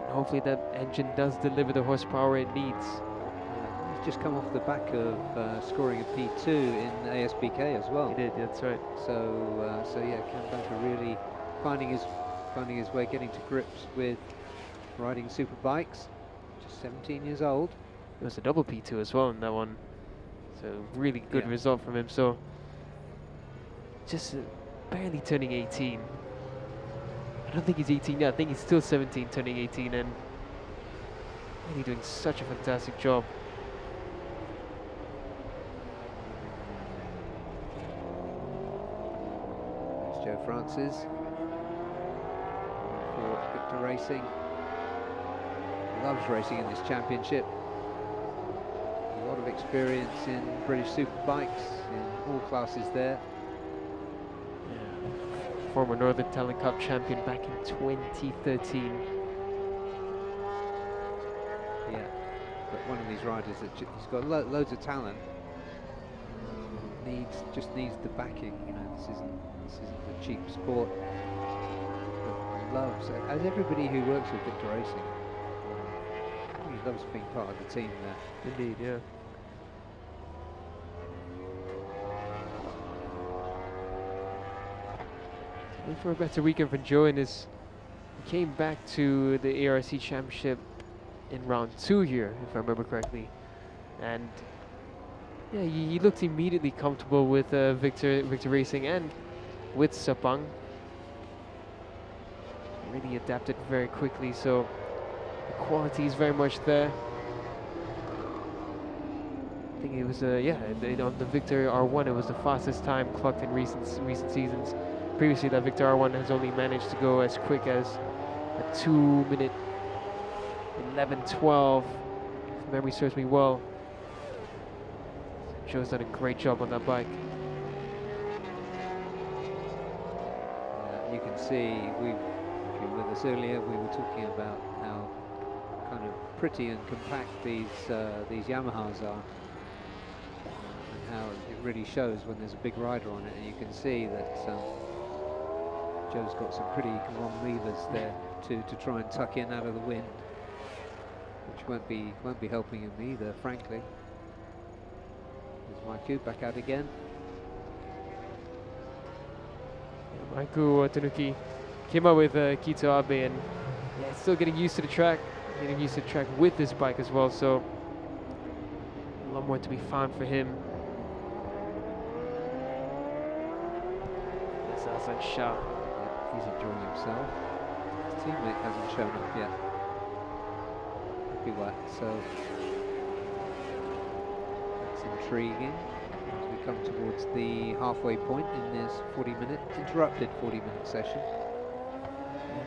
And hopefully that engine does deliver the horsepower it needs. He's just come off the back of scoring a P2 in ASBK as well. He did, that's right. So yeah, Cam Dunker really finding his way, getting to grips with riding super bikes. Just 17 years old. It was a double P2 as well in that one. So really good result from him. So just barely turning 18. I don't think he's 18 yet. I think he's still 17 turning 18, and really doing such a fantastic job. There's Joe Francis for Victor Racing. Loves racing in this championship. A lot of experience in British Superbikes in all classes there. Yeah. Former Northern Talent Cup champion back in 2013. Yeah, but one of these riders that he's got loads of talent. Just needs the backing. You know, this isn't a cheap sport. But loves, as everybody who works with Victor Racing. He loves being part of the team there. Indeed, yeah. And for a better weekend for Joe, and he came back to the ARC Championship in round 2 here, if I remember correctly. And yeah, he looked immediately comfortable with Victor Racing and with Sepang. Really adapted very quickly, so the quality is very much there. I think it was on the Victor R1, it was the fastest time clocked in recent seasons. Previously, that Victor R1 has only managed to go as quick as a 2 minute 11:12, if memory serves me well. Joe's done a great job on that bike. You can see, if you were with us earlier, we were talking about how kind of pretty and compact these Yamahas are, and how it really shows when there's a big rider on it. And you can see that Joe's got some pretty long levers there to try and tuck in out of the wind, which won't be helping him either, frankly. There's Maiku back out again. Yeah, Maiku Tanuki came out with Kito Abe, and still getting used to the track, with this bike as well, so a lot more to be found for him. That's Hassan Shah. Yeah, he's enjoying himself. His teammate hasn't shown up yet. Could be wet, so that's intriguing as we come towards the halfway point in this interrupted 40-minute session.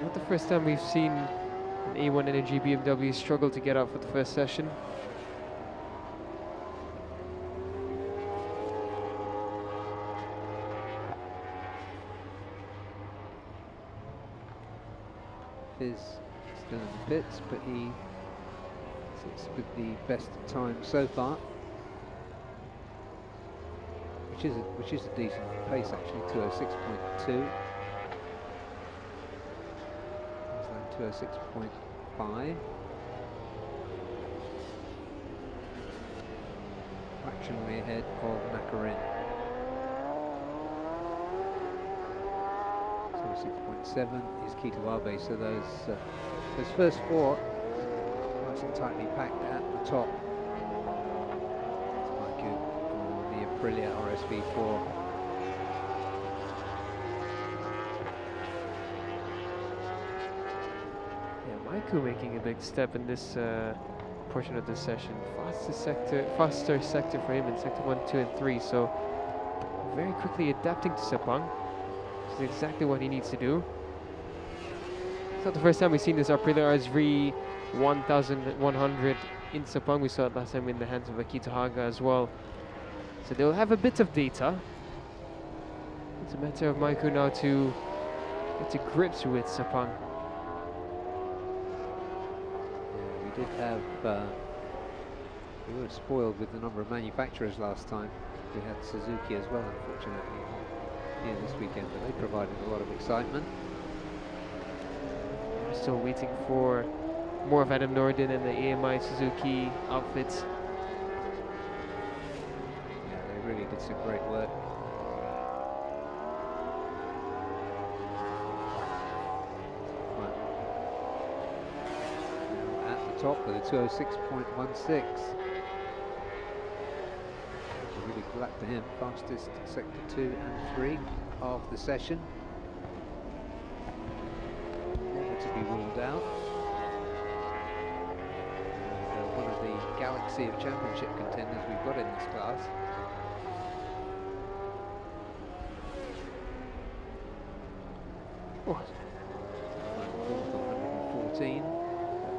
Not the first time we've seen an A1 Energy BMW struggle to get out for the first session. Fizz still in the pits, but he sits with the best time so far, which is a decent pace actually, 206.2. 206.5. Fractionally ahead of Macarin. 206.7 is Kito Abe, so those first four nice and tightly packed at the top. It's Maiku on the Aprilia RSV4. Maiku making a big step in this portion of this session. Faster sector for him in sector 1, 2, and 3. So very quickly adapting to Sepang, which is exactly what he needs to do. It's not the first time we've seen this Aprilia RSV 1100 in Sepang. We saw it last time in the hands of Akito Haga as well. So they'll have a bit of data. It's a matter of Maiku now to get to grips with Sepang. Yeah, we did have, we were spoiled with the number of manufacturers last time. We had Suzuki as well, unfortunately, here this weekend, but they provided a lot of excitement. We're still waiting for more of Adam Norden and the AMI Suzuki outfits. Yeah, they really did some great work. Right. Now at the top with a 206.16. Really glad for him, fastest sector 2 and 3 of the session. Never to be ruled out. And, one of the galaxy of championship contenders we've got in this class. Oh. 4th on 114.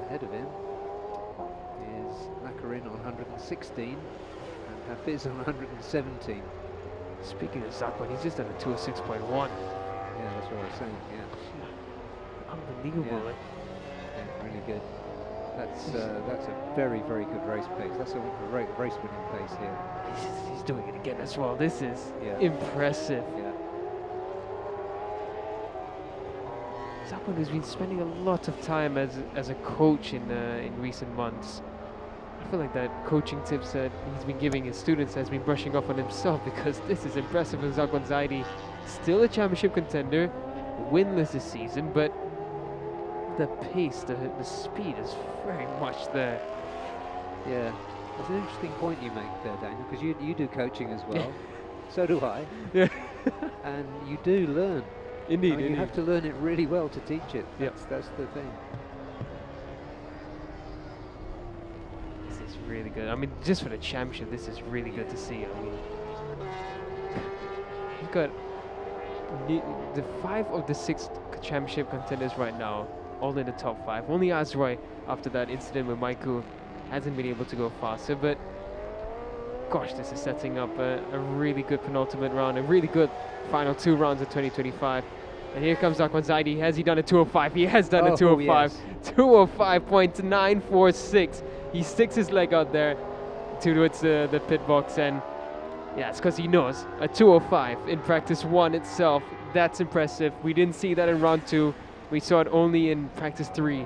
Ahead of him is Nakarin on 116. Hafiz on 117. Speaking of Zakwan, he's just done a 206.1. Yeah, that's what I was saying, yeah. Unbelievable. Yeah. Yeah, really good. That's a very, very good race pace. That's a race winning pace here. He's doing it again as well. This is impressive. Yeah. Zakwan has been spending a lot of time as a coach in recent months. I feel like that coaching tips that he's been giving his students has been brushing off on himself, because this is impressive. And Zakwan Zaidi, still a championship contender, winless this season, but the pace, the speed is very much there. Yeah, it's an interesting point you make there, Daniel, because you do coaching as well. So do I. Yeah. And you do learn. Indeed, I mean, you have to learn it really well to teach it. That's the thing. Really good. I mean, just for the championship, this is really good to see. I mean, you've got the 5 of the 6 championship contenders right now, all in the top 5. Only Azroy, after that incident with Maiku, hasn't been able to go faster. But gosh, this is setting up a really good penultimate round, a really good final 2 rounds of 2025. And here comes Zakwan Zaidi. Has he done a 205? He has done a 205. Yes. 205.946. He sticks his leg out there towards the pit box, and yeah, it's because he knows a 205 in practice 1 itself. That's impressive. We didn't see that in round 2. We saw it only in practice 3.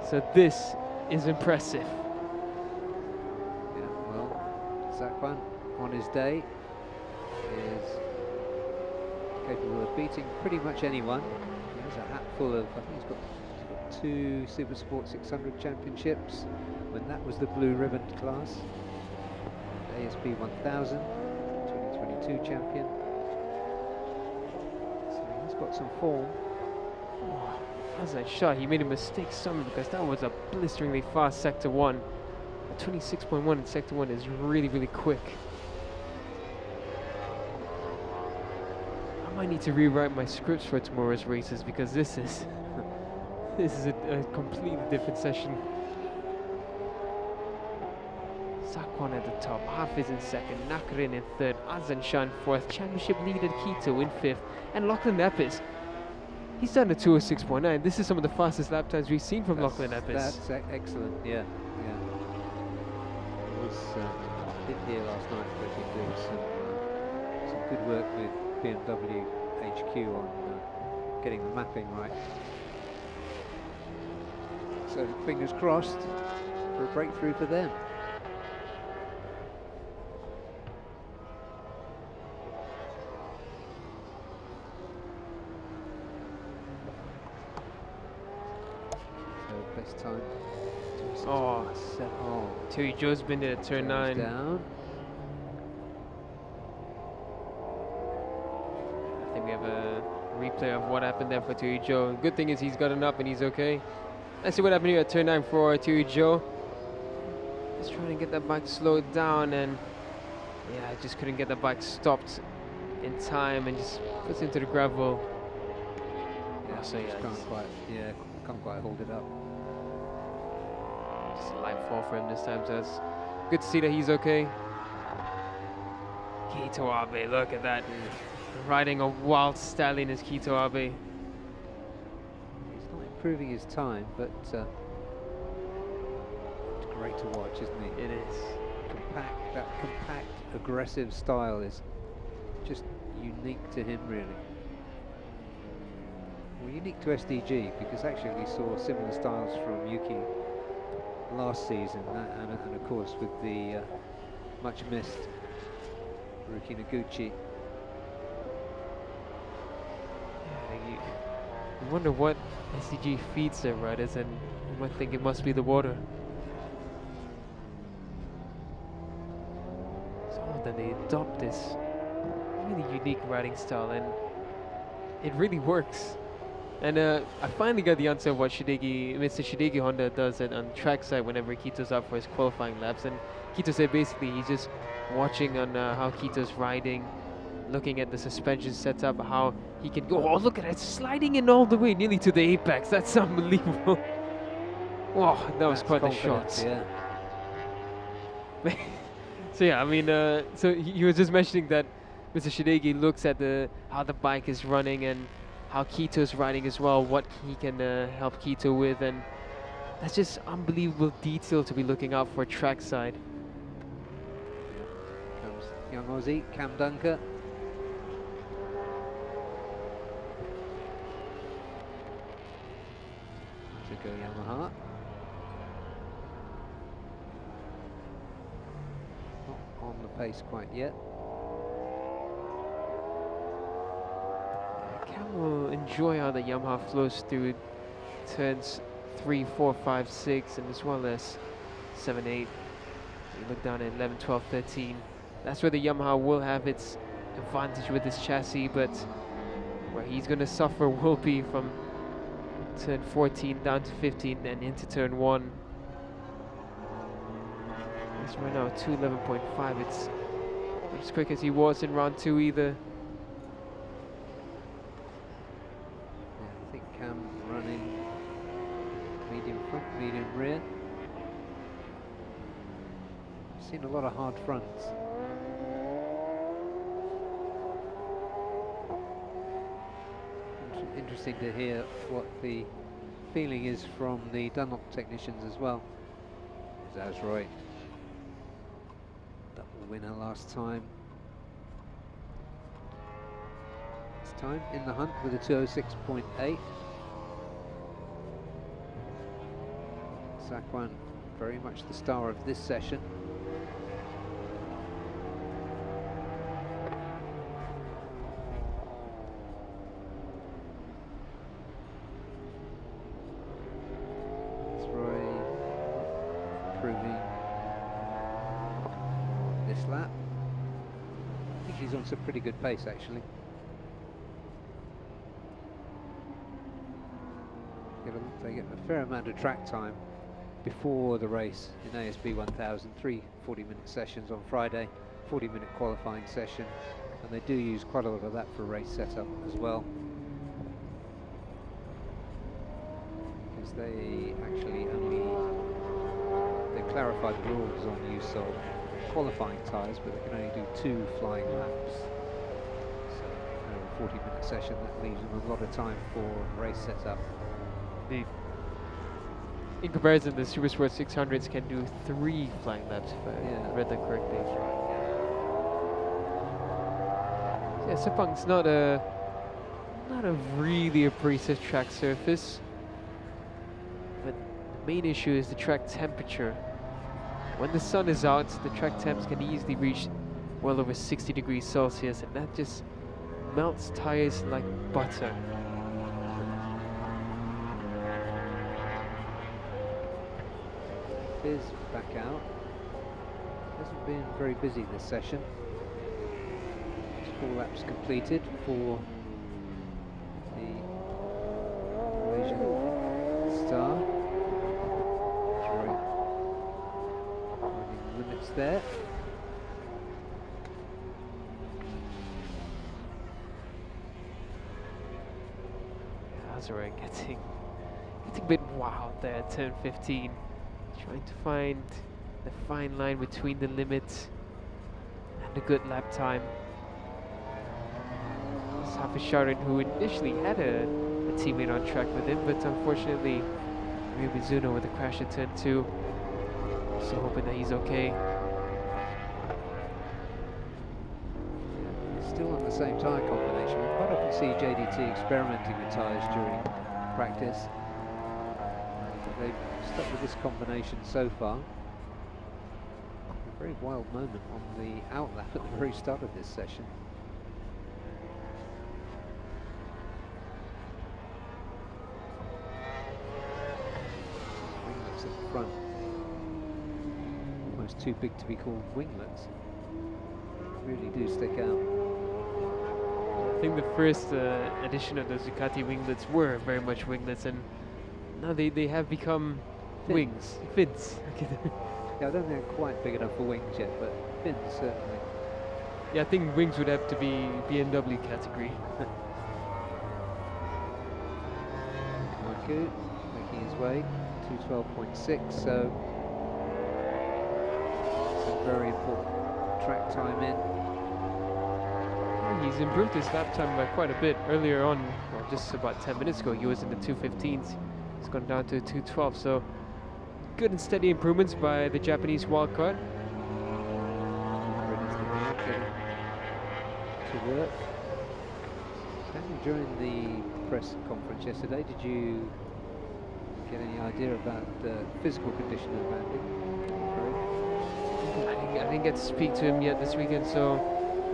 So this is impressive. Yeah, well, Zakwan on his day is capable of beating pretty much anyone. He has a hat full of, I think he's got 2 Super Sport 600 championships when that was the blue ribbon class. ASP 1000, 2022 champion. So he's got some form. Oh, as I shot, he made a mistake somewhere, because that was a blisteringly fast sector 1. A 26.1 in sector 1 is really, really quick. I might need to rewrite my scripts for tomorrow's races, because this is a completely different session. Zakwan at the top, Hafiz in 2nd, Nakarin in 3rd, Azan Shah in 4th, championship leader Kito in 5th, and Lachlan Epis. He's done a 206.9. This is some of the fastest lap times we've seen from Lachlan Epis. That's excellent, yeah. I was in here last night, but he did some good work with BMW HQ on getting the mapping right. So fingers crossed for a breakthrough for them. So best time. Terry Joe's been there at turn 9. Down. I think we have a replay of what happened there for Terry Joe. Good thing is he's gotten up and he's okay. Let's see what happened here at turn 9 for Terry Joe. Just trying to get that bike slowed down, and yeah, I just couldn't get the bike stopped in time, and just puts into the gravel. Yeah, so yeah, can't quite hold it up. just a light fall for him this time, so it's good to see that he's okay. Kito Abe, look at that. Riding a wild stallion is Kito Abe. He's not improving his time, but it's great to watch, isn't he? It is. That compact, aggressive style is just unique to him, really. Well, unique to SDG, because actually we saw similar styles from Yuki last season, and of course with the much missed Ruki Noguchi. Yeah, you wonder what SDG feeds their riders, and you might think it must be the water. So that they adopt this really unique riding style, and it really works. And I finally got the answer of what Mr. Shideki Honda does on trackside whenever Kito's up for his qualifying laps. And Kito said basically he's just watching on how Kito's riding, looking at the suspension setup, how he can go. Oh, look at it, sliding in all the way nearly to the apex. That's unbelievable. Wow, that was quite the shot. Yeah. So yeah, I mean, so he was just mentioning that Mr. Shideki looks at how the bike is running and how Kito's riding as well, what he can help Kito with, and that's just unbelievable detail to be looking out for trackside. Comes young Aussie, Cam Dunker. To go Yamaha. Not on the pace quite yet. We'll enjoy how the Yamaha flows through turns 3, 4, 5, 6, and as well as 7, 8. You look down at 11, 12, 13. That's where the Yamaha will have its advantage with this chassis, but where he's going to suffer will be from turn 14 down to 15 and into turn 1. It's right now 2:11.5. It's not as quick as he was in round 2 either. I think Cam running medium front, medium rear. Seen a lot of hard fronts. Interesting to hear what the feeling is from the Dunlop technicians as well. Zazroy, double winner last time. This time in the hunt with a 206.8. Sakwan very much the star of this session. Improving this lap. I think he's on some pretty good pace actually. They get a fair amount of track time before the race in ASB 1000, 3 40-minute sessions on Friday, 40-minute qualifying session, and they do use quite a lot of that for race setup as well. Because they actually clarified the rules on use of qualifying tyres, but they can only do 2 flying laps. So, a 40-minute session, that leaves them a lot of time for race setup. In comparison, the Super Sport 600s can do 3 flying laps, if I read that correctly. Yeah, Sepang's not a really abrasive track surface, but the main issue is the track temperature. When the sun is out, the track temps can easily reach well over 60 degrees Celsius, and that just melts tires like butter. Is back out. Hasn't been very busy this session. It's 4 laps completed for the Malaysian star. Running the limits there. Azure getting a bit wild there at turn 15. Trying to find the fine line between the limit and a good lap time. Safi Sharon, who initially had a teammate on track with him, but unfortunately Ryu Mizuno with a crash at turn 2. So hoping that he's okay. Still on the same tyre combination. We quite often see JDT experimenting with tyres during practice. But they've stuck with this combination so far. A very wild moment on the outlap at the very start of this session. Winglets at the front. Almost too big to be called winglets. Really do stick out. I think the first edition of those Ducati winglets were very much winglets, and now they have become wings, fins. Yeah, I don't think they're quite big enough for wings yet, but fins certainly. Yeah, I think wings would have to be BMW category. Marku making his way, 2:12.6, so some very important track time in. He's improved his lap time by quite a bit. Earlier on, well, just about 10 minutes ago, he was in the 2:15s. He's gone down to 2:12, so good and steady improvements by the Japanese wildcard. To work. Daniel, during the press conference yesterday, did you get any idea about the physical condition of Andy? I didn't get to speak to him yet this weekend, so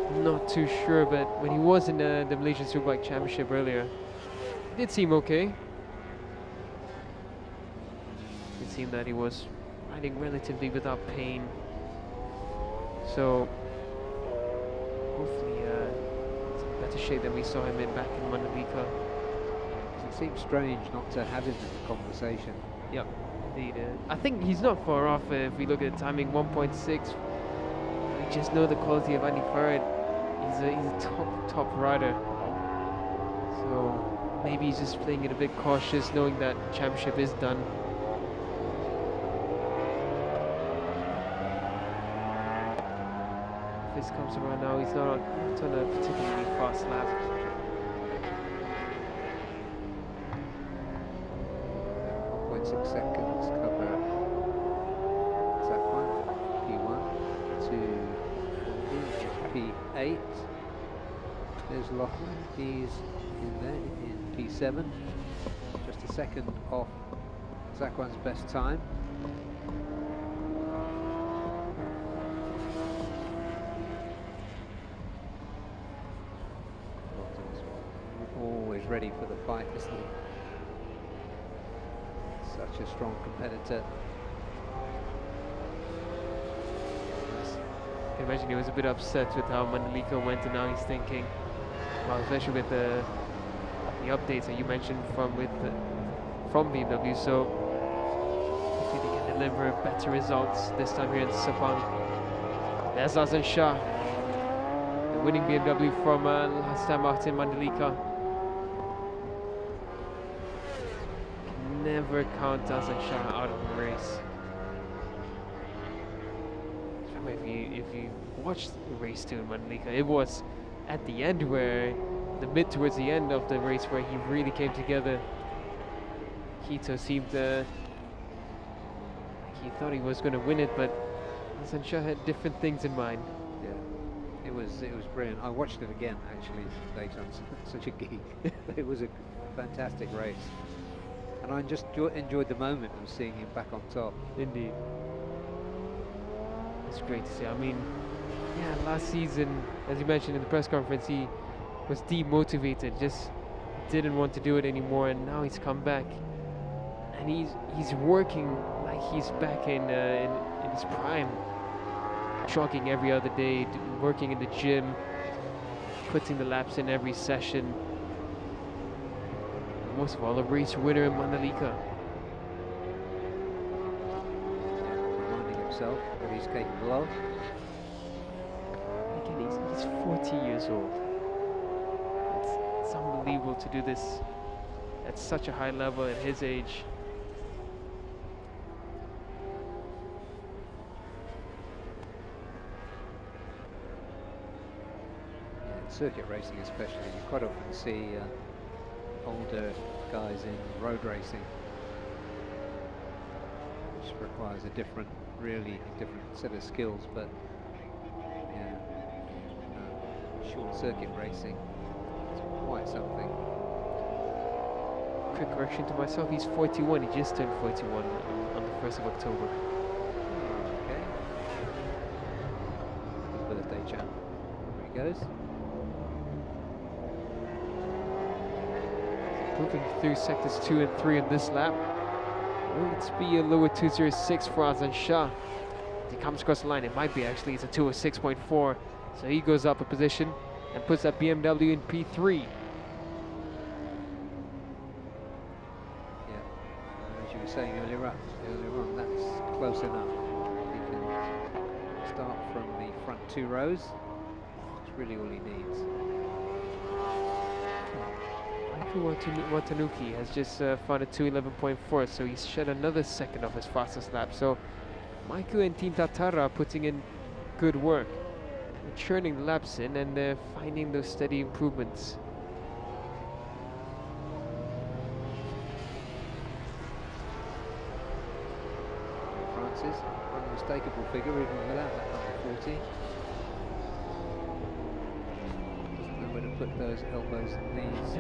I'm not too sure, but when he was in the Malaysian Superbike Championship earlier, it did seem okay. It seemed that he was riding relatively without pain. So hopefully it's in better shape than we saw him in back in Mandalika. It seems strange not to have him in the conversation. Yep, indeed. I think he's not far off if we look at the timing, 1.6. We just know the quality of Andy Farad. He's a top rider. So maybe he's just playing it a bit cautious, knowing that championship is done. If this comes around now, he's not on a particularly fast lap. 1.6 seconds cover Zakwan, P1 to P8. There's Lachlan, he's in there in P7, just a second off Zakwan's best time. Always ready for the fight, isn't he? Such a strong competitor. I can imagine he was a bit upset with how Mandalika went, and now he's thinking, well, especially with the updates that you mentioned from BMW. So hopefully they can deliver better results this time here in Sepang. There's Azan Shah, the winning BMW from last time out in Mandalika. Can never count Azan Shah out of a race. If you watched the race too in Mandalika, it was at the end towards the end of the race where he really came together. Hito seemed like he thought he was going to win it, but Hasan Shah had different things in mind. Yeah, it was brilliant. I watched it again actually later on. Such a geek. It was a fantastic race, and I just enjoyed the moment of seeing him back on top. Indeed. It's great to see. I mean, yeah, last season, as you mentioned in the press conference, he was demotivated, just didn't want to do it anymore, and now he's come back, and he's working like he's back in his prime, jogging every other day, working in the gym, putting the laps in every session. And most of all, a race winner in Mandalika. Himself what he's capable of. Again, he's 40 years old. It's unbelievable to do this at such a high level at his age. circuit racing especially, you quite often see older guys in road racing, which requires a different, really different set of skills, but yeah, short circuit racing is quite something. Quick correction to myself, he's 41, he just turned 41 on the 1st of October. Okay. Happy birthday, champ. There he goes. Moving through sectors 2 and 3 in this lap. Will it be a lower 206 for Azan Shah? As he comes across the line, it might be actually, it's a 206.4. So he goes up a position and puts that BMW in P3. As you were saying earlier on, that's close enough. He can start from the front 2 rows. It's really all he needs. Watanuki has just found a 211.4, so he's shed another second off his fastest lap. So Maiku and Team Tatara are putting in good work. They're churning the laps in and they're finding those steady improvements. Francis, unmistakable figure even without that number 40. Doesn't know where to put those elbows and knees.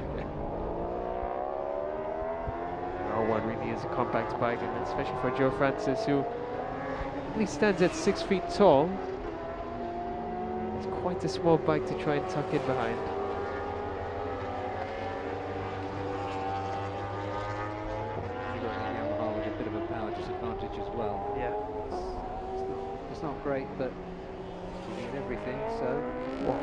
R1 really is a compact bike, and especially for Joe Francis, who only stands at 6 feet tall. It's quite a small bike to try and tuck in behind. You've got the Yamaha with a bit of a power disadvantage as well. Yeah. It's not great, but you need everything, so here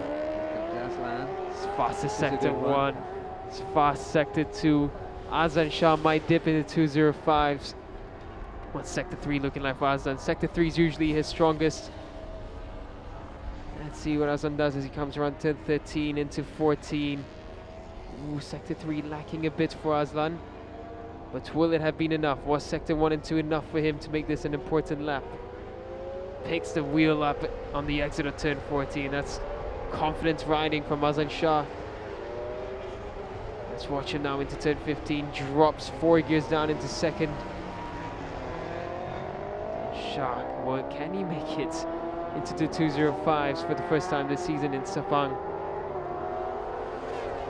comes Aslan. It's fastest This is a sector good one. 1. It's fast sector 2. Azan Shah might dip into 205s. What's sector 3 looking like for Azan? Sector 3 is usually his strongest. Let's see what Azan does as he comes around 10-13 into 14. Ooh, sector 3 lacking a bit for Aslan. But will it have been enough? Was sector 1 and 2 enough for him to make this an important lap? Picks the wheel up on the exit of turn 14. That's confidence riding from Azan Shah. Let's watch him now into turn 15. Drops 4 gears down into second. Shah, well, can he make it into the 205s for the first time this season in Sepang?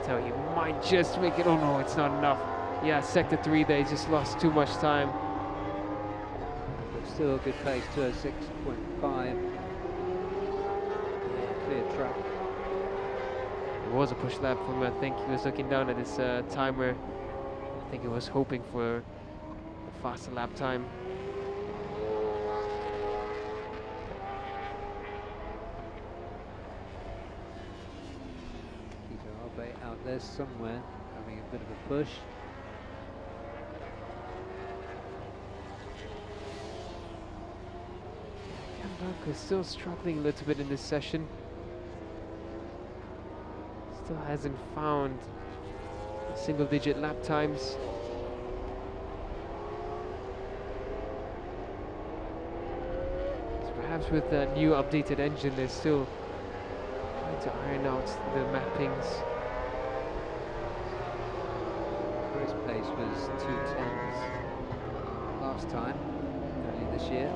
So he might just make it. Oh no, it's not enough. Yeah, sector 3 there, he just lost too much time. But still a good pace, 206.5. Clear track. It was a push lap from him. I think he was looking down at his timer. I think he was hoping for a faster lap time. Peter Arbe out there somewhere, having a bit of a push. Is still struggling a little bit in this session. Still hasn't found single-digit lap times. So perhaps with that new updated engine, they're still trying to iron out the mappings. His pace was 210s last time, early this year.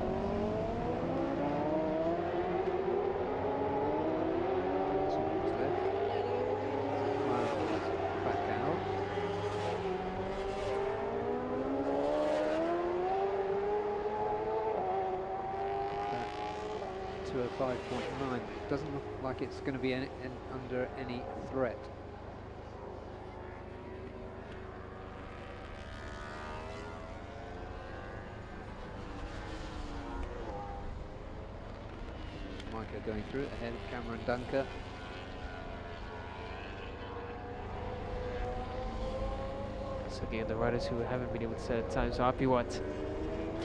Back out. That 205.9 doesn't look like it's going to be under any threat. Micah going through it ahead of Cameron Dunker. So again, the riders who haven't been able to set a time. So Apiwat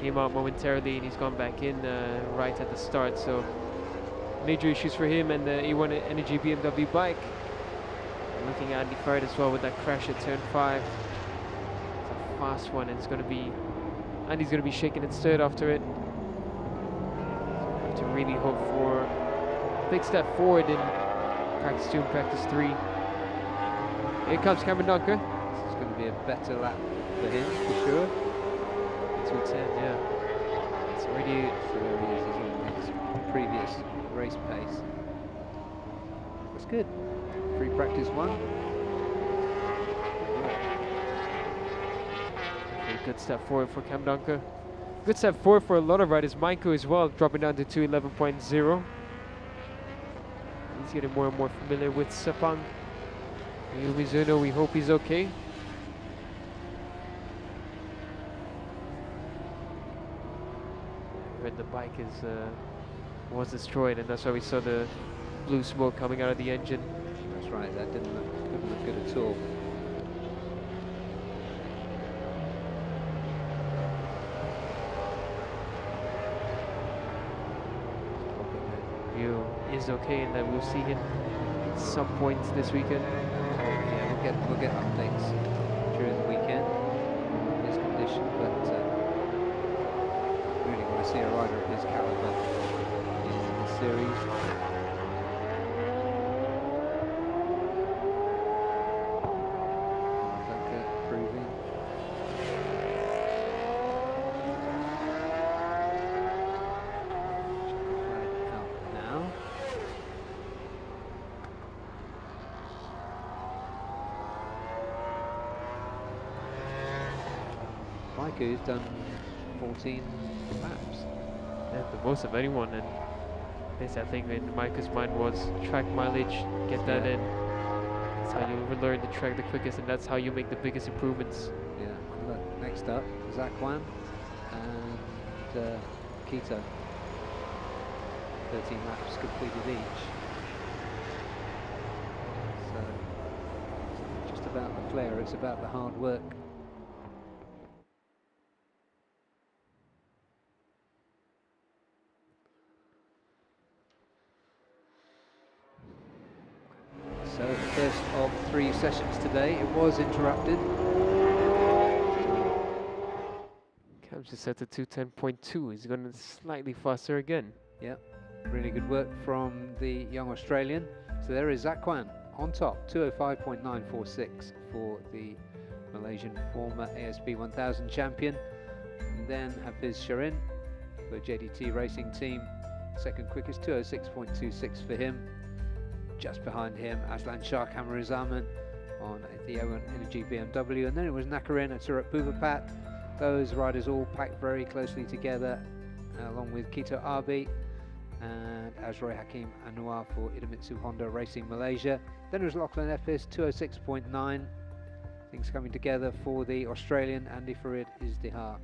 came out momentarily and he's gone back in right at the start. So major issues for him and the E1 Energy BMW bike. Looking at Andy Farad as well with that crash at turn 5. It's a fast one, and it's going to be Andy's going to be shaking its third after it. So we have to really hope for a big step forward in Practice 2 and practice 3. Here comes Cameron Dunker. This is going to be a better lap for him, for sure. 2:10, yeah. It's already... So there he is, he's on his previous race pace. That's good. Free practice 1. Okay, good step forward for Cam Dunker. Good step forward for a lot of riders. Maiko as well, dropping down to 2:11.0. He's getting more and more familiar with Sepang. Ryu Mizuno, we hope he's okay. When the bike is was destroyed, and that's why we saw the blue smoke coming out of the engine. That's right, that couldn't look good at all. Ryu is okay, and that we'll see him at some point this weekend. Yeah, we'll get updates during the weekend on his condition, but really want to see a rider of his caliber in the series. Dunker improving. Flag out now. Maiko's done 14 laps. Yeah, the most of anyone, and I think in Micah's mind was track mileage, get that in. That's how you learn the track the quickest, and that's how you make the biggest improvements. Yeah, and look, next up, Zakwan and Keto. 13 laps completed each. So, it's just about the flair, it's about the hard work. So the first of 3 sessions today, it was interrupted. Cam's just set to 2:10.2. He's going slightly faster again. Yeah, really good work from the young Australian. So there is Zakwan on top, 2:05.946 for the Malaysian former ASB 1000 champion. And then Hafiz Sharin for JDT Racing Team, second quickest, 2:06.26 for him. Just behind him, Aslan Shah Kamarazaman on the O1 Energy BMW, and then it was Nakarin and Surat Buvapat. Those riders all packed very closely together, along with Kito Abi and Azroy Hakim Anwar for Idemitsu Honda Racing Malaysia. Then it was Lachlan Epis, 2:06.9. Things coming together for the Australian Andy Farid Izdihar,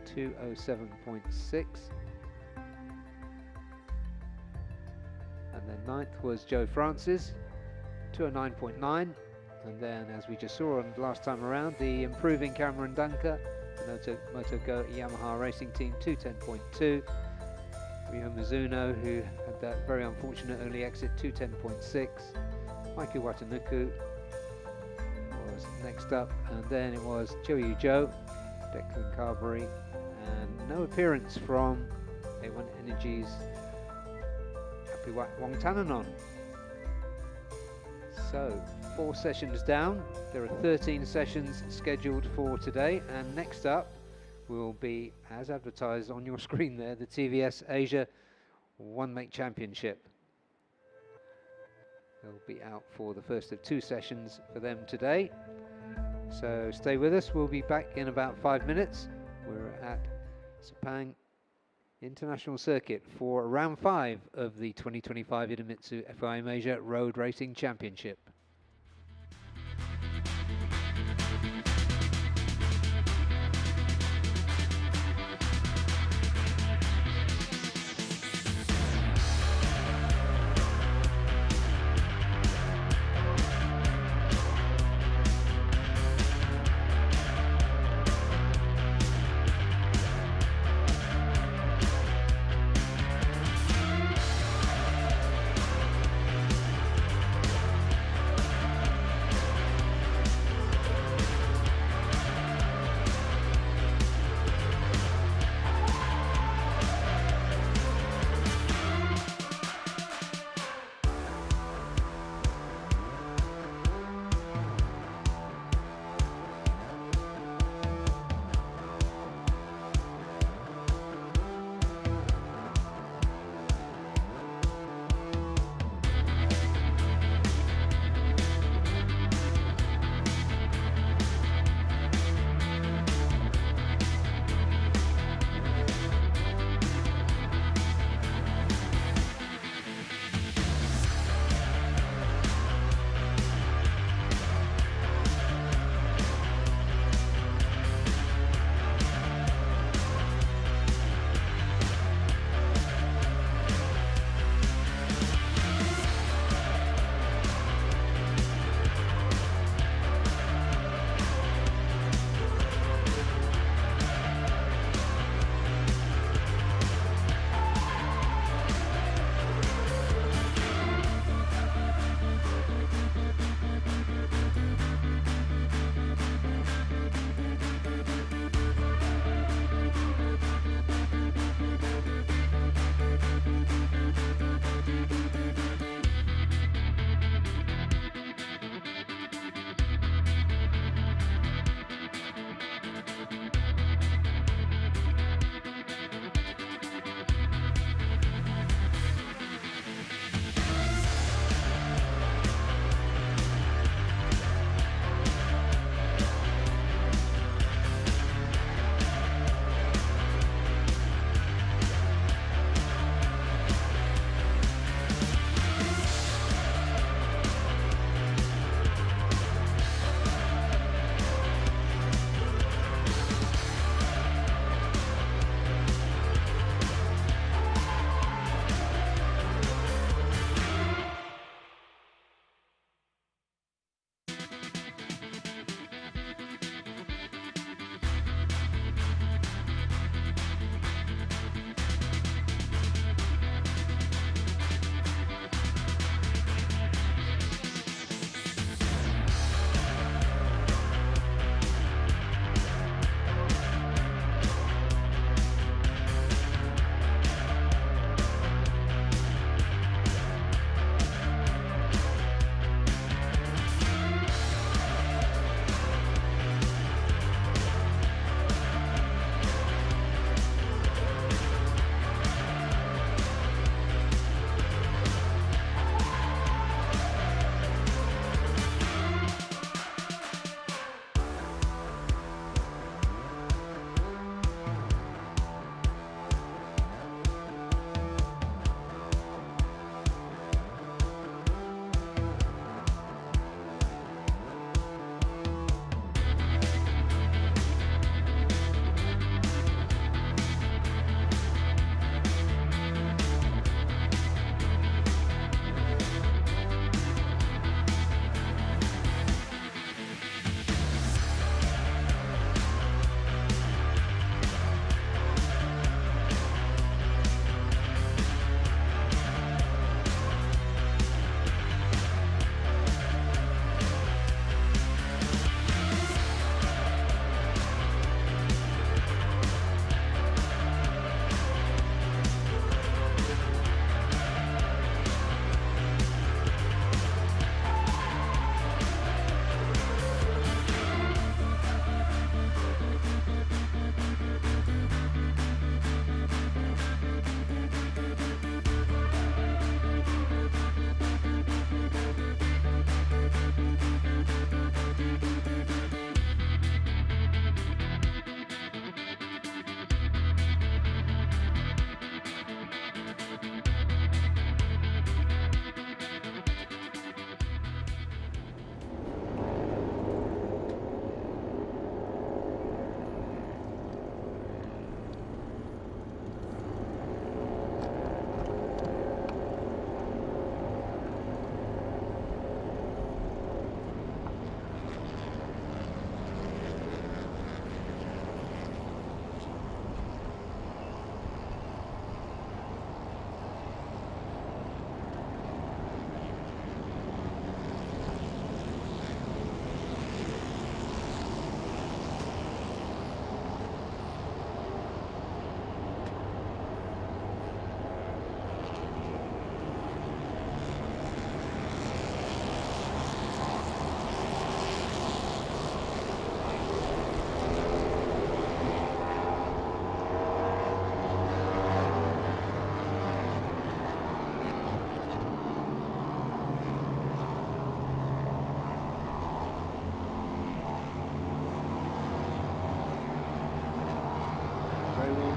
2:07.6. And then 9th was Joe Francis, 2:09.9. And then, as we just saw on last time around, the improving Cameron Dunker, Moto Go Yamaha Racing Team, 2:10.2. Ryo Mizuno, who had that very unfortunate early exit, 2:10.6. Maiku Watanuku was next up, and then it was Joey Joe, Declan Carberry, and no appearance from A1 Energy's Wong Tananon. So 4 sessions down. There are 13 sessions scheduled for today, and next up will be, as advertised on your screen there, the TVS Asia One Make Championship. They'll be out for the first of 2 sessions for them today. So stay with us. We'll be back in about 5 minutes. We're at Sepang International Circuit for round 5 of the 2025 Idemitsu FIM Asia Road Racing Championship.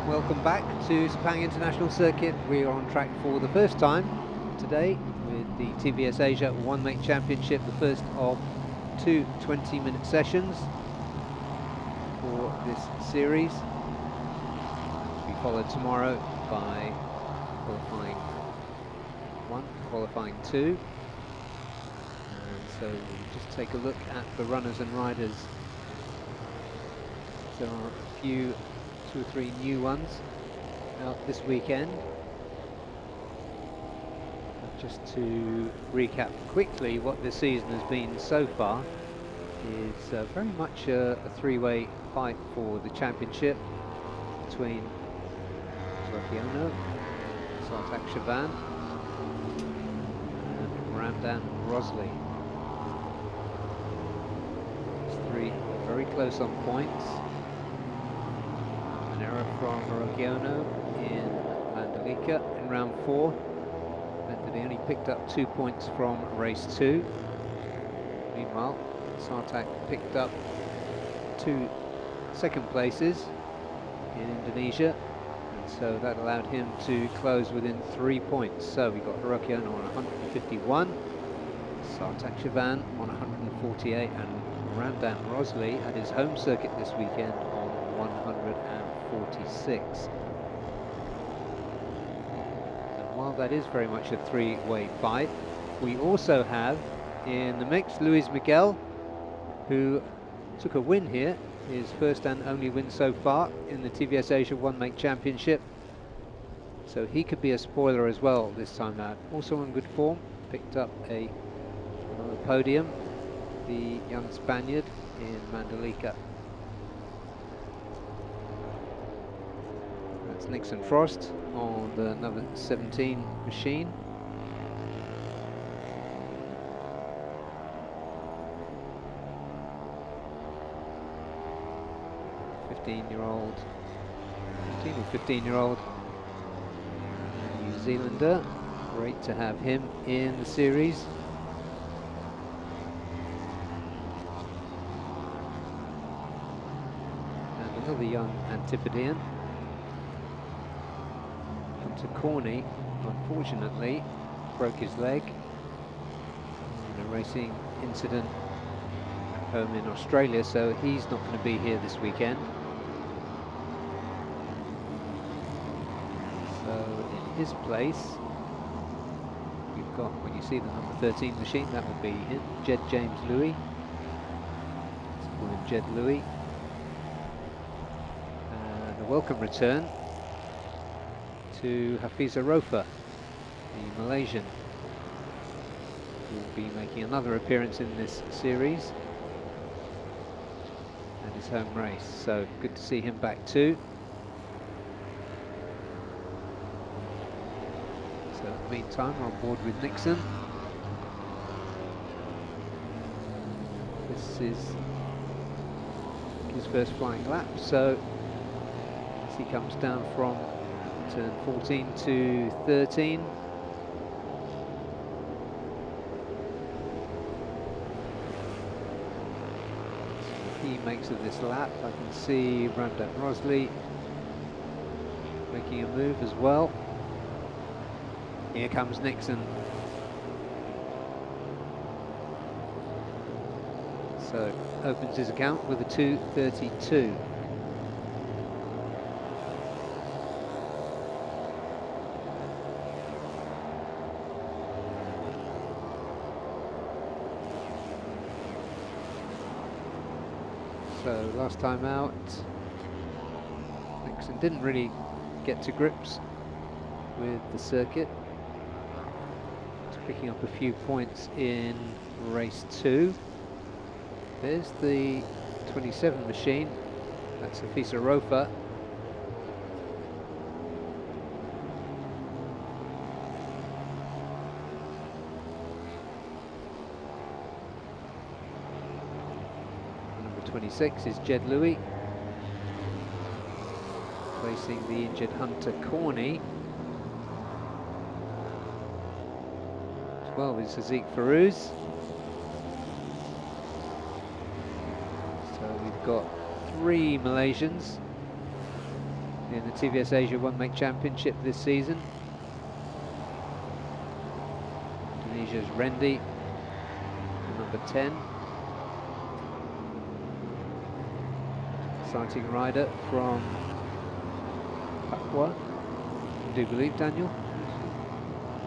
welcome back to Sepang International Circuit. We are on track for the first time today with the TVS Asia One-Make Championship, the first of two 20-minute sessions for this series. To be followed tomorrow by qualifying 1, qualifying 2. And so we'll just take a look at the runners and riders. There are a few, 2 or 3 new ones out this weekend. But just to recap quickly what this season has been so far, is very much a three-way fight for the championship between Rocchiono, Sartak Chavan and Ramdan Rosley. These 3 very close on points. An error from Rocchiono in Mandalika in round 4 meant that he only picked up 2 points from race 2. Meanwhile, Sartak picked up 2 second places in Indonesia, and so that allowed him to close within 3 points. So we got Rocchiono on 151, Sartak Chavan on 148, and Ramdan Rosley at his home circuit this weekend on 146. And while that is very much a three-way fight, we also have in the mix Luis Miguel, who took a win here, his first and only win so far in the TVS Asia One-Make Championship. So he could be a spoiler as well this time out. Also in good form, picked up another podium, the young Spaniard in Mandalika. That's Nixon Frost on the number 17 machine. '15-year-old, 14 or 15-year-old New Zealander. Great to have him in the series. And another young Antipodean, Hunter Corney, unfortunately broke his leg in a racing incident at home in Australia, so he's not going to be here this weekend. His place, we've got, when you see the number 13 machine, that will be him, Jed James Louis. Let's call him Jed Louis. And a welcome return to Hafiza Rofa, the Malaysian, who will be making another appearance in this series and his home race. So good to see him back too. So in the meantime, we're on board with Nixon. This is his first flying lap, so as he comes down from turn 14 to 13. So he makes of this lap. I can see Ramdan Rosley making a move as well. Here comes Nixon. So opens his account with a 2:32. So last time out, Nixon didn't really get to grips with the circuit. Picking up a few points in race 2. There's the 27 machine, that's Hafiza Rofa. Number 26 is Jed Louis, facing the injured Hunter Corney. 12 is Haziq Farouz. So we've got 3 Malaysians in the TVS Asia One Make Championship this season. Indonesia's Rendi, number 10. Exciting rider from Papua, I do believe, Daniel?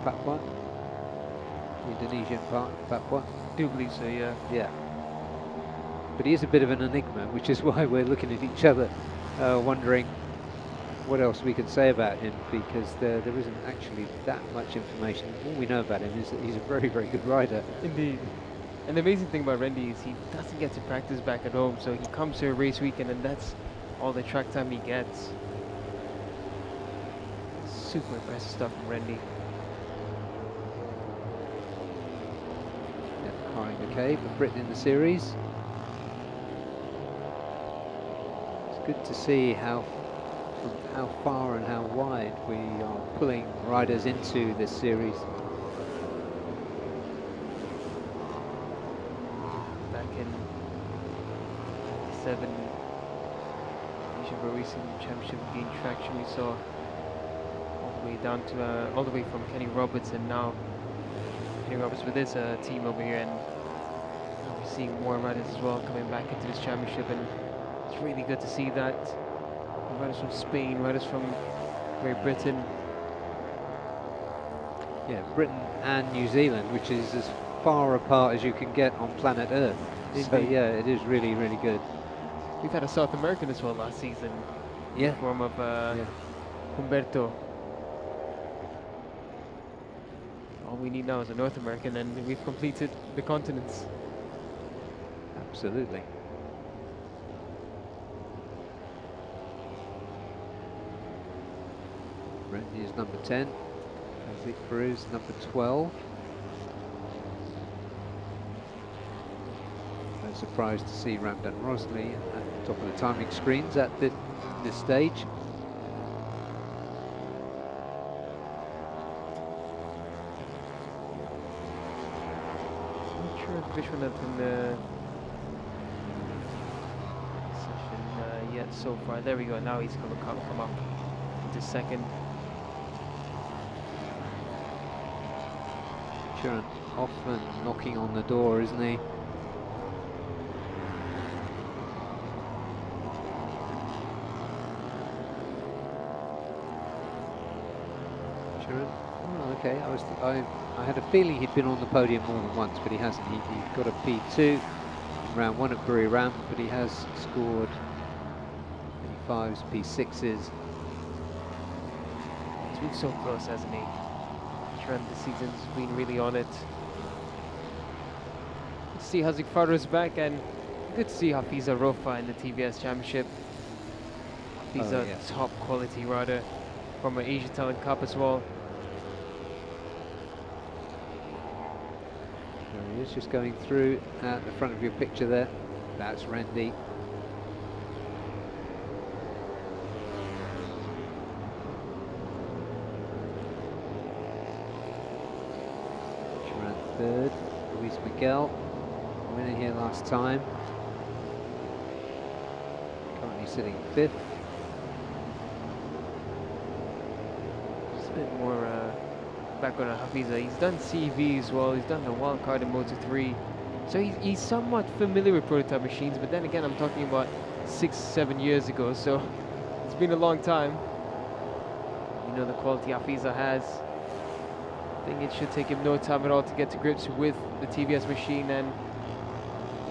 Papua? Indonesian part, Papua? Do believe so, yeah. Yeah. But he is a bit of an enigma, which is why we're looking at each other, wondering what else we can say about him, because there isn't actually that much information. All we know about him is that he's a very, very good rider. Indeed. And the amazing thing about Rendi is he doesn't get to practice back at home, so he comes to a race weekend and that's all the track time he gets. Super impressive stuff from Rendi. Yeah, Harry McCabe, a Brit in the series. It's good to see how far and how wide we are pulling riders into this series. Back in 7 Asia Pro Racing Championship gained traction. We saw all the way down to all the way from Kenny Roberts, and now Kenny Roberts with his team over here, and we're seeing more riders as well coming back into this championship, and it's really good to see that. Riders from Spain, riders from Great Britain. Yeah, Britain and New Zealand, which is as far apart as you can get on planet Earth. So Indeed. yeah, it is really, really good. We've had a South American as well last season. Yeah. In the form of Yeah. Humberto. All we need now is a North American, and we've completed the continents. Absolutely. Rendi is number 10. Isaac Peruz number 12. No surprise to see Ramdan Rosli at the top of the timing screens at this stage. Not sure if Vishwanath in the session yet so far. There we go. Now he's going to come up into second. Sharon often knocking on the door, isn't he? Sharon? Oh, okay. I had a feeling he'd been on the podium more than once, but he hasn't. He got a P2 in round 1 at Buriram, but he has scored P5s, P6s. He's been so close, hasn't he? Sharon this season's been really on it. Good to see Haziq Farou's back, and good to see Hafiza Rofa in the TVS Championship. Hafiza, Oh, yeah. top quality rider from an Asia Talent Cup as well. There he is, just going through at the front of your picture there. That's Rendi. Sharon third. Luis Miguel, winner here last time. Currently sitting 5th. Just a bit more background on Hafiza. He's done CV as well. He's done the wild card in Moto3. So he's somewhat familiar with prototype machines, but then again, I'm talking about 6-7 years ago, so it's been a long time. You know the quality Hafiza has. I think it should take him no time at all to get to grips with the TVS machine, and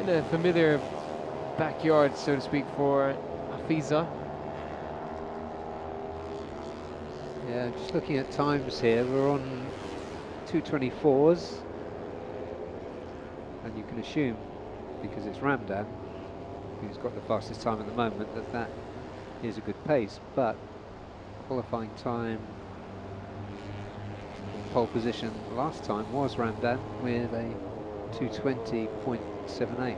in a familiar backyard, so to speak, for Hafiza. Yeah, just looking at times here, we're on 2:24s, and you can assume, because it's Ramdan who's got the fastest time at the moment, that is a good pace. But qualifying time, pole position last time was Ramdan with a 2:20.78.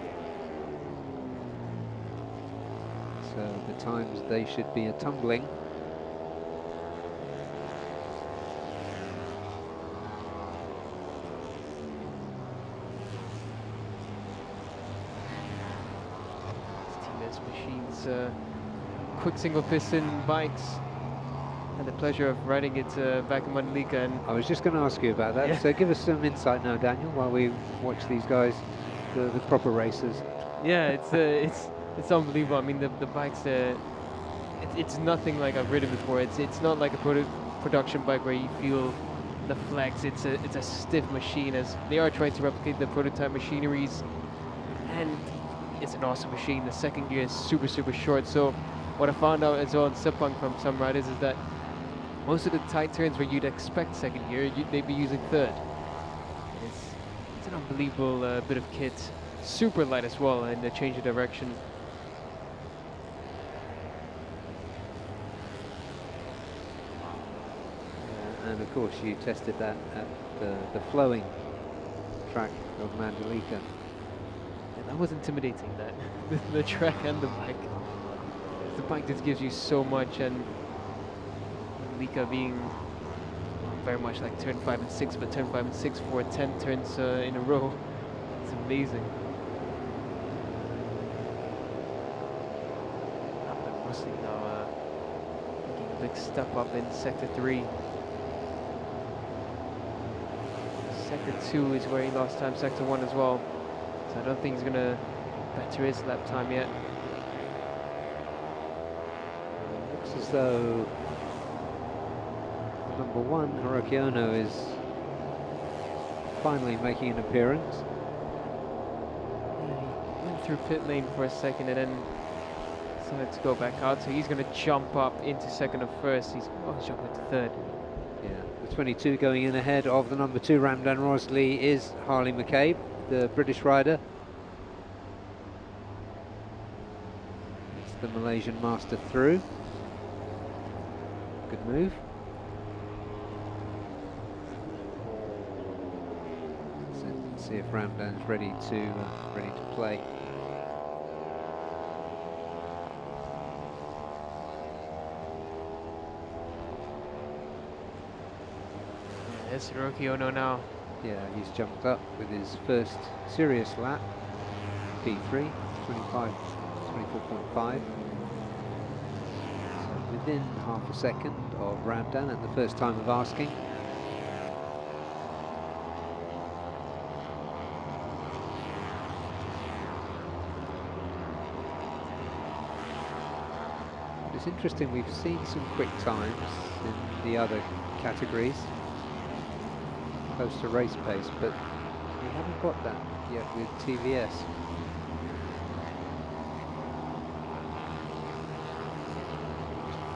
So the times, they should be a tumbling. TVS machines, quick single piston bikes. had the pleasure of riding it back in Mandalika, and I was just going to ask you about that. Yeah. So give us some insight now, Daniel, while we watch these guys, the proper racers. yeah, it's unbelievable. I mean, the bikes, it's nothing like I've ridden before. It's not like a production bike where you feel the flex. It's a stiff machine, as they are trying to replicate the prototype machineries, and it's an awesome machine. The second gear is super short. So what I found out as well in Sepang from some riders is that most of the tight turns where you'd expect second gear, they'd be using third. It's an unbelievable bit of kit. Super light as well, and the change of direction. And of course, you tested that at the flowing track of Mandalika. Yeah, that was intimidating, that the track and the bike. The bike just gives you so much, and Mandalika being very much like turn 5 and 6, but turn 5 and 6 for 10 turns in a row. It's amazing. Rossi now making a big step up in sector 3. Sector 2 is where he lost time, sector 1 as well. So I don't think he's going to better his lap time yet. Looks as though number 1, Hiroki Ono, is finally making an appearance. Yeah, he went through pit lane for a second and then decided to go back out. So he's going to jump up into second or first. He's jumping into third. Yeah, the 22 going in ahead of the number 2, Ramdan Rosley, is Harley McCabe, the British rider. It's the Malaysian master through. Good move. Let's see if Ramdan's ready to play. There's Hiroki Ono now. Yeah, he's jumped up with his first serious lap. P3, 24.5. So within half a second of Ramdan at the first time of asking. It's interesting, we've seen some quick times in the other categories, close to race pace, but we haven't got that yet with TVS.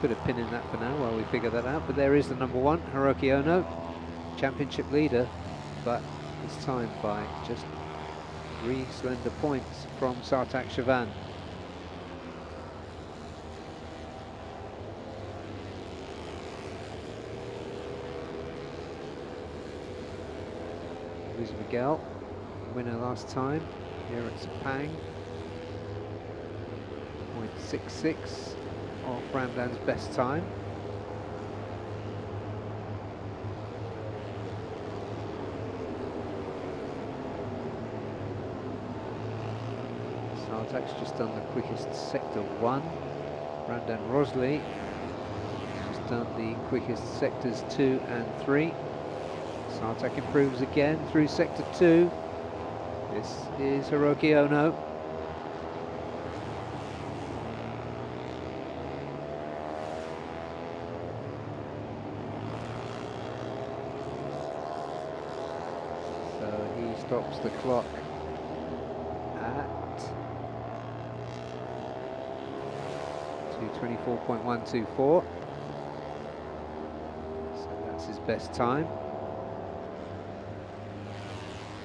Put a pin in that for now while we figure that out, but there is the number 1, Hiroki Ono, championship leader, but it's timed by just 3 slender points from Sartak Chavan. Luis Miguel, winner last time here at Sepang. 0.66 off Ramdan's best time. Sartak's just done the quickest sector 1. Ramdan Rosley just done the quickest sectors 2 and 3. Sartak improves again through sector 2. This is Hiroki Ono. So he stops the clock at 2:24.124. So that's his best time.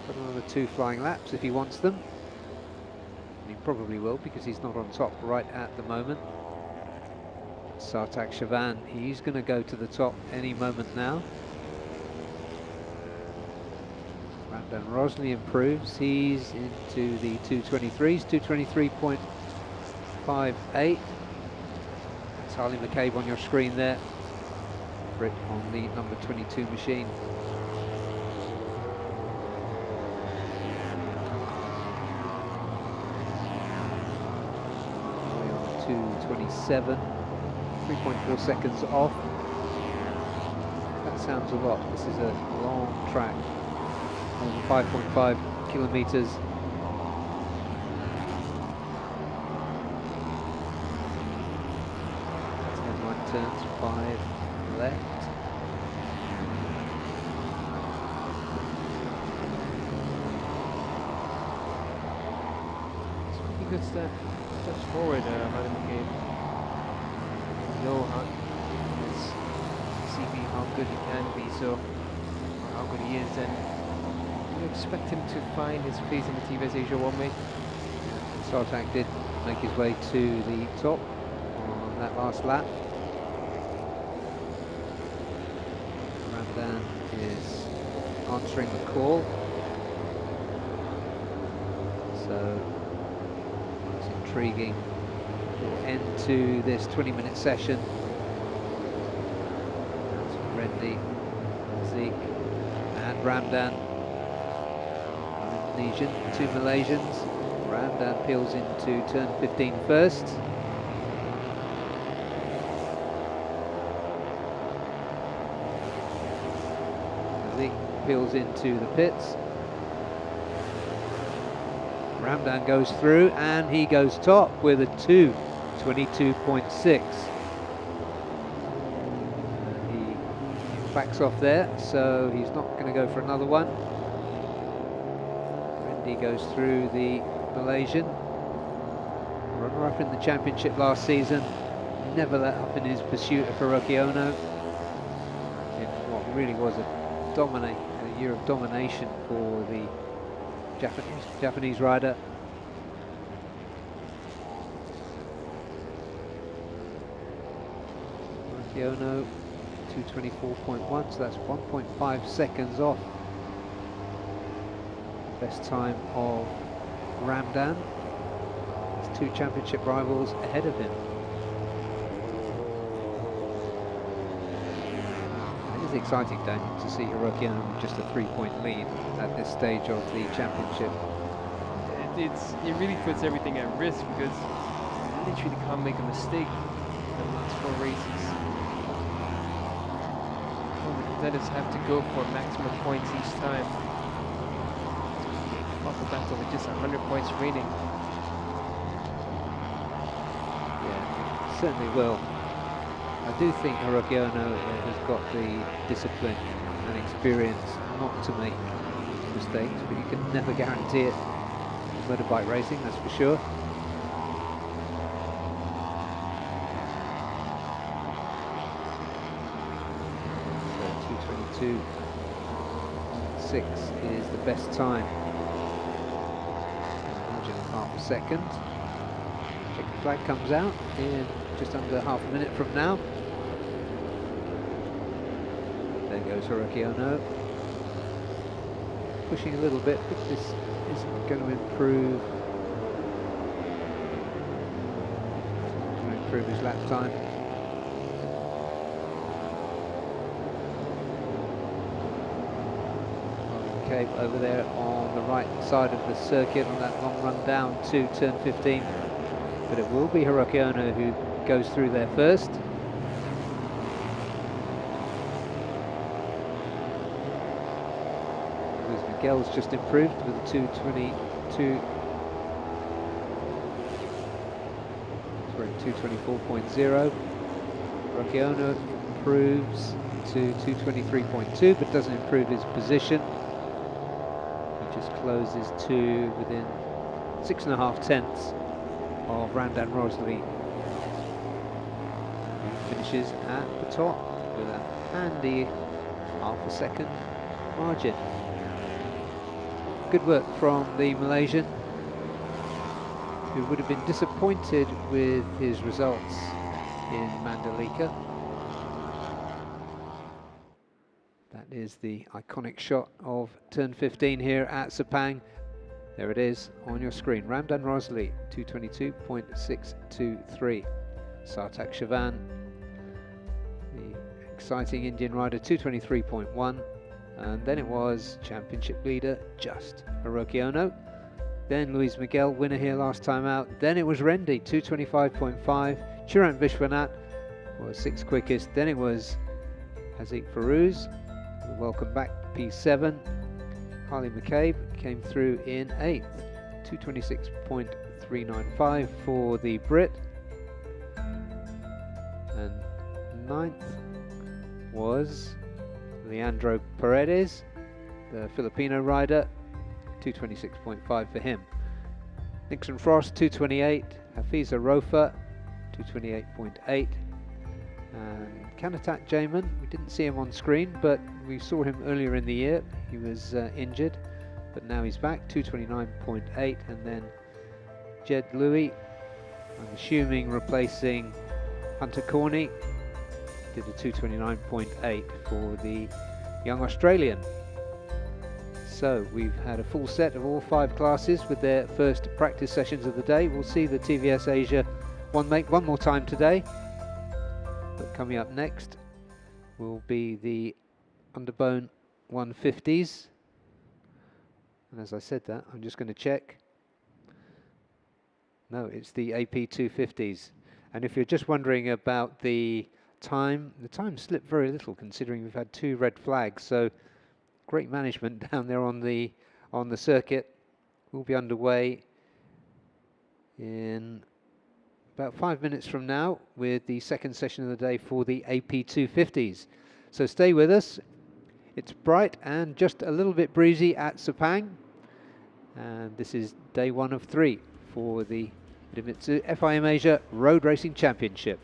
Got another 2 flying laps if he wants them. And he probably will, because he's not on top right at the moment. Sartak Chavan, he's going to go to the top any moment now. Ramdan Rosley improves. He's into the 223s, 223.58. That's Harley McCabe on your screen there. Brit on the number 22 machine. 2:27, 3.4 seconds off. sounds a lot. This is a long track, more than 5.5 kilometers. 10 right turns, 5 left. It's a pretty good steps forward, Madam McCabe. Know how good he can be, so or how good he is, and you expect him to find his place in the TVS Asia one-way. Sartak did make his way to the top on that last lap. Ramdan is answering the call, so it's intriguing end to this 20-minute session. Rendy, Zeke and Ramdan, Indonesian, 2 Malaysians. Ramdan peels into turn 15 first. Zeke peels into the pits. Ramdan goes through and he goes top with a 2:22.6. Backs off there, so he's not going to go for another one. Rendy goes through the Malaysian, runner-up in the championship last season, never let up in his pursuit of Hiroki Ono in what really was a year of domination for the Japanese rider. Hiroki Ono 2:24.1, so that's 1.5 seconds off the best time of Ramdan. There's 2 championship rivals ahead of him. It is exciting, Daniel, to see Hiroki Ono with just a 3-point lead at this stage of the championship. It really puts everything at risk because you literally can't make a mistake in the last 4 races. Competitors have to go for maximum points each time. Off the battle with just 100 points remaining. Yeah, certainly will. I do think Hiroki Ono has got the discipline and experience not to make mistakes, but you can never guarantee it in motorbike racing, that's for sure. 2:22.6 is the best time. Margin of half a second. Checkered flag comes out in just under half a minute from now. There goes Hiroki Ono. Pushing a little bit, but this isn't going to improve. His lap time. Cape over there on the right side of the circuit on that long run down to turn 15, but it will be Hiroki Ono who goes through there first. Luis Miguel's just improved with a 2:22. We're at 2:24.0. Hiroki Ono improves to 2:23.2, but doesn't improve his position. Just closes to within 6.5 tenths of Ramdan Rosley. Finishes at the top with a handy half a second margin. Good work from the Malaysian, who would have been disappointed with his results in Mandalika. That is the iconic shot of turn 15 here at Sepang. There it is on your screen. Ramdan Rosley, 2:22.623. Sartak Chavan, the exciting Indian rider, 2:23.1. And then it was championship leader, just Hiroki Ono. Then Luis Miguel, winner here last time out. Then it was Rendy, 2:25.5. Chirant Vishwanath was 6th quickest. Then it was Haziq Farouz, welcome back, P7. Harley McCabe came through in 8th, 226.395 for the Brit. And 9th was Leandro Paredes, the Filipino rider, 226.5 for him. Nixon Frost, 228. Hafiza Rofa, 228.8. And Kanatat Jamin, we didn't see him on screen, but we saw him earlier in the year. He was injured, but now he's back, 229.8. And then Jed Louis, I'm assuming replacing Hunter Corney, did a 229.8 for the young Australian. So we've had a full set of all 5 classes with their first practice sessions of the day. We'll see the TVS Asia make one more time today. But coming up next will be the Underbone 150s. And as I said that, I'm just going to check. No, it's the AP 250s. And if you're just wondering about the time slipped very little considering we've had 2 red flags. So great management down there on the circuit. We'll be underway in about 5 minutes from now with the second session of the day for the AP 250s. So stay with us. It's bright and just a little bit breezy at Sepang. And this is day 1 of 3 for the Idemitsu FIM Asia Road Racing Championship.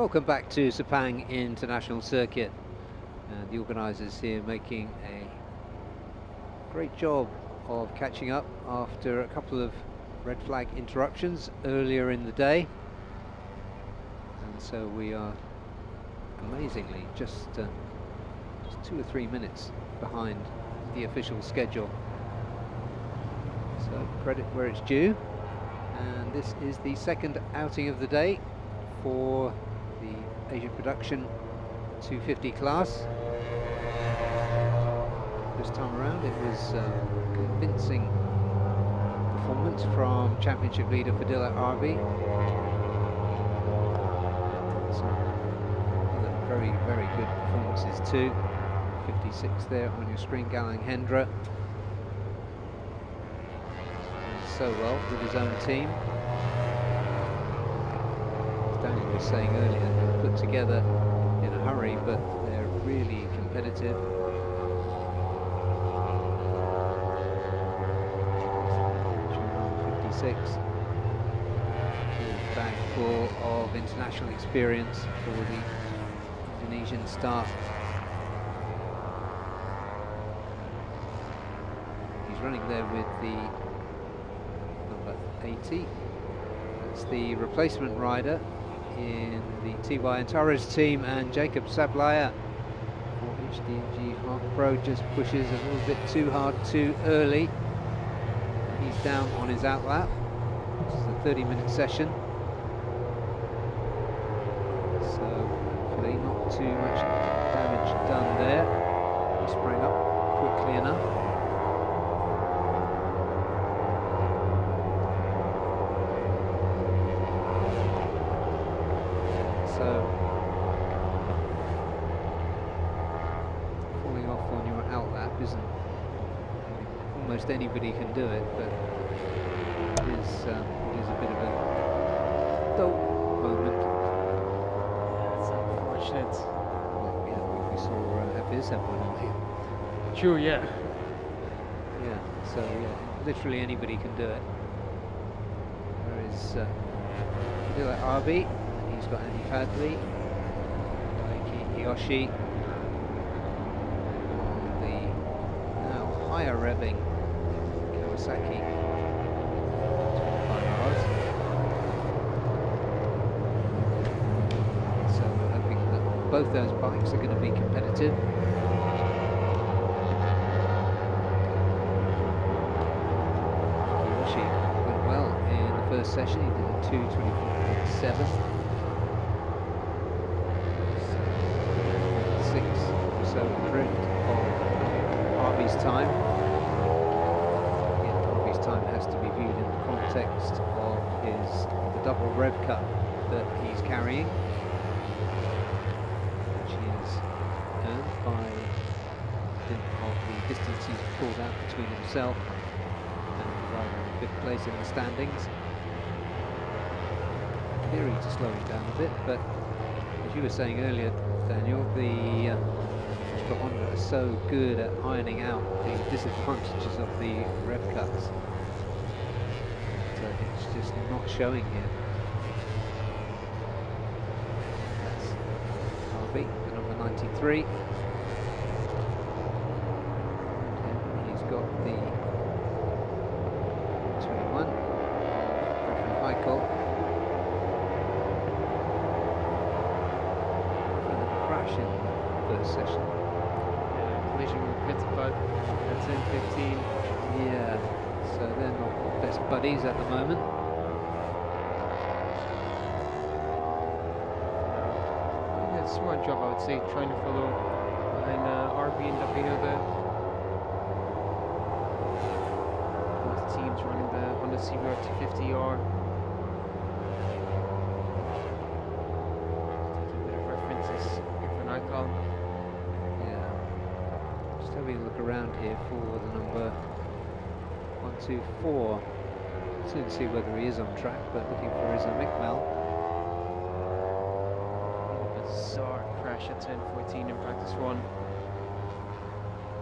Welcome back to Sepang International Circuit, and the organisers here making a great job of catching up after a couple of red flag interruptions earlier in the day, and so we are amazingly just 2 or 3 minutes behind the official schedule. So credit where it's due, and this is the second outing of the day for the Asia Production 250 class. This time around it was a convincing performance from championship leader Fadila Arbi. Other very, very good performances too. 56 there on your screen, Galang Hendra. So well with his own team. As Daniel was saying earlier, they're put together in a hurry, but they're really competitive. 56. A bag full of international experience for the Indonesian star. He's running there with the number 80. That's the replacement rider in the TY Antares team, and Jacob Sablaya for HDMG Half Pro just pushes a little bit too hard too early. He's down on his outlap. This is a 30-minute session, so hopefully not too much damage done there. He sprang up quickly enough. So falling off on your outlap isn't, almost anybody can do it, but it is a bit of a dull moment. That's unfortunate. Well, yeah, we saw Hafiz have one earlier. True, yeah. Yeah, so yeah, literally anybody can do it. There is Fadila Arbi, and he's got Andy Padley, Daiki Hiyoshi on the now higher revving Kawasaki 25Rs. So we're hoping that both those bikes are going to be competitive. Kiyoshi went well in the first session. He did a 2:24.7. 6 or so drift of Arbi's time. Time has to be viewed in the context of the double rev cut that he's carrying, which he has earned by dint of the distance he's pulled out between himself and the rider in fifth place in the standings. Theory to slow him down a bit, but as you were saying earlier, Daniel, the Honda are so good at ironing out the disadvantages of the rev cuts. So it's just not showing here. That's Arbi, the number 93. And he's got the 21 of Griffin Heickel. And a crash in the first session. Collision with Pittsburgh at 10:15. Yeah, so they're not best buddies at the moment. Yeah, smart job, I would say, trying to follow behind Arbi and Dabino there. Both teams running the Honda CBR 250R. Taking a bit of references for an icon. Just having a look around here for the number 124. Soon see whether he is on track, but looking for Rizal Mikmal. Bizarre crash at 10:14 in practice one.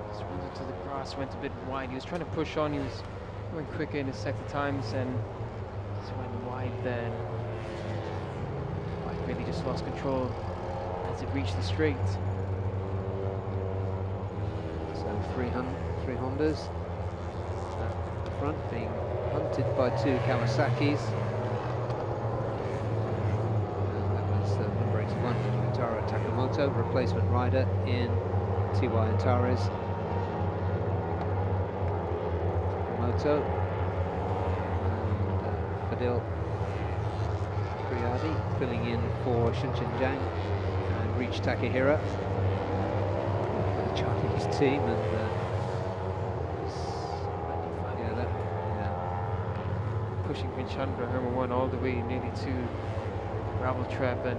Just went into the grass, went a bit wide. He was trying to push on, he was going quicker in his sector times and just went wide then. Bike really just lost control as it reached the straight. So three Hondas at the front being hunted by 2 Kawasaki's. And that was number 81, Wintaro Takamoto, replacement rider in TY Antares. Takamoto and Fadil Priadi filling in for Shunshin Zhang and Reach Takahira. Chinese team, and pushing Vinchandra Herma 1 all the way nearly to gravel trap, and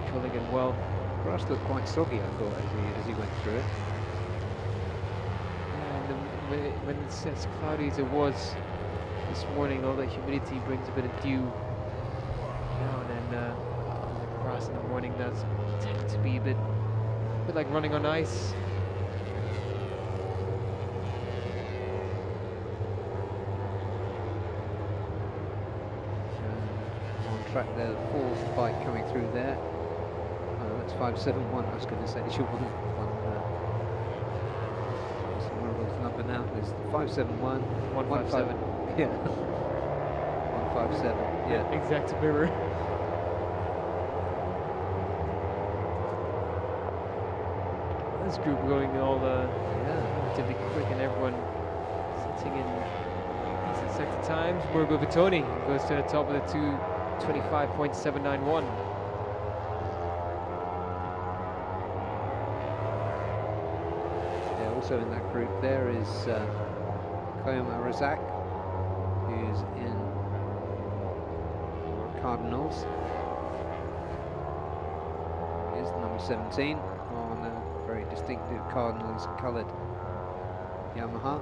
controlling it well. Grass looked quite soggy, I thought, as he went through it. And when it's as cloudy as it was this morning, all that humidity brings a bit of dew down, and the grass in the morning does tend to be a bit like running on ice. On track there, the 4th bike coming through there. That's 571. I was going to say, it's your one number now. It's 571. 157. Yeah. 157. Yeah. Exact mirror. This group going all relatively quick, and everyone sitting in decent sector times. Murgo Vitoni goes to the top of the 225.791. Yeah, also in that group there is Koyama Razak, who's in for Cardinals. Here's number 17 on a very distinctive Cardinals coloured Yamaha.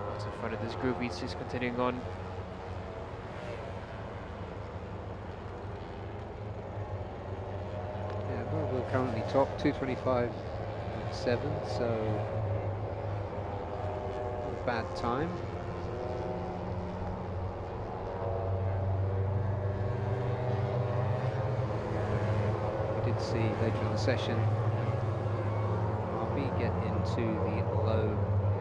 Lots in front of this group, he's just continuing on. Yeah, well, we're currently top 225.7, so not a bad time. We did see later in the session RB get into the low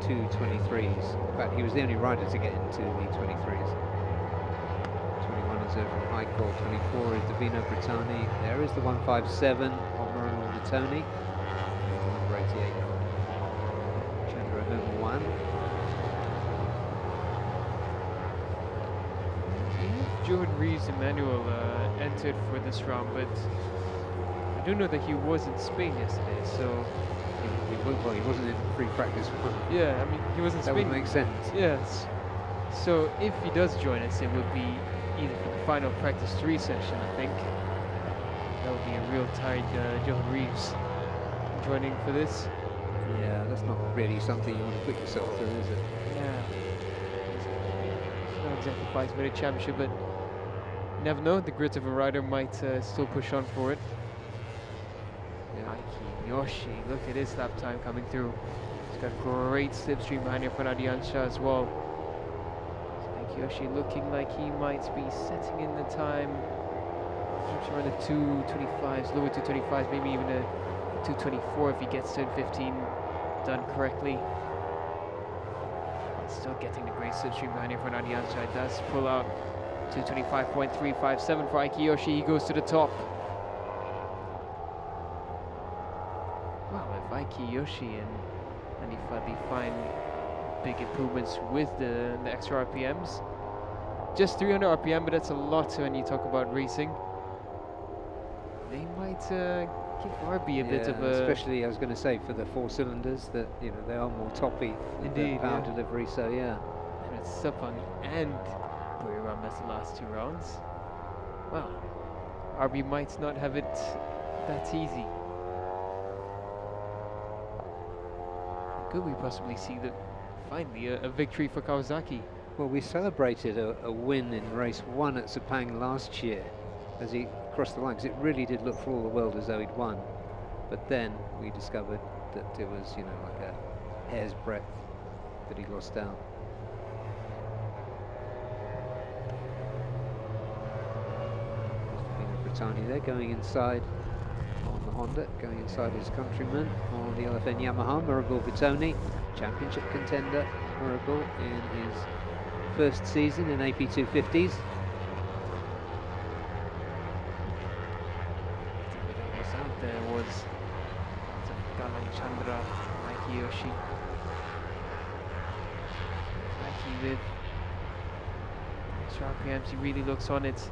223s. In fact, he was the only rider to get into the 23s. 21 is over from Heiko, 24 is Davino Brittani. There is the 157 of Maranello Brittani. Number 88, Chandra Homa 1. Johan Reeves Emmanuel entered for this round, but I do know that he was in Spain yesterday, so... Well, he wasn't in free practice one. Yeah, I mean, he was in That Spain. would make sense. Yes. So if he does join us, it would be either for the final practice 3 session, I think. That would be a real tired Johan Reeves joining for this. Yeah, that's not really something you want to put yourself through, is it? Yeah. It's not exactly fighting for the championship, but you never know, the grit of a rider might still push on for it. Yeah. Aiki Yoshi, look at his lap time coming through. He's got great slipstream behind him for Nadiansha as well. Aiki Yoshi looking like he might be setting in the time. Perhaps around the 225s, lower 225s, maybe even a 224 if he gets to 15 done correctly. Still getting the great slipstream behind him for Nadiansha. It does pull out 225.357 for Aiki Yoshi. He goes to the top. Wow, if Aiki Yoshi and if they find big improvements with the extra RPMs, just 300 RPM, but that's a lot when you talk about racing. They might give RB a bit of a... especially, I was going to say, for the 4 cylinders, that, you know, they are more toppy with the Indeed, power yeah. delivery, so yeah. And it's Sepang and Buriram as the last 2 rounds. Wow, RB might not have it that easy. Could we possibly see finally a victory for Kawasaki? Well, we celebrated a win in race 1 at Sepang last year as he crossed the line, because it really did look for all the world as though he'd won. But then we discovered that it was, you know, like a hair's breadth that he lost out. Britannia there going inside on the Honda, going inside his countryman on the LFN Yamaha, Murabil Vitoni, championship contender Murabil in his first season in AP250s. Was out there was Galan Chandra, Mikey Yoshi. Mikey with extra RPMs, he really looks on it.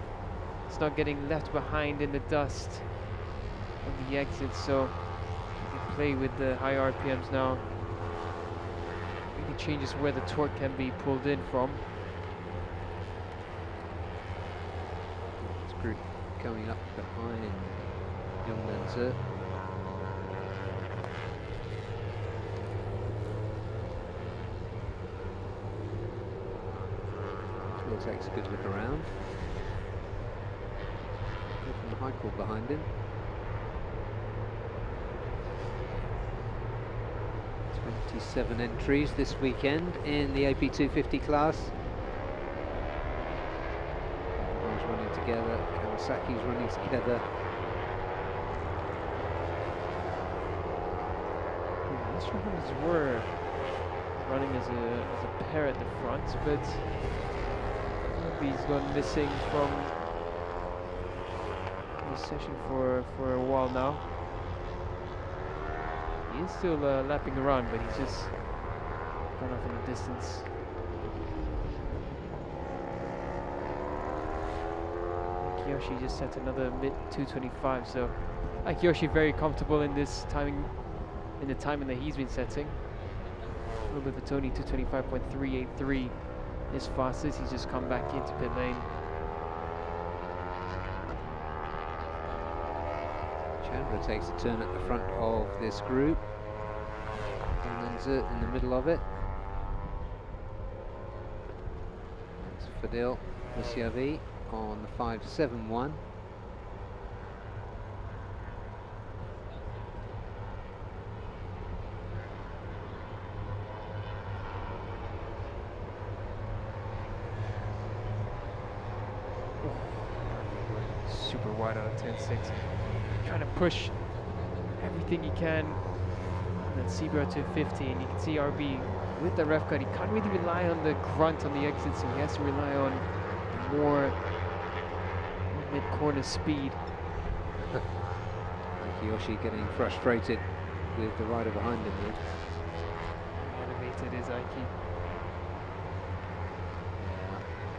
It's not getting left behind in the dust of the exit, so he can play with the high RPMs now. Really changes where the torque can be pulled in from. This group coming up behind Yongnan. Will takes a good look around. From the high call behind him. 27 entries this weekend in the AP250 class. Yamaha's running together, Kawasaki's running together. These runners were running as a pair at the front, but he's gone missing from this session for a while now. He is still lapping around, but he's just gone off in the distance. Akiyoshi just set another mid 225, so Akiyoshi very comfortable in this timing, in the timing that he's been setting. A little bit of Tony 225.383 is fastest. He's just come back into pit lane. Chandra takes a turn at the front of this group. Yongnan in the middle of it. That's Fadil Musiavi on the 571. Super wide out of 10.6. Trying to push everything he can. And then CBR to 50, and you can see RB with the ref cut. He can't really rely on the grunt on the exit, so he has to rely on more mid-corner speed. Akiyoshi getting frustrated with the rider behind him. Animated is Aiki.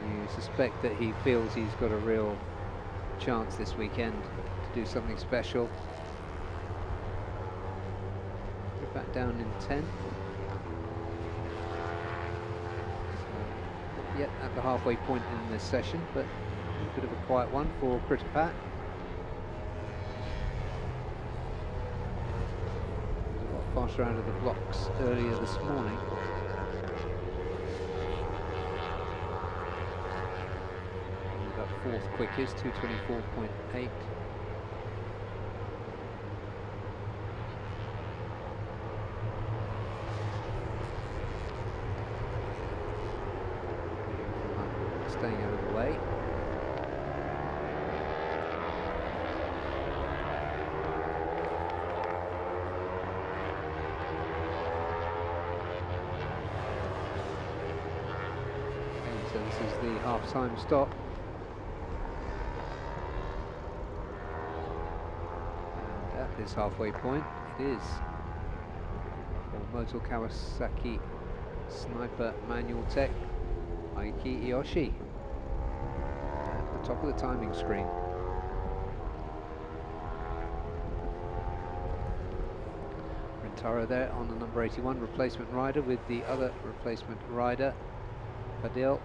You suspect that he feels he's got a real chance this weekend to do something special. We're back down in 10. Not yet at the halfway point in this session, but a bit of a quiet one for Pritipat. A lot faster out of the blocks earlier this morning. Fourth quickest, 224.8. Staying out of the way. And so this is the half-time stop. This halfway point, it is for Moto Kawasaki Sniper Manual Tech Aiki Iyoshi at the top of the timing screen. Rintaro there on the number 81 replacement rider with the other replacement rider Fadil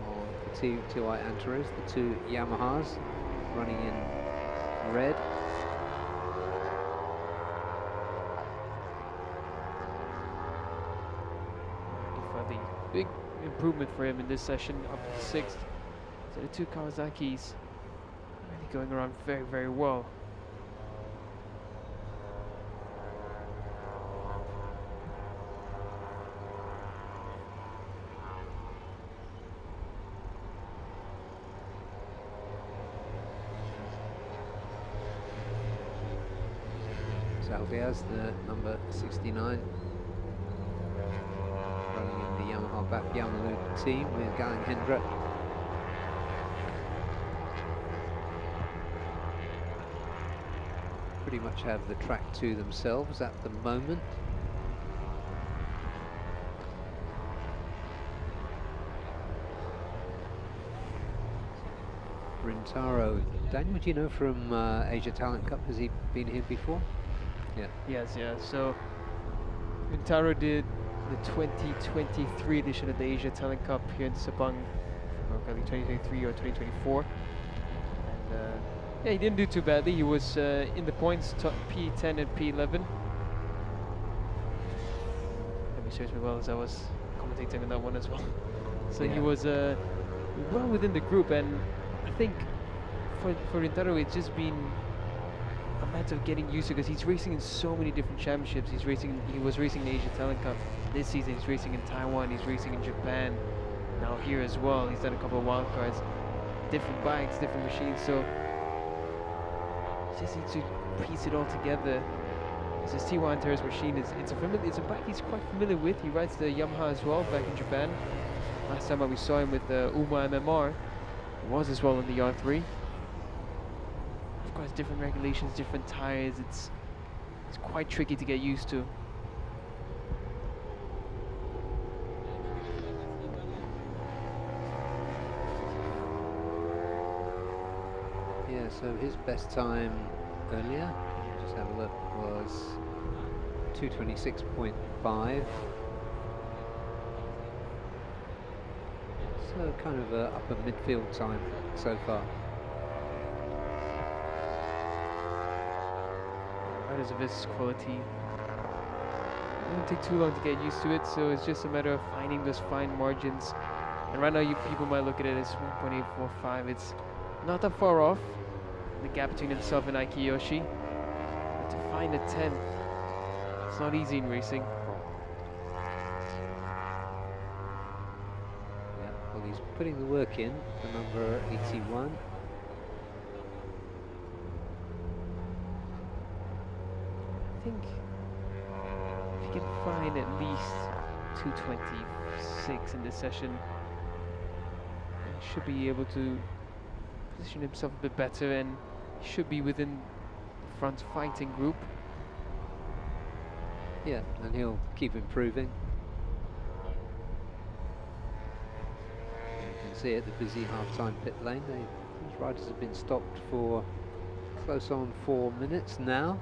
on the two i Antares, the two Yamahas running in red. Big improvement for him in this session, up to 6th. So the two Kawasaki's really going around very, very well. Saldiaz, the number 69, running in the Yamaha BAF Yamalu team with Gallen Hendra. Pretty much have the track to themselves at the moment. Rintaro, Daniel, do you know from Asia Talent Cup, has he been here before? Yeah. Yes, yeah. So Rintaro did the 2023 edition of the Asia Talent Cup here in Sepang, 2023 or 2024. And yeah, he didn't do too badly. He was in the points, top P10 and P11. Let me search me well as I was commentating on that one as well. So yeah. he was well within the group, and I think for Rintaro it's just been a matter of getting used to, because he's racing in so many different championships. He was racing in the Asia Talent Cup this season. He's racing in Taiwan. He's racing in Japan. Now here as well. He's done a couple of wildcards, different bikes, different machines. So he just needs to piece it all together. His T1 Terrace machine it's a bike he's quite familiar with. He rides the Yamaha as well back in Japan. Last time we saw him with the UMA MMR, he was as well in the R3. Of course, different regulations, different tires. It's quite tricky to get used to. Yeah, so his best time earlier, just have a look, was 2:26.5. So kind of a upper midfield time so far. Riders of this quality, it won't take too long to get used to it, so it's just a matter of finding those fine margins. And right now people might look at it as 1.845. It's not that far off, the gap between himself and Aiki Yoshi. But to find a 10th, it's not easy in racing. Yeah, well, he's putting the work in, the number 81. I think if you can find at least 226 in this session, he should be able to position himself a bit better, and he should be within the front fighting group. Yeah, and he'll keep improving. You can see at the busy half-time pit lane, these riders have been stopped for close on 4 minutes now.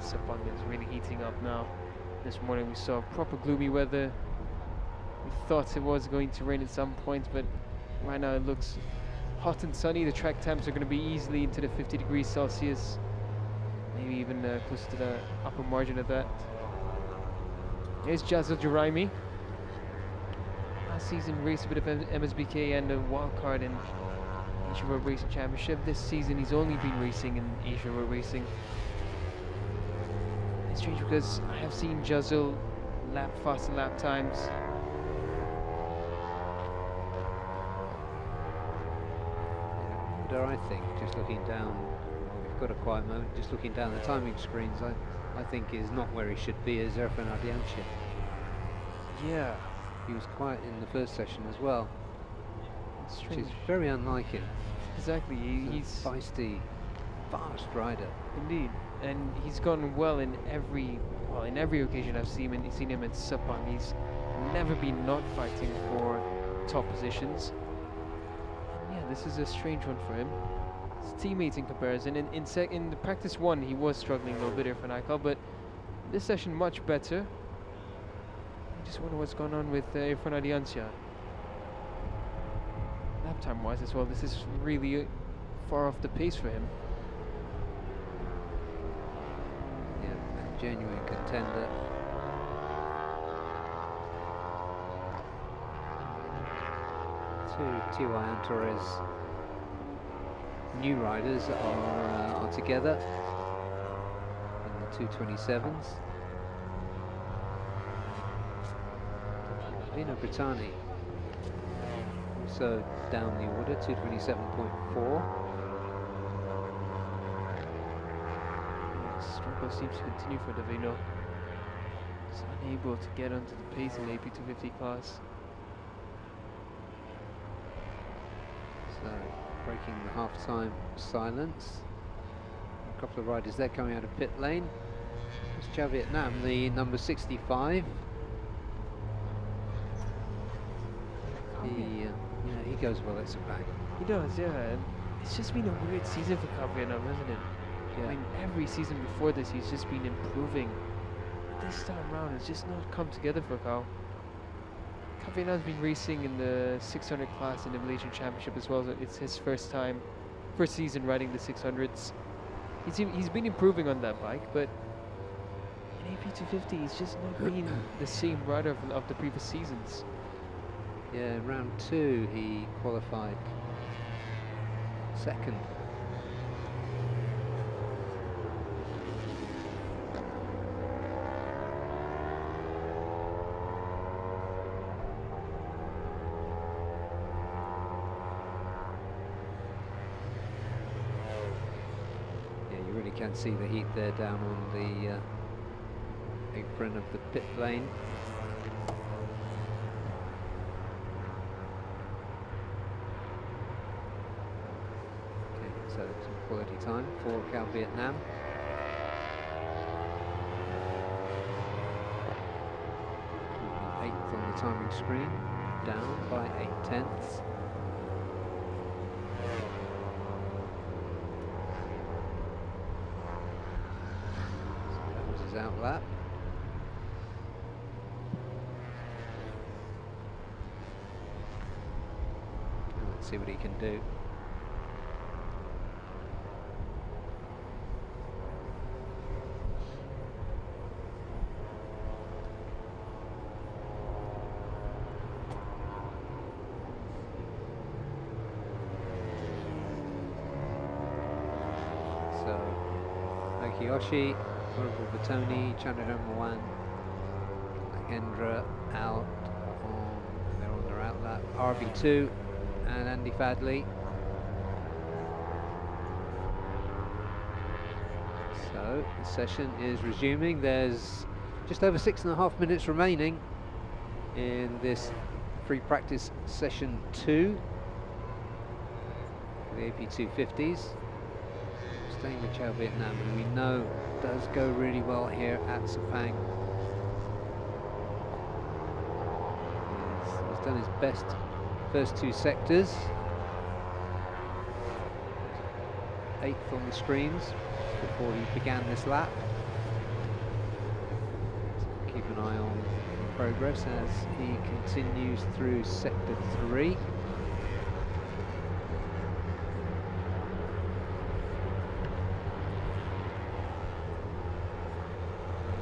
Sepang is really heating up now. This morning we saw proper gloomy weather. We thought it was going to rain at some point, but right now it looks hot and sunny. The track temps are going to be easily into the 50 degrees Celsius, maybe even close to the upper margin of that. Here's Jazil Juraimi. Last season raced a bit of MSBK and a wildcard in Asia Road Racing Championship. This season he's only been racing in Asia Road Racing. It's strange because I have seen Jazil faster lap times. I think, just looking down, well, we've got a quiet moment, just looking down the timing screens, I think is not where he should be as Erfan Ardianche. Yeah. He was quiet in the first session as well, which is Strange. very unlike him. Exactly. He's a feisty, fast rider. indeed, and he's gone well in every occasion I've seen him at Sepang. He's never been not fighting for top positions. Yeah, this is a strange one for him. His teammates in comparison, in the practice one he was struggling a little bit here for Nikal, but this session much better. I just wonder what's going on with Irfan Ardianche. Lap time wise as well, this is really far off the pace for him. Yeah, a genuine contender. Two TY and Torres new riders are together in the 227s. Vino Brittani also down the order, 227.4. tempo seems to continue for Davino. He's unable to get onto the pace in the AP 250 class. So, breaking the half-time silence. A couple of riders there coming out of pit lane. It's Chao Vietnam, the number 65. He goes well at Sepang. He does, yeah. And it's just been a weird season for Chao Vietnam, hasn't it? Yeah. I mean, every season before this, he's just been improving. This time around, it's just not come together for Chao. Chao Vietnam's been racing in the 600 class in the Malaysian Championship as well. So it's his first season riding the 600s. He's been improving on that bike, but in AP 250, he's just not been the same rider of the previous seasons. Yeah, in round 2 he qualified second. Yeah, you really can see the heat there down on the apron of the pit lane. So some quality time for Chao Vietnam. Eighth on the timing screen, down by 8/10. So that was his outlap. Let's see what he can do. Kiyoshi, Horrible Batoni, Chandraher Mawan, Mahendra out they're on their outlap, RB2 and Andy Fadley. So the session is resuming. There's just over 6.5 minutes remaining in this free practice session 2 for the AP 250s. Staying with Chao Vietnam, and we know does go really well here at Sepang. He's done his best first 2 sectors. 8th on the screens before he began this lap. So keep an eye on progress as he continues through sector 3.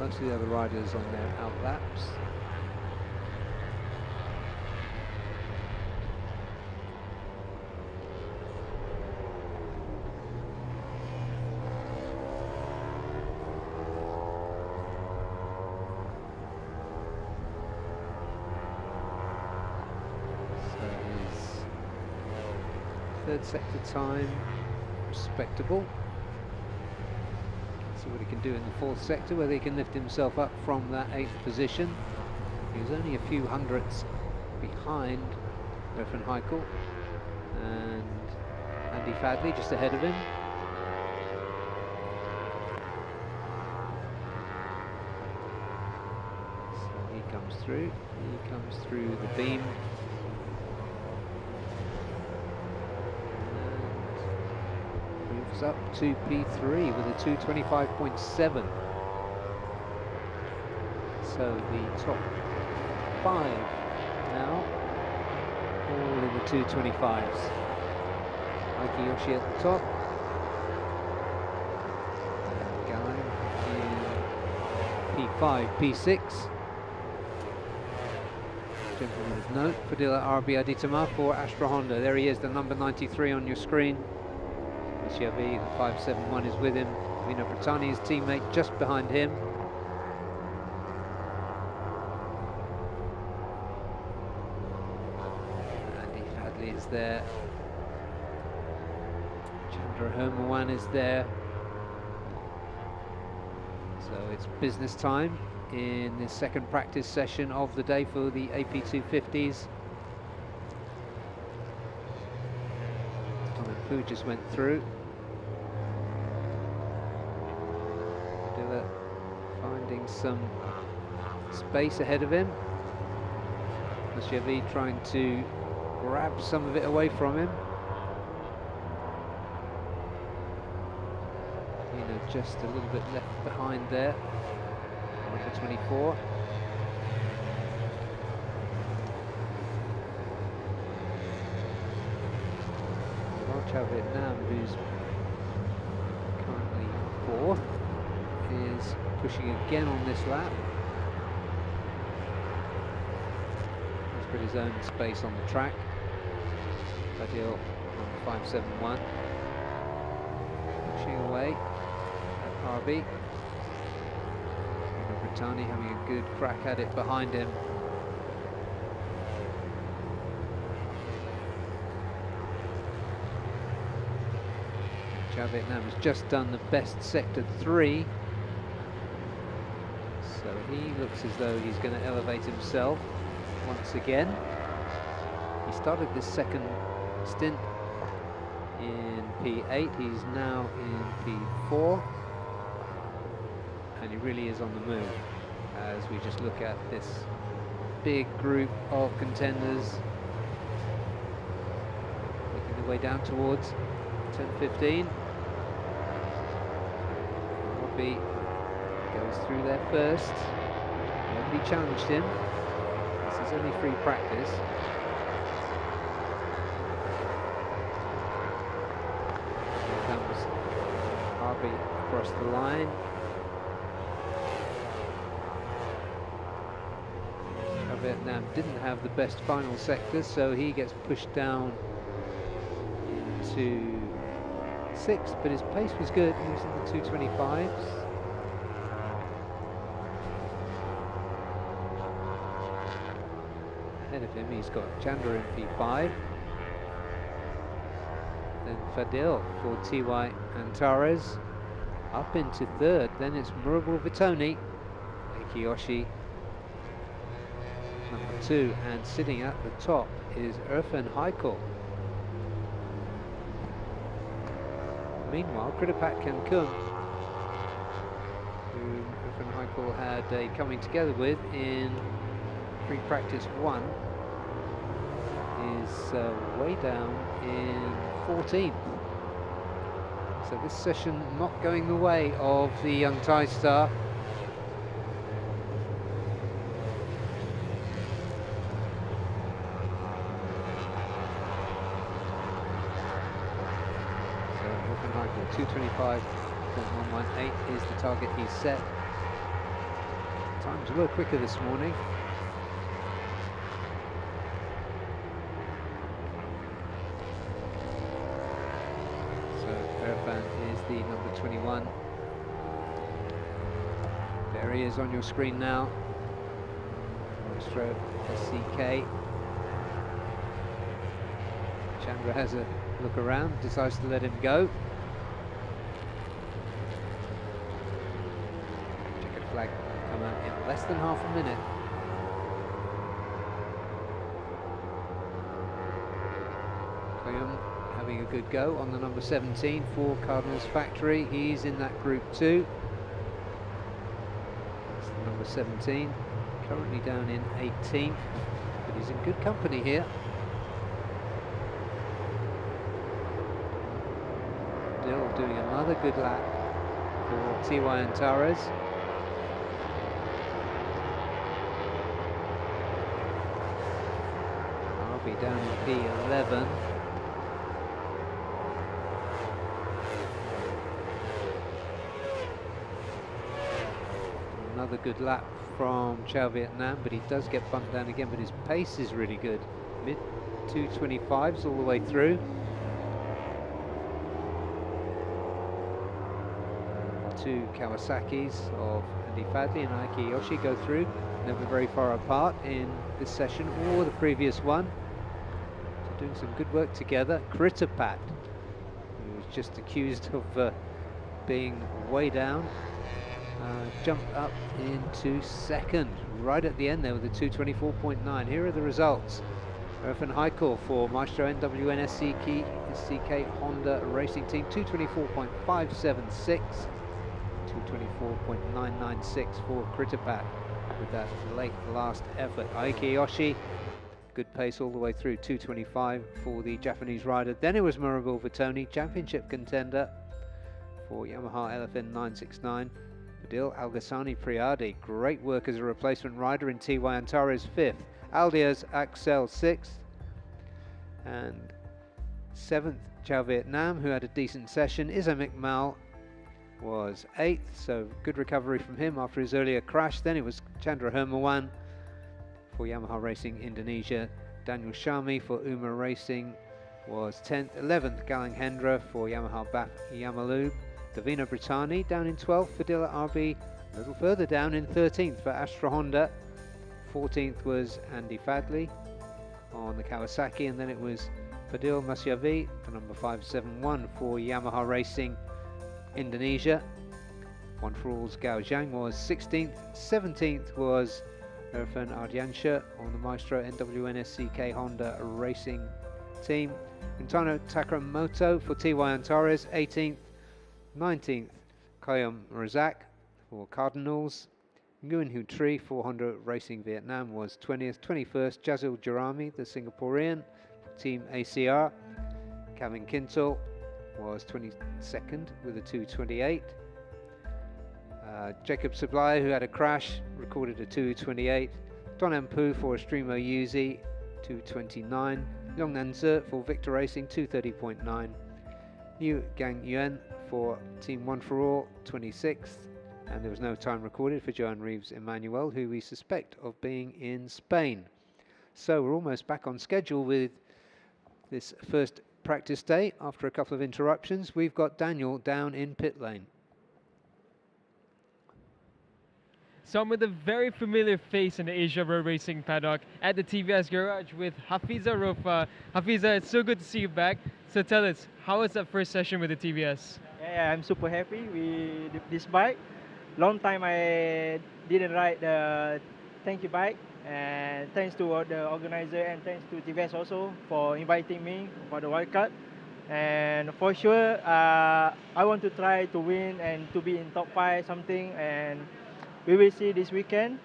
Most of the other riders on their outlaps. So his third sector time, respectable. See what he can do in the 4th sector, whether he can lift himself up from that 8th position. He was only a few hundredths behind Refn Heikel and Andy Fadley just ahead of him. So he comes through the beam. Up to P3 with a 225.7. So the top 5 now, all in the 225s. Mikey Yoshi at the top. And Guy in P5, P6. Gentleman of note, Fadila RB Aditama for Astra Honda. There he is, the number 93 on your screen. Chiavi, the 571 is with him. Vino Bertani, his teammate, just behind him. Andy Fadley is there. Chandra Hermawan is there. So it's business time in the second practice session of the day for the AP250s. Who just went through. Dilla finding some space ahead of him. Chevy trying to grab some of it away from him. Just a little bit left behind there. Number 24. Vietnam, who's currently 4th, is pushing again on this lap. He's put his own space on the track. Ideal on 571. Pushing away at RB. Britannia having a good crack at it behind him. Vietnam has just done the best sector 3, so he looks as though he's going to elevate himself once again. He started this second stint in P8, he's now in P4, and he really is on the move as we just look at this big group of contenders making their way down towards 10-15. Goes through there first. Nobody challenged him. This is only free practice. Here comes Harvey across the line. Vietnam didn't have the best final sector, so he gets pushed down into 6th, but his pace was good. He was in the 225s. Ahead of him, he's got Chandra in P5. Then Fadil for TY Antares up into 3rd. Then it's Murabal Vitoni, Akiyoshi number 2, and sitting at the top is Irfan Haikal. Meanwhile, Kritapat Cancun, who Irfan Haikal had a coming together with in free practice 1, is way down in 14th. So this session not going the way of the young Thai star. So Irfan Haikal 225.118 is the target he's set. Times were quicker this morning. Is the number 21. There he is on your screen now. Stroke SCK. Chandra has a look around, decides to let him go. Checkered flag come out in less than half a minute. Having a good go on the number 17 for Cardinals Factory. He's in that group 2. That's the number 17, currently down in 18th, but he's in good company here. Dill doing another good lap for TY Antares. I'll be down in P11. Another good lap from Chao Vietnam, but he does get bumped down again, but his pace is really good. Mid 225s all the way through. Two Kawasaki's of Andy Fadley and Aiki Yoshi go through, never very far apart in this session or the previous one. So doing some good work together. Kritapat, who was just accused of being way down. jumped up into second, right at the end there with a 2:24.9. Here are the results. Irfan Haikal for Maestro NWN SCK Honda Racing Team, 2:24.576. 2:24.996 for Kritapat with that late last effort. Aiki Yoshi, good pace all the way through, 2:25 for the Japanese rider. Then it was Murabul Vitoni, championship contender for Yamaha LFN 969. Adil Al-Ghassani Priadi, great work as a replacement rider in TY Antares 5th. Aldia's Axel 6th. And 7th, Chao Vietnam, who had a decent session. Isam Iqmal was 8th, so good recovery from him after his earlier crash. Then it was Chandra Hermawan for Yamaha Racing Indonesia. Daniel Shami for Uma Racing was 10th. 11th, Galang Hendra for Yamaha BAF Yamalube. Davina Brittani down in 12th. Fadila RB a little further down in 13th for Astra Honda. 14th was Andy Fadley on the Kawasaki, and then it was Fadil Masyavi, the number 571 for Yamaha Racing Indonesia. One for All's Gao Zhang was 16th. 17th was Irfan Ardiansha on the Maestro NWN SCK Honda Racing Team. Quintano Takamoto for TY Antares, 18th. 19th, Kayom Razak for Cardinals. Nguyen Hu Tri for Honda Racing Vietnam was 20th. 21st, Jazil Jarami, the Singaporean, for Team ACR. Kevin Kintel was 22nd with a 2:28. Jacob Sublai, who had a crash, recorded a 2:28. Don Ampu for Estremo Yuzi, 2:29. Long Nanze for Victor Racing, 2:30.9. Yu Gang Yuan for Team One for All, 26th. And there was no time recorded for Johan Reeves Emmanuel, who we suspect of being in Spain. So we're almost back on schedule with this first practice day after a couple of interruptions. We've got Daniel down in pit lane. So I'm with a very familiar face in the Asia Road Racing paddock at the TVS garage with Hafiza Rofa. Hafiza, it's so good to see you back. So tell us, how was that first session with the TVS? Yeah, I'm super happy with this bike. Long time I didn't ride the tanky bike, and thanks to the organizer and thanks to TVS also for inviting me for the wildcard. And for sure, I want to try to win and to be in top 5 something, and we will see this weekend,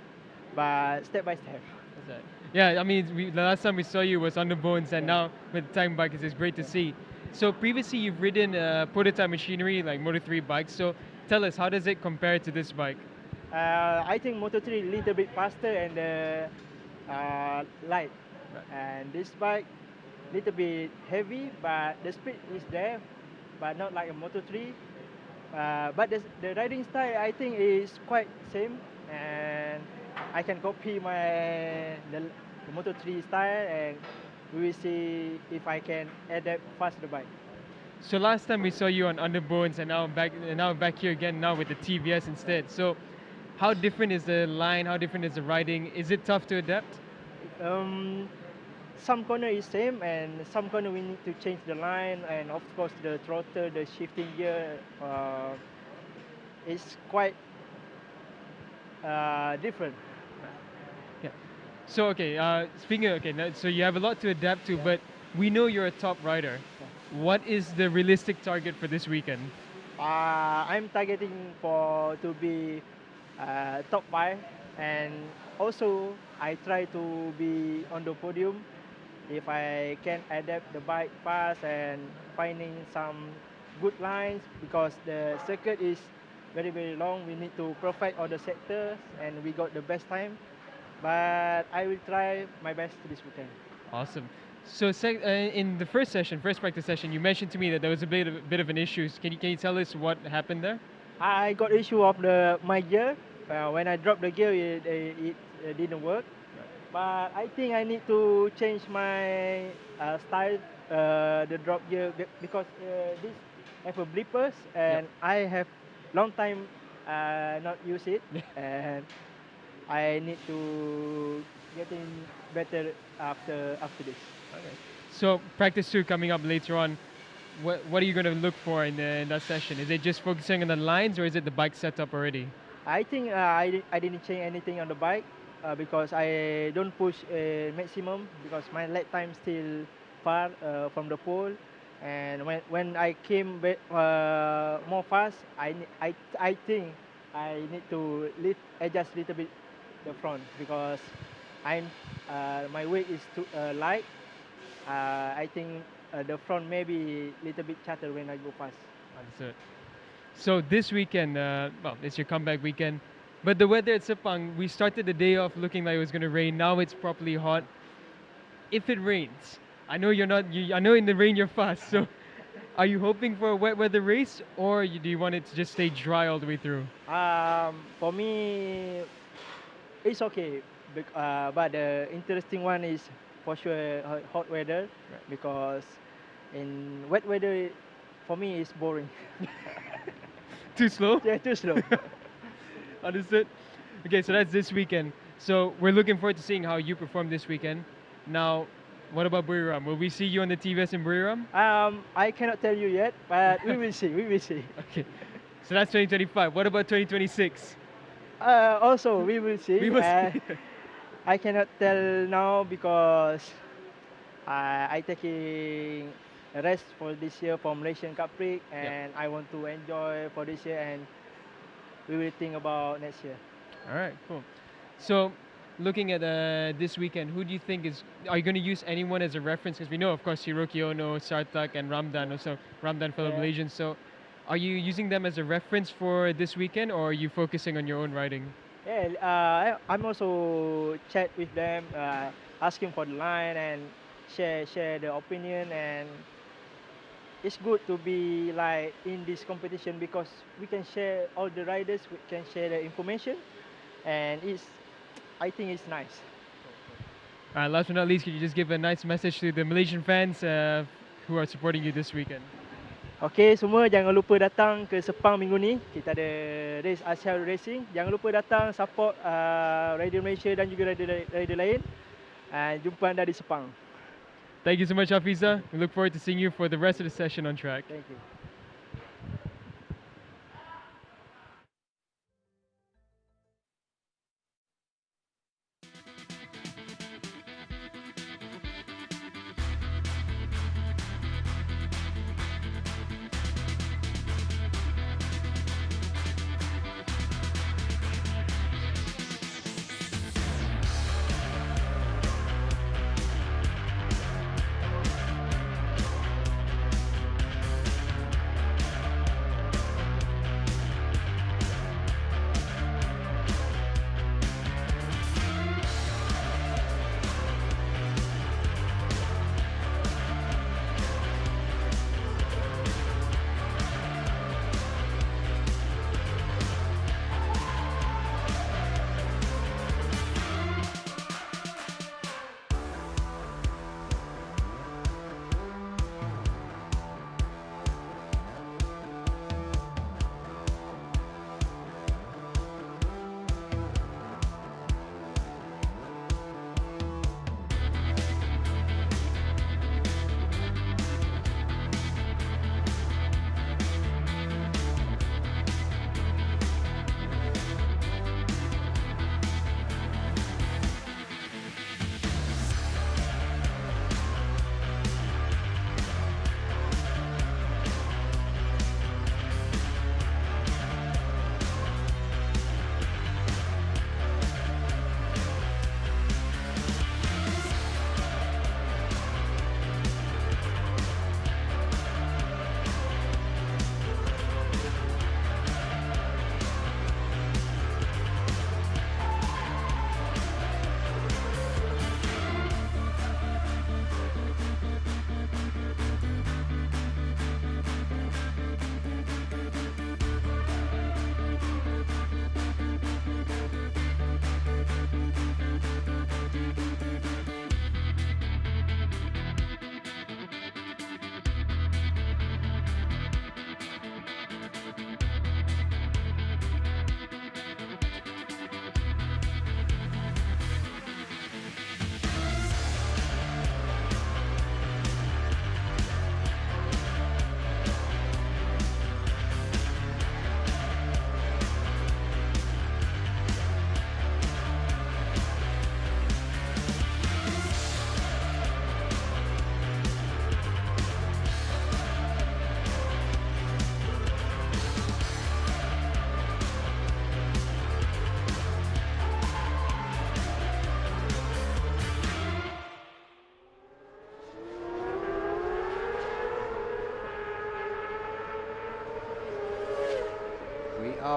but step by step. Yeah, I mean, the last time we saw you was Underbones, and now with the time bike, it's great to see. So previously you've ridden prototype machinery like Moto3 bikes, so tell us, how does it compare to this bike? I think Moto3 a little bit faster and light. And this bike little bit heavy, but the speed is there, but not like a Moto3. But the riding style I think is quite same, and I can copy the Moto3 style, and we will see if I can adapt fast the bike. So last time we saw you on Underbones, and now back here again now with the TVS instead. So how different is the line? How different is the riding? Is it tough to adapt? Some corner is same, and some corner we need to change the line, and of course the throttle, the shifting gear is quite different. Yeah. So okay, speaking of, so you have a lot to adapt to, but we know you're a top rider. What is the realistic target for this weekend? I'm targeting to be top 5, and also I try to be on the podium if I can adapt the bike fast and finding some good lines, because the circuit is very, very long. We need to perfect all the sectors, and we got the best time. But I will try my best this weekend. Awesome. So in the first practice session, you mentioned to me that there was a bit of an issue. Can you tell us what happened there? I got issue of my gear. When I dropped the gear, it didn't work. But I think I need to change my style, the drop gear, because this have a blippers, and I have long time not use it, and I need to getting better after this. Okay. So practice 2 coming up later on. What are you going to look for in that session? Is it just focusing on the lines, or is it the bike setup already? I think I didn't change anything on the bike because I don't push maximum because my leg time still far from the pole. And when I came more fast, I think I need to adjust a little bit the front because my weight is too light. I think the front maybe little bit chatter when I go fast. Understood. So this weekend, well, it's your comeback weekend, but the weather at Sepang, we started the day off looking like it was going to rain. Now it's properly hot. If it rains, I know you're not. I know in the rain you're fast. So, are you hoping for a wet weather race, or do you want it to just stay dry all the way through? For me, it's okay. But the interesting one is for sure hot weather because in wet weather, for me, it's boring. Too slow? Yeah, too slow. Understood. Okay, so that's this weekend. So we're looking forward to seeing how you perform this weekend. Now, what about Buriram? Will we see you on the TVS in Buriram? I cannot tell you yet, but we will see. We will see. Okay. So that's 2025. What about 2026? Also, we will see. We will see. I cannot tell now because I taking a rest for this year for Malaysian Cup Prix, and I want to enjoy for this year, and we will think about next year. All right, cool. So, looking at this weekend, who do you think are you going to use anyone as a reference? Because we know, of course, Hiroki Ono, Sartak, and Ramdan, also Ramdan fellow Malaysians. So, are you using them as a reference for this weekend, or are you focusing on your own riding? Yeah, I'm also chat with them, asking for the line and share the opinion, and it's good to be like in this competition because we can share all the riders, we can share the information, and I think it's nice. All right, last but not least, could you just give a nice message to the Malaysian fans who are supporting you this weekend? Okay, semua jangan lupa datang ke Sepang minggu ni. Kita ada race Asia Racing. Jangan lupa datang support rider Malaysia dan juga rider lain. Jumpa anda di Sepang. Thank you so much, Hafiza. We look forward to seeing you for the rest of the session on track. Thank you.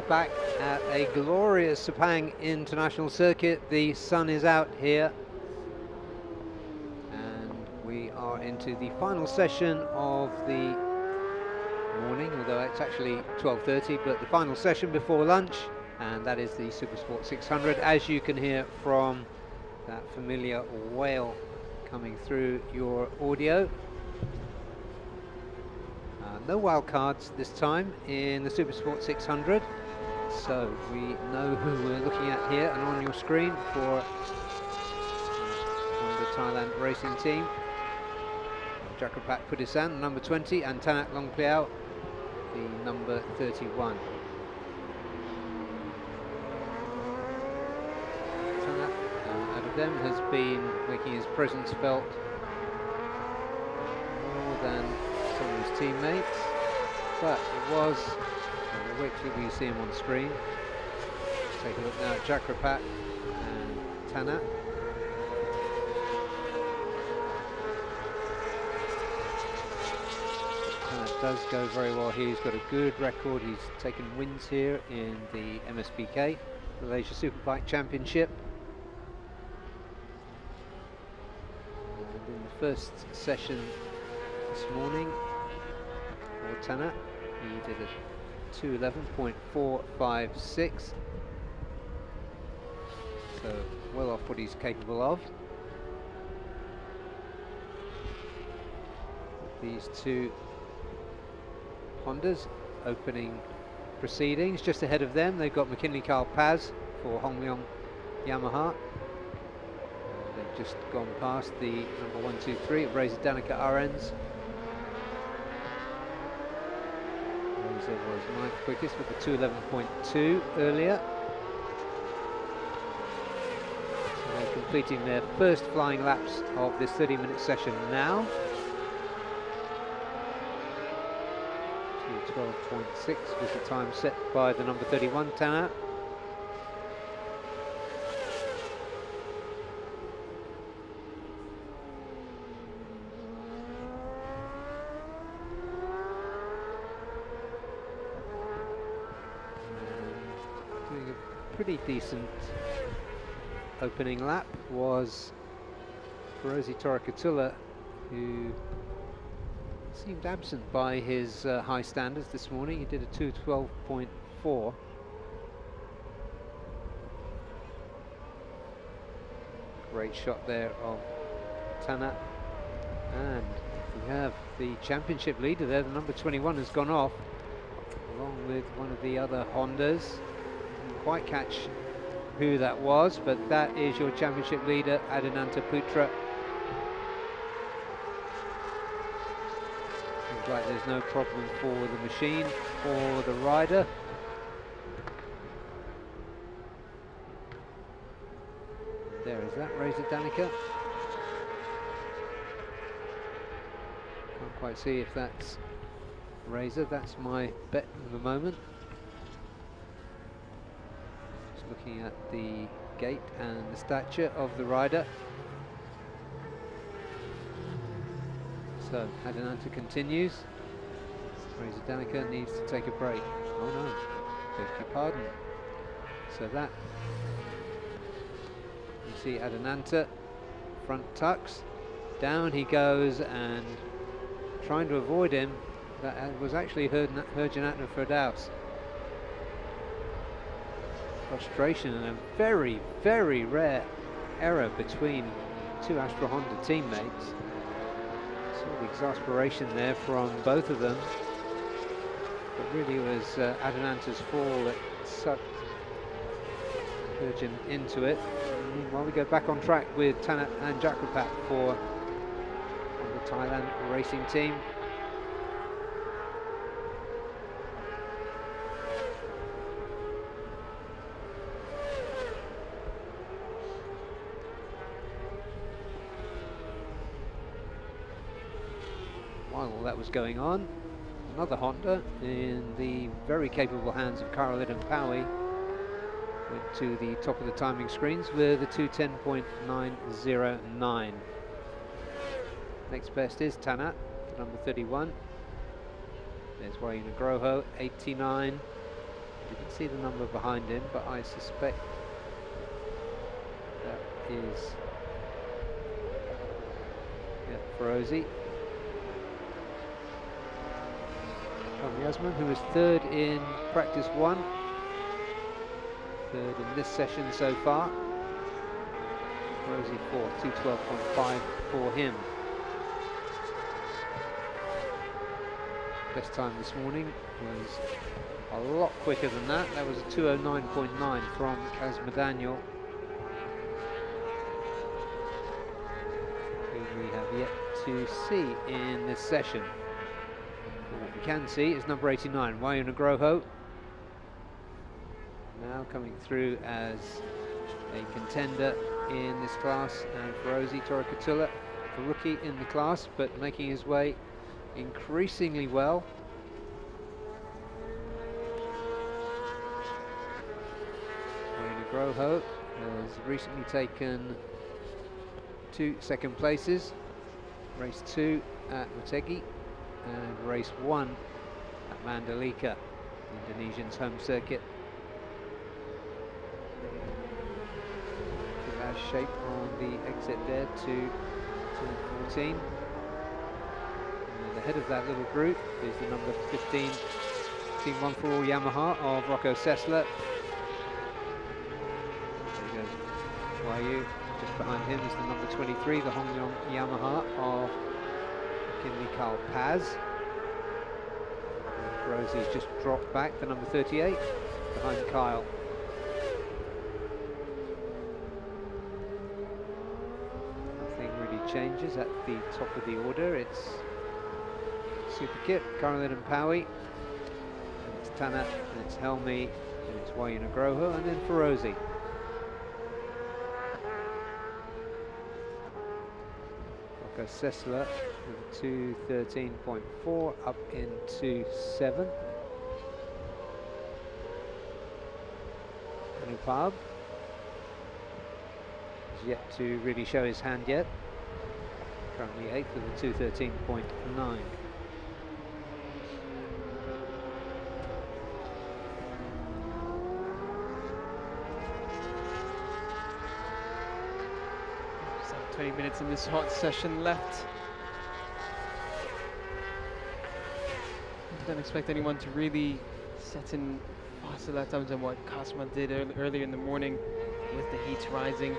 are back at a glorious Sepang International Circuit. The sun is out here, and we are into the final session of the morning, although it's actually 12:30, but the final session before lunch, and that is the Supersport 600, as you can hear from that familiar wail coming through your audio. No wild cards this time in the Supersport 600, so we know who we're looking at here and on your screen for the Thailand racing team. Jakrapat Pudisan, number 20, and Tanat Longpliao, the number 31. Tanat, out of them, has been making his presence felt more than some of his teammates, but it was, we'll wait till you see him on screen. Let's take a look now at Jakrapat and Tanat. Tanat does go very well. He's got a good record. He's taken wins here in the MSBK, Malaysia Superbike Championship. And in the first session this morning for Tanat, he did a 2:11.456, so well off what he's capable of. These two Hondas opening proceedings. Just ahead of them, they've got McKinley Carl Paz for Hongleong Yamaha. They've just gone past the number 1, 2, 3 of Razor Danica Arens. Razor was ninth quickest with the 2:11.2 earlier. So they're completing their first flying laps of this 30-minute session now. 2:12.6 was the time set by the number 31, Tanat. Doing a pretty decent opening lap was Ferozi Torakatula, who seemed absent by his high standards this morning. He did a 2:12.4. Great shot there of Tanat. And we have the championship leader there, the number 21 has gone off, along with one of the other Hondas. Didn't quite catch who that was, but that is your championship leader, Adinanta Putra. Seems like there's no problem for the machine or the rider. There is that Razor Danica. Can't quite see if that's Razor. That's my bet at the moment. Just looking at the gait and the stature of the rider. So Adinanta continues. Razor Danica needs to take a break. Oh no, beg your pardon. So that, you see Adinanta, front tucks, down he goes, and trying to avoid him, that was actually Herjanatna Firdaus. Frustration and a very, very rare error between two Astra Honda teammates. Sort of exasperation there from both of them, but really it was Adinanta's fall that sucked Herjan into it. And meanwhile, we go back on track with Tanat and Jakrapat for the Thailand racing team. While all that was going on, another Honda in the very capable hands of Karolid and Powie went to the top of the timing screens with a 2:10.909. Next best is Tanat, number 31. There's Waina Groho, 89. Didn't see the number behind him, but I suspect that is Ferozi. Yasmin, who was third in practice 1, third in this session so far. Ferozi fourth, 2:12.5 for him. Best time this morning was a lot quicker than that. That was a 2:09.9 from Asmadaniel, who we have yet to see in this session. And what we can see is number 89, Wayu Nugroho, now coming through as a contender in this class, and Ferozi Torikatula, a rookie in the class, but making his way increasingly well. Wayu Nugroho has recently taken 2 second places, race 2 at Motegi and race 1 at Mandalika, Indonesian's home circuit. Shape on the exit there to turn 14. And ahead of that little group is the number 15 Team 1 for All Yamaha of Rocco Sessler. There goes Wayu. Just behind him is the number 23, the Hongyong Yamaha of Kinley Carl Paz. Rosie's just dropped back, the number 38, behind Kyle. Changes at the top of the order. It's Super Kip, Caroline and Powie, and it's Tana, and it's Helmi, and it's Wayu Nugroho, and then Ferozi. Rocco Sessler with a 2:13.4 up into 7. Anupab is yet to really show his hand yet. Currently 8th with a 2:13.9. Just have 20 minutes in this hot session left. Don't expect anyone to really set in faster lap times than what Kasma did earlier in the morning with the heat rising.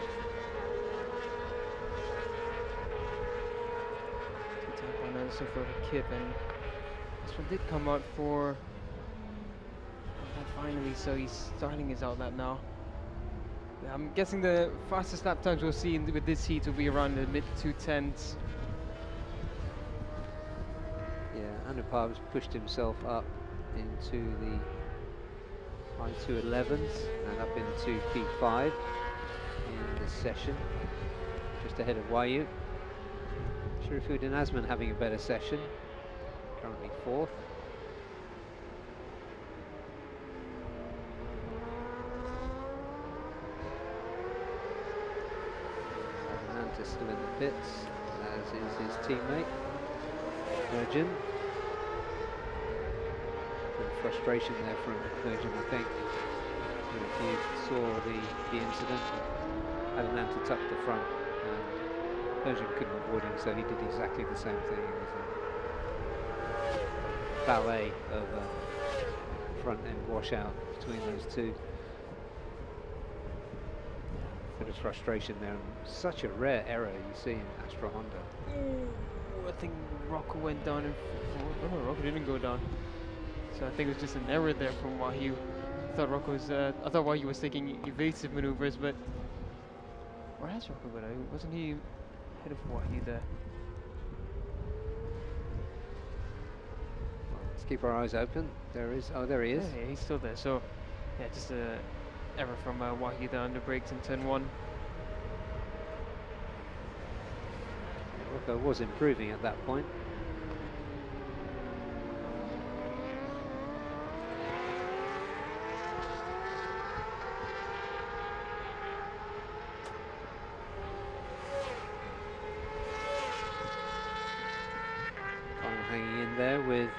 So for Kip, and this one did come out for that finally, so he's starting his outlap now. Yeah, I'm guessing the fastest lap times we'll see with this heat will be around the mid 2:10s. Yeah, Anupab's pushed himself up into the high 2:11s and up into P5 in this session, just ahead of Wayu. Sharifuddin Azman having a better session, currently 4th. Nantis still in the pits, as is his teammate, Virgin. Bit of frustration there from Virgin, I think. If you saw the incident, Adinanta tucked the front, and Virgin couldn't avoid him, so he did exactly the same thing. It was a ballet of a front-end washout between those two. Bit of frustration there, and such a rare error you see in Astra Honda. Ooh, I think Rocco went down. Oh, Rocco didn't go down. So I think it was just an error there from Wayu. I thought Wayu was taking evasive maneuvers, but where has Rocco gone? Wasn't he ahead of Wayu there? Well, let's keep our eyes open. There he is. Yeah, he's still there. So, yeah, just a error from Wayu there under brakes in turn 1. Rocco was improving at that point. Hanging in there with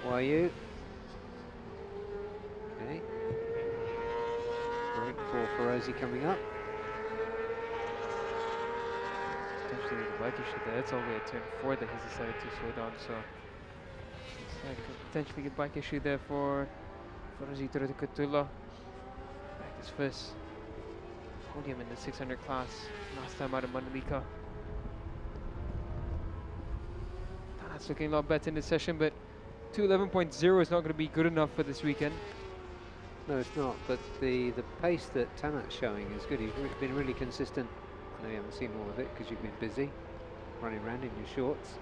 Wayu. Okay, Ferozi coming up. Potentially the bike issue there. It's all the way at turn 4 that he's decided to slow down. So looks like a potentially a bike issue there for Ferozi Turukutula. Back his first podium in the 600 class. Last time out of Mandalika. That's looking a lot better in this session, but 2:11.0 is not going to be good enough for this weekend. No, it's not, but the pace that Tanat's showing is good. He's been really consistent. I know you haven't seen all of it because you've been busy running around in your shorts.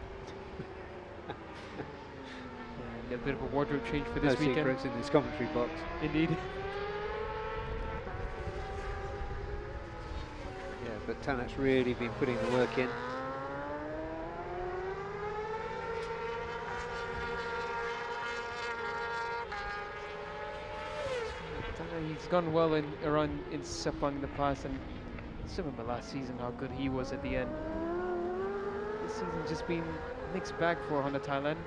And a bit of a wardrobe change for this no weekend. secrets in this commentary box. Indeed. Yeah, but Tanat's really been putting the work in. He's gone well around in Sepang in the past, and I still remember last season how good he was at the end. This season just been a mixed bag for Honda Thailand.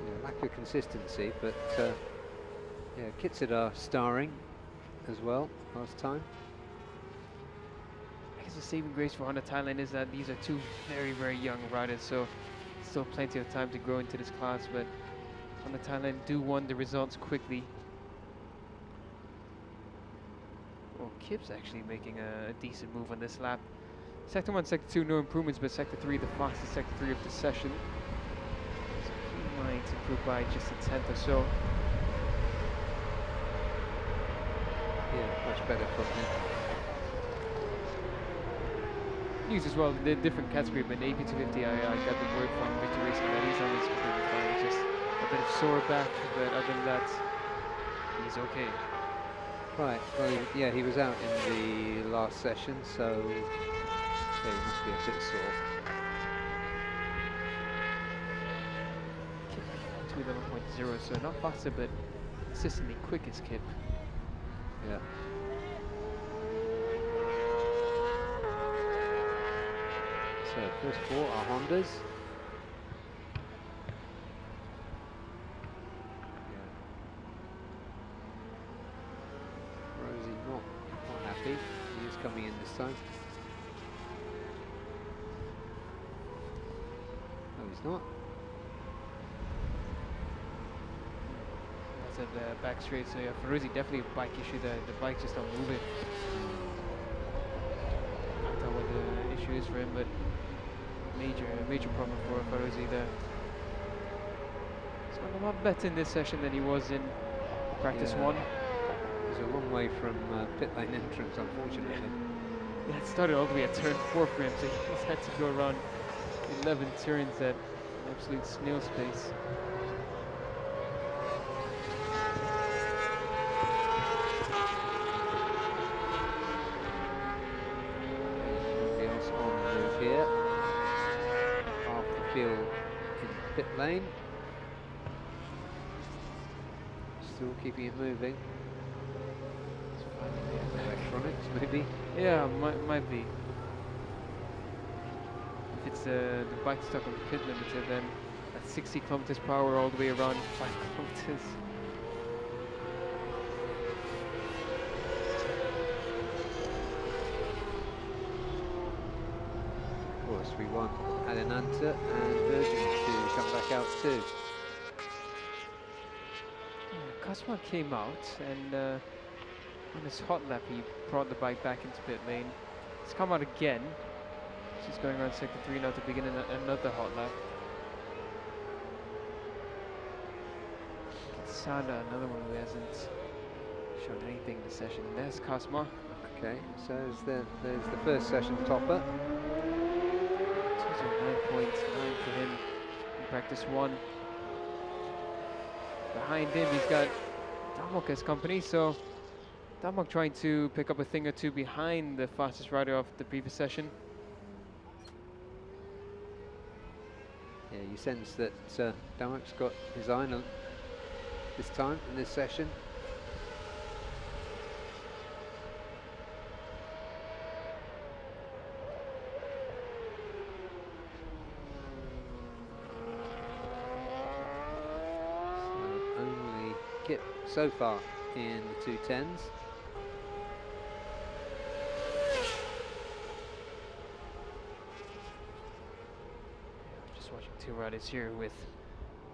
Yeah, lack of consistency, but yeah, Kitsida starring as well last time. I guess the saving grace for Honda Thailand is that these are two very, very young riders, so still plenty of time to grow into this class, but Honda Thailand do want the results quickly. Well, Kip's actually making a decent move on this lap. Sector 1, Sector 2, no improvements, but Sector 3, the fastest Sector 3 of the session. So he might improve by just a tenth or so. Yeah, much better from him. News as well, the different category, but in AP250 I got the word from Victor Racing that he's on this completely fine. Just a bit of sore back, but other than that, he's okay. Right, well, yeah, he was out in the last session, so yeah, he must be a bit sore. 2:11.0, so not faster, but consistently quick as Kip. Yeah. So first 4 are Hondas. Rosie not happy. He is coming in this time. No, he's not. That's at the back straight, so yeah, Ferozi definitely a bike issue. The bike just not moving. Can't tell what the issue is for him, but major problem for Ferozi there. He's gone a lot better in this session than he was in practice 1. He's a long way from pit lane entrance, unfortunately. Yeah, it started all the way at turn 4 for him, so he's had to go around 11 turns at absolute snail's pace. Nobody else on the move here. Half the field in pit lane. Still keeping it moving. Electronics, maybe? Yeah, might be. If it's the bike stuck on the pit limiter, then at 60 kilometers per hour all the way around 5 kilometers. Of course, we want Adenanta and Virgin to come back out too. Yeah, Kasma came out and on his hot lap he brought the bike back into pit lane. He's come out again. She's going around sector 3 now to begin another hot lap. Sada, another one who hasn't shown anything in the session. There's Kasma. Okay, so there's the first session topper. 209.9 for him in practice 1. Behind him he's got Damok as company, so Damok trying to pick up a thing or two behind the fastest rider of the previous session. Yeah, you sense that Damok's got his eye on this time in this session. So only Kip so far in the 210s. Just watching two riders here with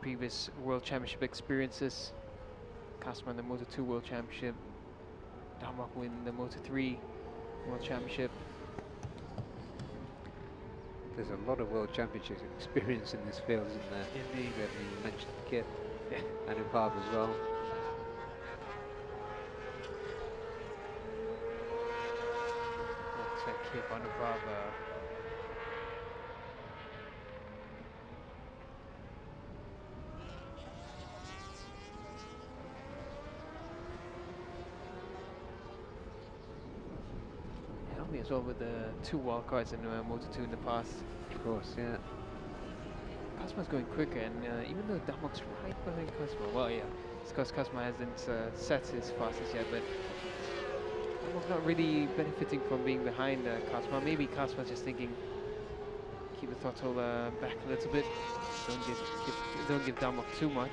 previous World Championship experiences. Kazma in the Moto2 World Championship. Damok win the Moto3 World Championship. There's a lot of World Championship experience in this field, isn't there? Indeed. You mentioned Kip and Upab as well. Looks like Kip and Upab. Helped me as well with the 2 wildcards in Moto2 in the past. Of course, yeah. Kazma's going quicker, and even though Damok's right behind Kazma, well, yeah, it's because Kazma hasn't set his fastest yet, but Damok's not really benefiting from being behind Kazma. Maybe Kazma's just thinking, keep the throttle back a little bit, don't give Damok too much.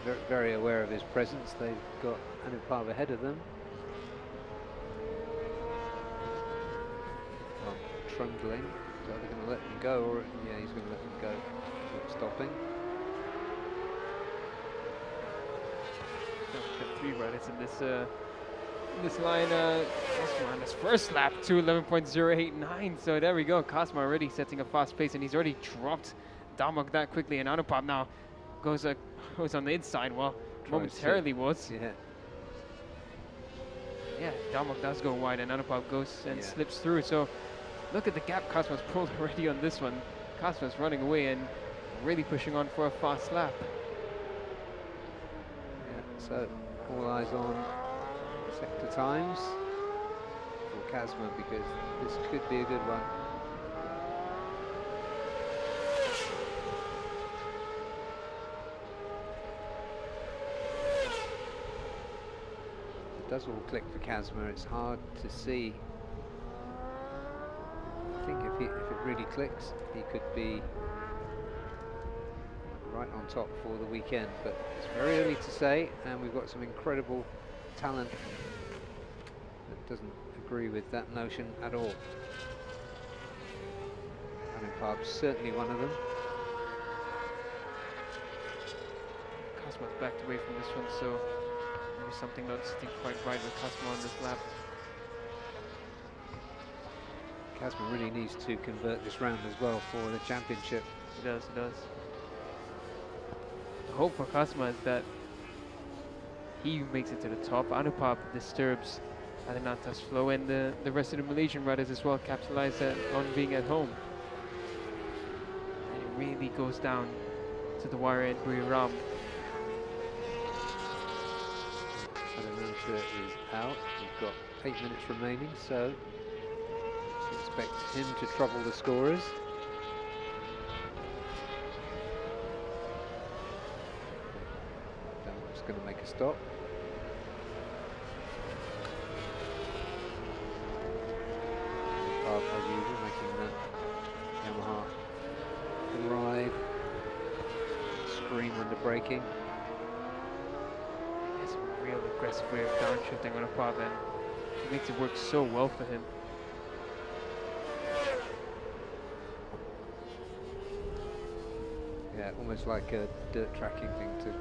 Very, very aware of his presence. They've got Anupab ahead of them. Well, trundling. Is either going to let them go, or yeah, he's going to let them go. Stopping. The 3 riders in this line. Kazma on his first lap to 11.089. So there we go. Kazma already setting a fast pace, and he's already dropped Damok that quickly. And Anupab now goes on the inside. Well, momentarily was. Yeah. Yeah, Damok does go wide, and Anupab goes and slips through. So look at the gap Kazma's pulled already on this one. Kazma's running away and really pushing on for a fast lap. Yeah, so all eyes on sector times for Kazma, because this could be a good one. It does all click for Kazma. It's hard to see. I think if it really clicks, he could be right on top for the weekend, but it's very early to say, and we've got some incredible talent that doesn't agree with that notion at all. Anupab's certainly one of them. Kazma's backed away from this one, so maybe something not sitting quite right with Kazma on this lap. Kazma really needs to convert this round as well for the championship. He does, he does. The hope for Kazma is that he makes it to the top. Anupab disturbs Adelanta's flow, and the rest of the Malaysian riders as well capitalize on being at home. And it really goes down to the wire at Buriram. Adelanta is out. We've got 8 minutes remaining, so expect him to trouble the scorers. Damok's going to make a stop. As usual, making that Yamaha ride scream under braking. It's a real aggressive way of downshifting on a pop, and it makes it work so well for him. Yeah, almost like a dirt tracking thing to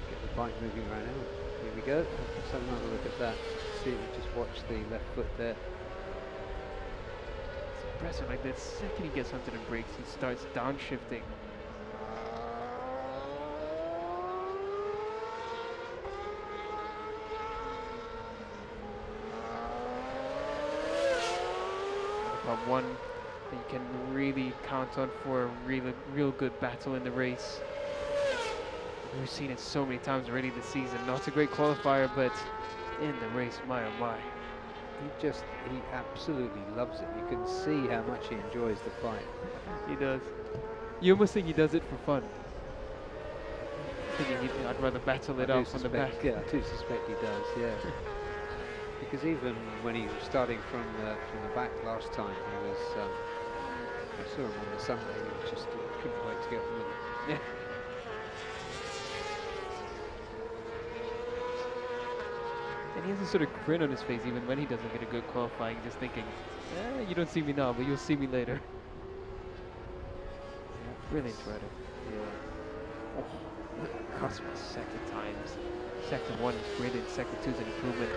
get the bike moving right now. Here we go. Let's have another look at that. See, we just watch the left foot there. It's impressive, like the second he gets onto the brakes, he starts downshifting. About one that you can really count on for a real good battle in the race. We've seen it so many times already this season. Not a great qualifier, but in the race, my oh my. He absolutely loves it. You can see how much he enjoys the fight. He does. You almost think he does it for fun. Thinking I'd rather battle it out from the back. Yeah, I do suspect he does, yeah. Because even when he was starting from the back last time, he was, I saw him on the Sunday, he just couldn't wait to get on with it. Yeah. And he has a sort of grin on his face even when he doesn't get a good qualifying, just thinking, you don't see me now, but you'll see me later. Brilliant rider. Yeah. Oh, Cosmo's second times. Sector 1 is brilliant, Sector 2 is an improvement.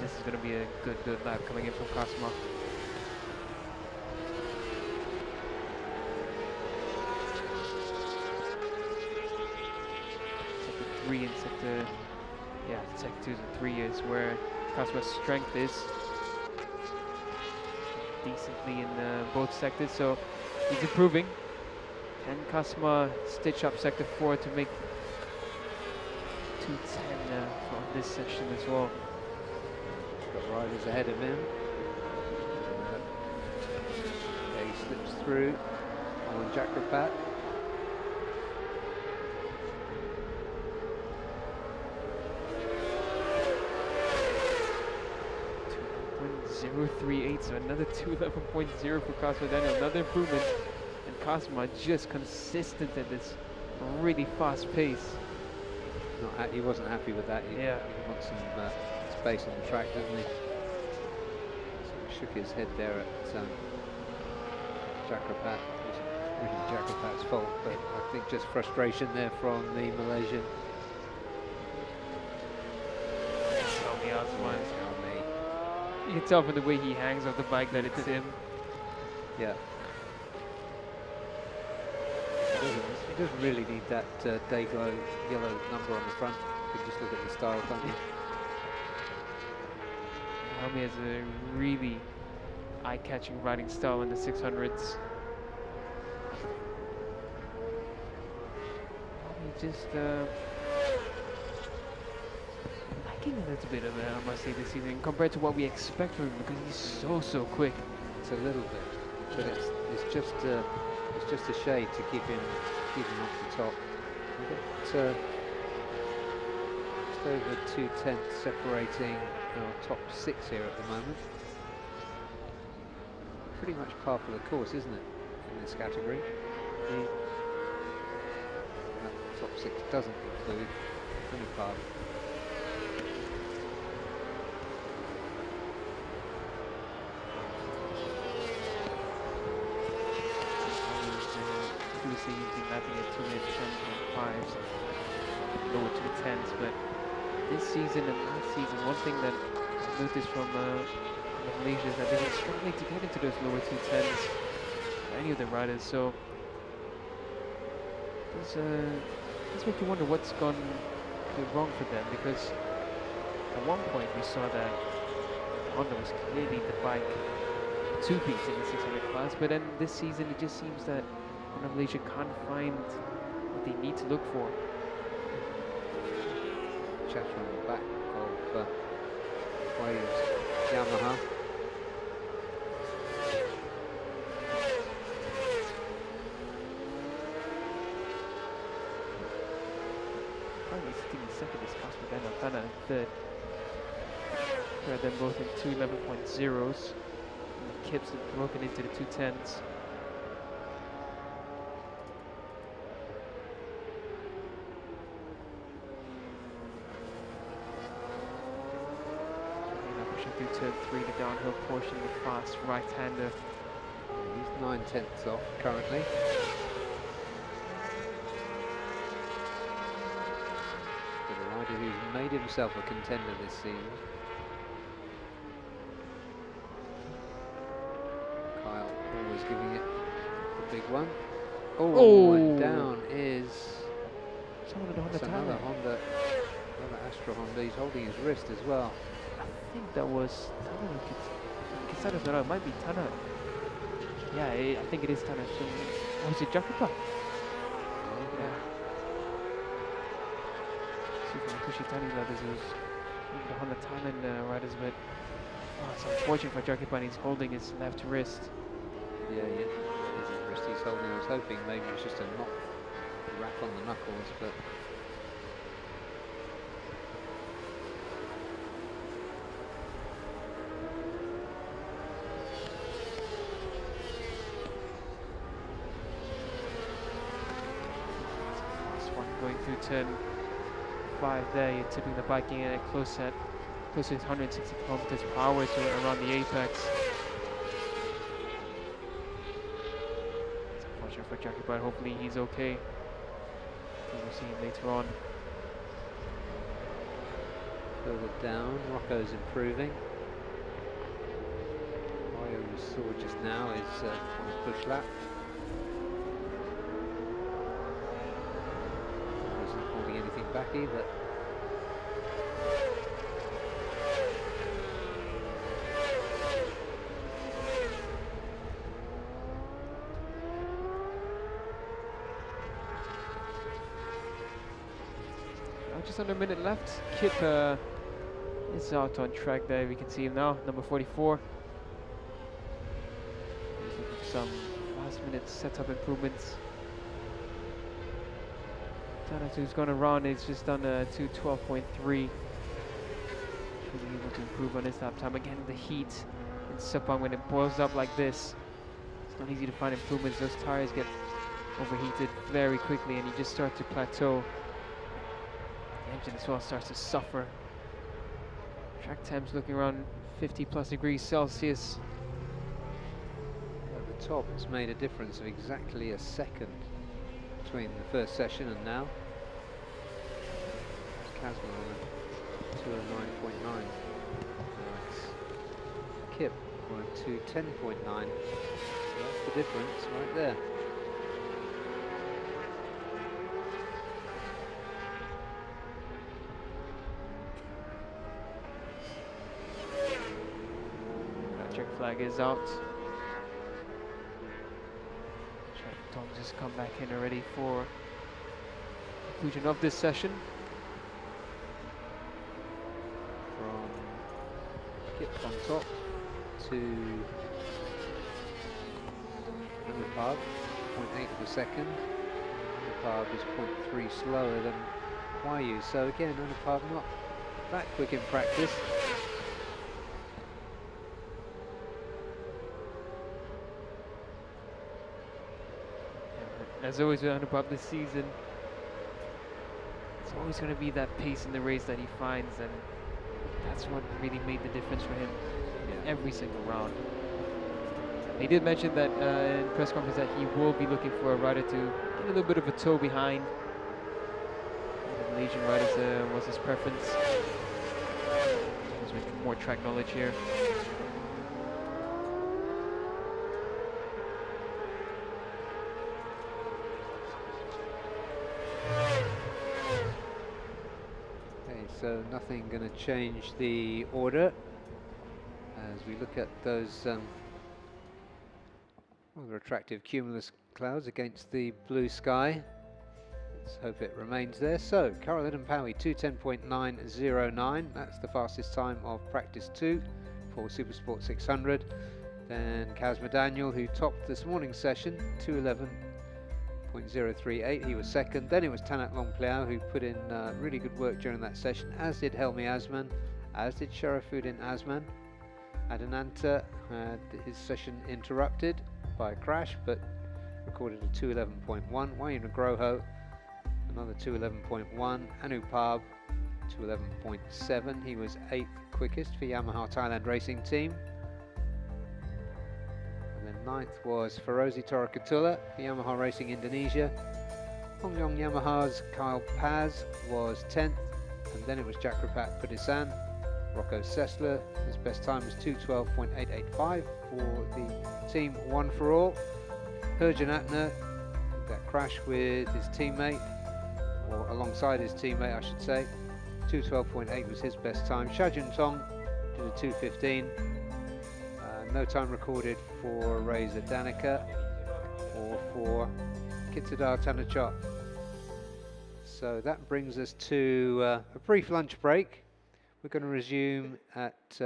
This is going to be a good lap coming in from Cosmo. Sector 3 and Sector 2 and 3 is where Cosmo's strength is. Decently in both sectors, so he's improving. Can Cosmo stitch up Sector 4 to make 210 on this section as well? Got riders ahead of him. He slips through on Jakrapat. 2.038, so another 211.0 for Cosmo Daniel, another improvement. And Cosmo just consistent at this really fast pace. He wasn't happy with that. He wants some space on the track, doesn't he? So he shook his head there at Jakrapat. It wasn't really Jakrapat's fault, but I think just frustration there from the Malaysian. You can tell from the way he hangs off the bike that it's him. Yeah. He doesn't really need that Dayglow yellow number on the front. You can just look at the style, can't you? Naomi has a really eye-catching riding style in the 600s. He just lacking a little bit of it, I must say, this season compared to what we expect from him, because he's so quick. It's a little bit, but it's just a shade to keep him off the top. We've got just over 2/10 separating our top 6 here at the moment. Pretty much par for the course, isn't it, in this category? That top 6 doesn't include any par. Using lapping at 2-minute 10.5s, lower 210s, but this season and last season, one thing that I've noticed from Malaysia is that they've been struggling to get into those lower 210s, any of the riders, so does make you wonder what's gone wrong for them, because at one point we saw that Honda was clearly the bike to beat in the 600 class, but then this season it just seems that Malaysia can't find what they need to look for. Chatter on the back of Waves Yamaha. Currently sitting in second is Cosmo Daniel Tana in third. They're them both in 211.0s. Kips have broken into the 210s. Turn 3, the downhill portion, the fast right-hander. He's 9/10 off currently. But a rider who's made himself a contender this season. Kyle always giving it the big one. Oh, and down is someone in the Honda another Honda, another Astra Honda. He's holding his wrist as well. I think that was Tana. Kisada's not out. It might be Tana. Yeah, I think it is Tana. Oh, is it Jakarta? Yeah. See from the Kushitani brothers, it was the Honda Thailand riders, but it's unfortunate for Jakarta. He's holding his left wrist. Yeah, his wrist he's holding. I was hoping maybe it was just a knock, wrap on the knuckles, but. Going through turn 5 there, you're tipping the bike in a close set. close to 160 kilometers per hour, so around the apex. It's unfortunate for Jackie, but hopefully he's okay. We'll see him later on. Further down, Rocco's improving. Mario, we saw just now, is on a push lap. Isn't holding anything back either. Just under a minute left. Kip is out on track there. We can see him now, number 44. He's looking for some last minute setup improvements. Tanatu's gone around, he's just done a 2:12.3. Should be able to improve on his lap time. Again, the heat in Sepang, when it boils up like this, it's not easy to find improvements. Those tires get overheated very quickly and you just start to plateau. The engine as well starts to suffer. Track temps looking around 50 plus degrees Celsius. At the top, it's made a difference of exactly a second between the first session and now. Kazma on a 209.9. Kip on a 210.9. So that's the difference right there. Flag is out. Tom just come back in already for conclusion of this session. From Kip on top to Underbone, 0.8 of a second. Underbone is 0.3 slower than Wayu. So again, Underbone not that quick in practice. As always with Underbone this season, it's always going to be that pace in the race that he finds, and that's what really made the difference for him in every single round. He did mention that in press conference that he will be looking for a rider to get a little bit of a toe behind. The Malaysian riders was his preference. He's with more track knowledge here. So nothing going to change the order as we look at those rather attractive cumulus clouds against the blue sky. Let's hope it remains there. So Carolyn and Powie 2:10.909. That's the fastest time of practice 2 for Supersport 600. Then Kazma Daniel, who topped this morning's session, 2:11.038. He was second. Then it was Tanat Longpliao who put in really good work during that session, as did Helmi Asman, as did Sharafuddin Asman. Adananta had his session interrupted by a crash, but recorded a 2:11.1. Wayu Nugroho, another 2:11.1. Anupab, 2:11.7. He was 8th quickest for Yamaha Thailand Racing Team. 9th was Ferozi Torakatula for Yamaha Racing Indonesia. Hongyong Yamaha's Kyle Paz was 10th, and then it was Jakrapat Pudisan. Rocco Sessler, his best time was 2:12.885 for the team One for All. Herjan Atner, that crash with his teammate, or alongside his teammate I should say, 2:12.8 was his best time. Shajun Tong did a 2:15. No time recorded for Reza Danica or for Kitsadar Tanachot. So that brings us to a brief lunch break. We're going to resume at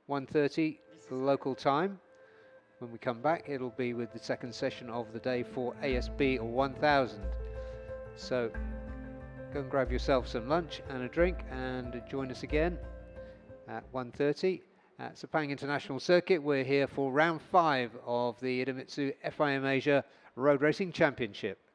1:30 local time. When we come back, it'll be with the second session of the day for ASB 1000. So go and grab yourself some lunch and a drink and join us again at 1:30. At Sepang International Circuit. We're here for round 5 of the Idemitsu FIM Asia Road Racing Championship.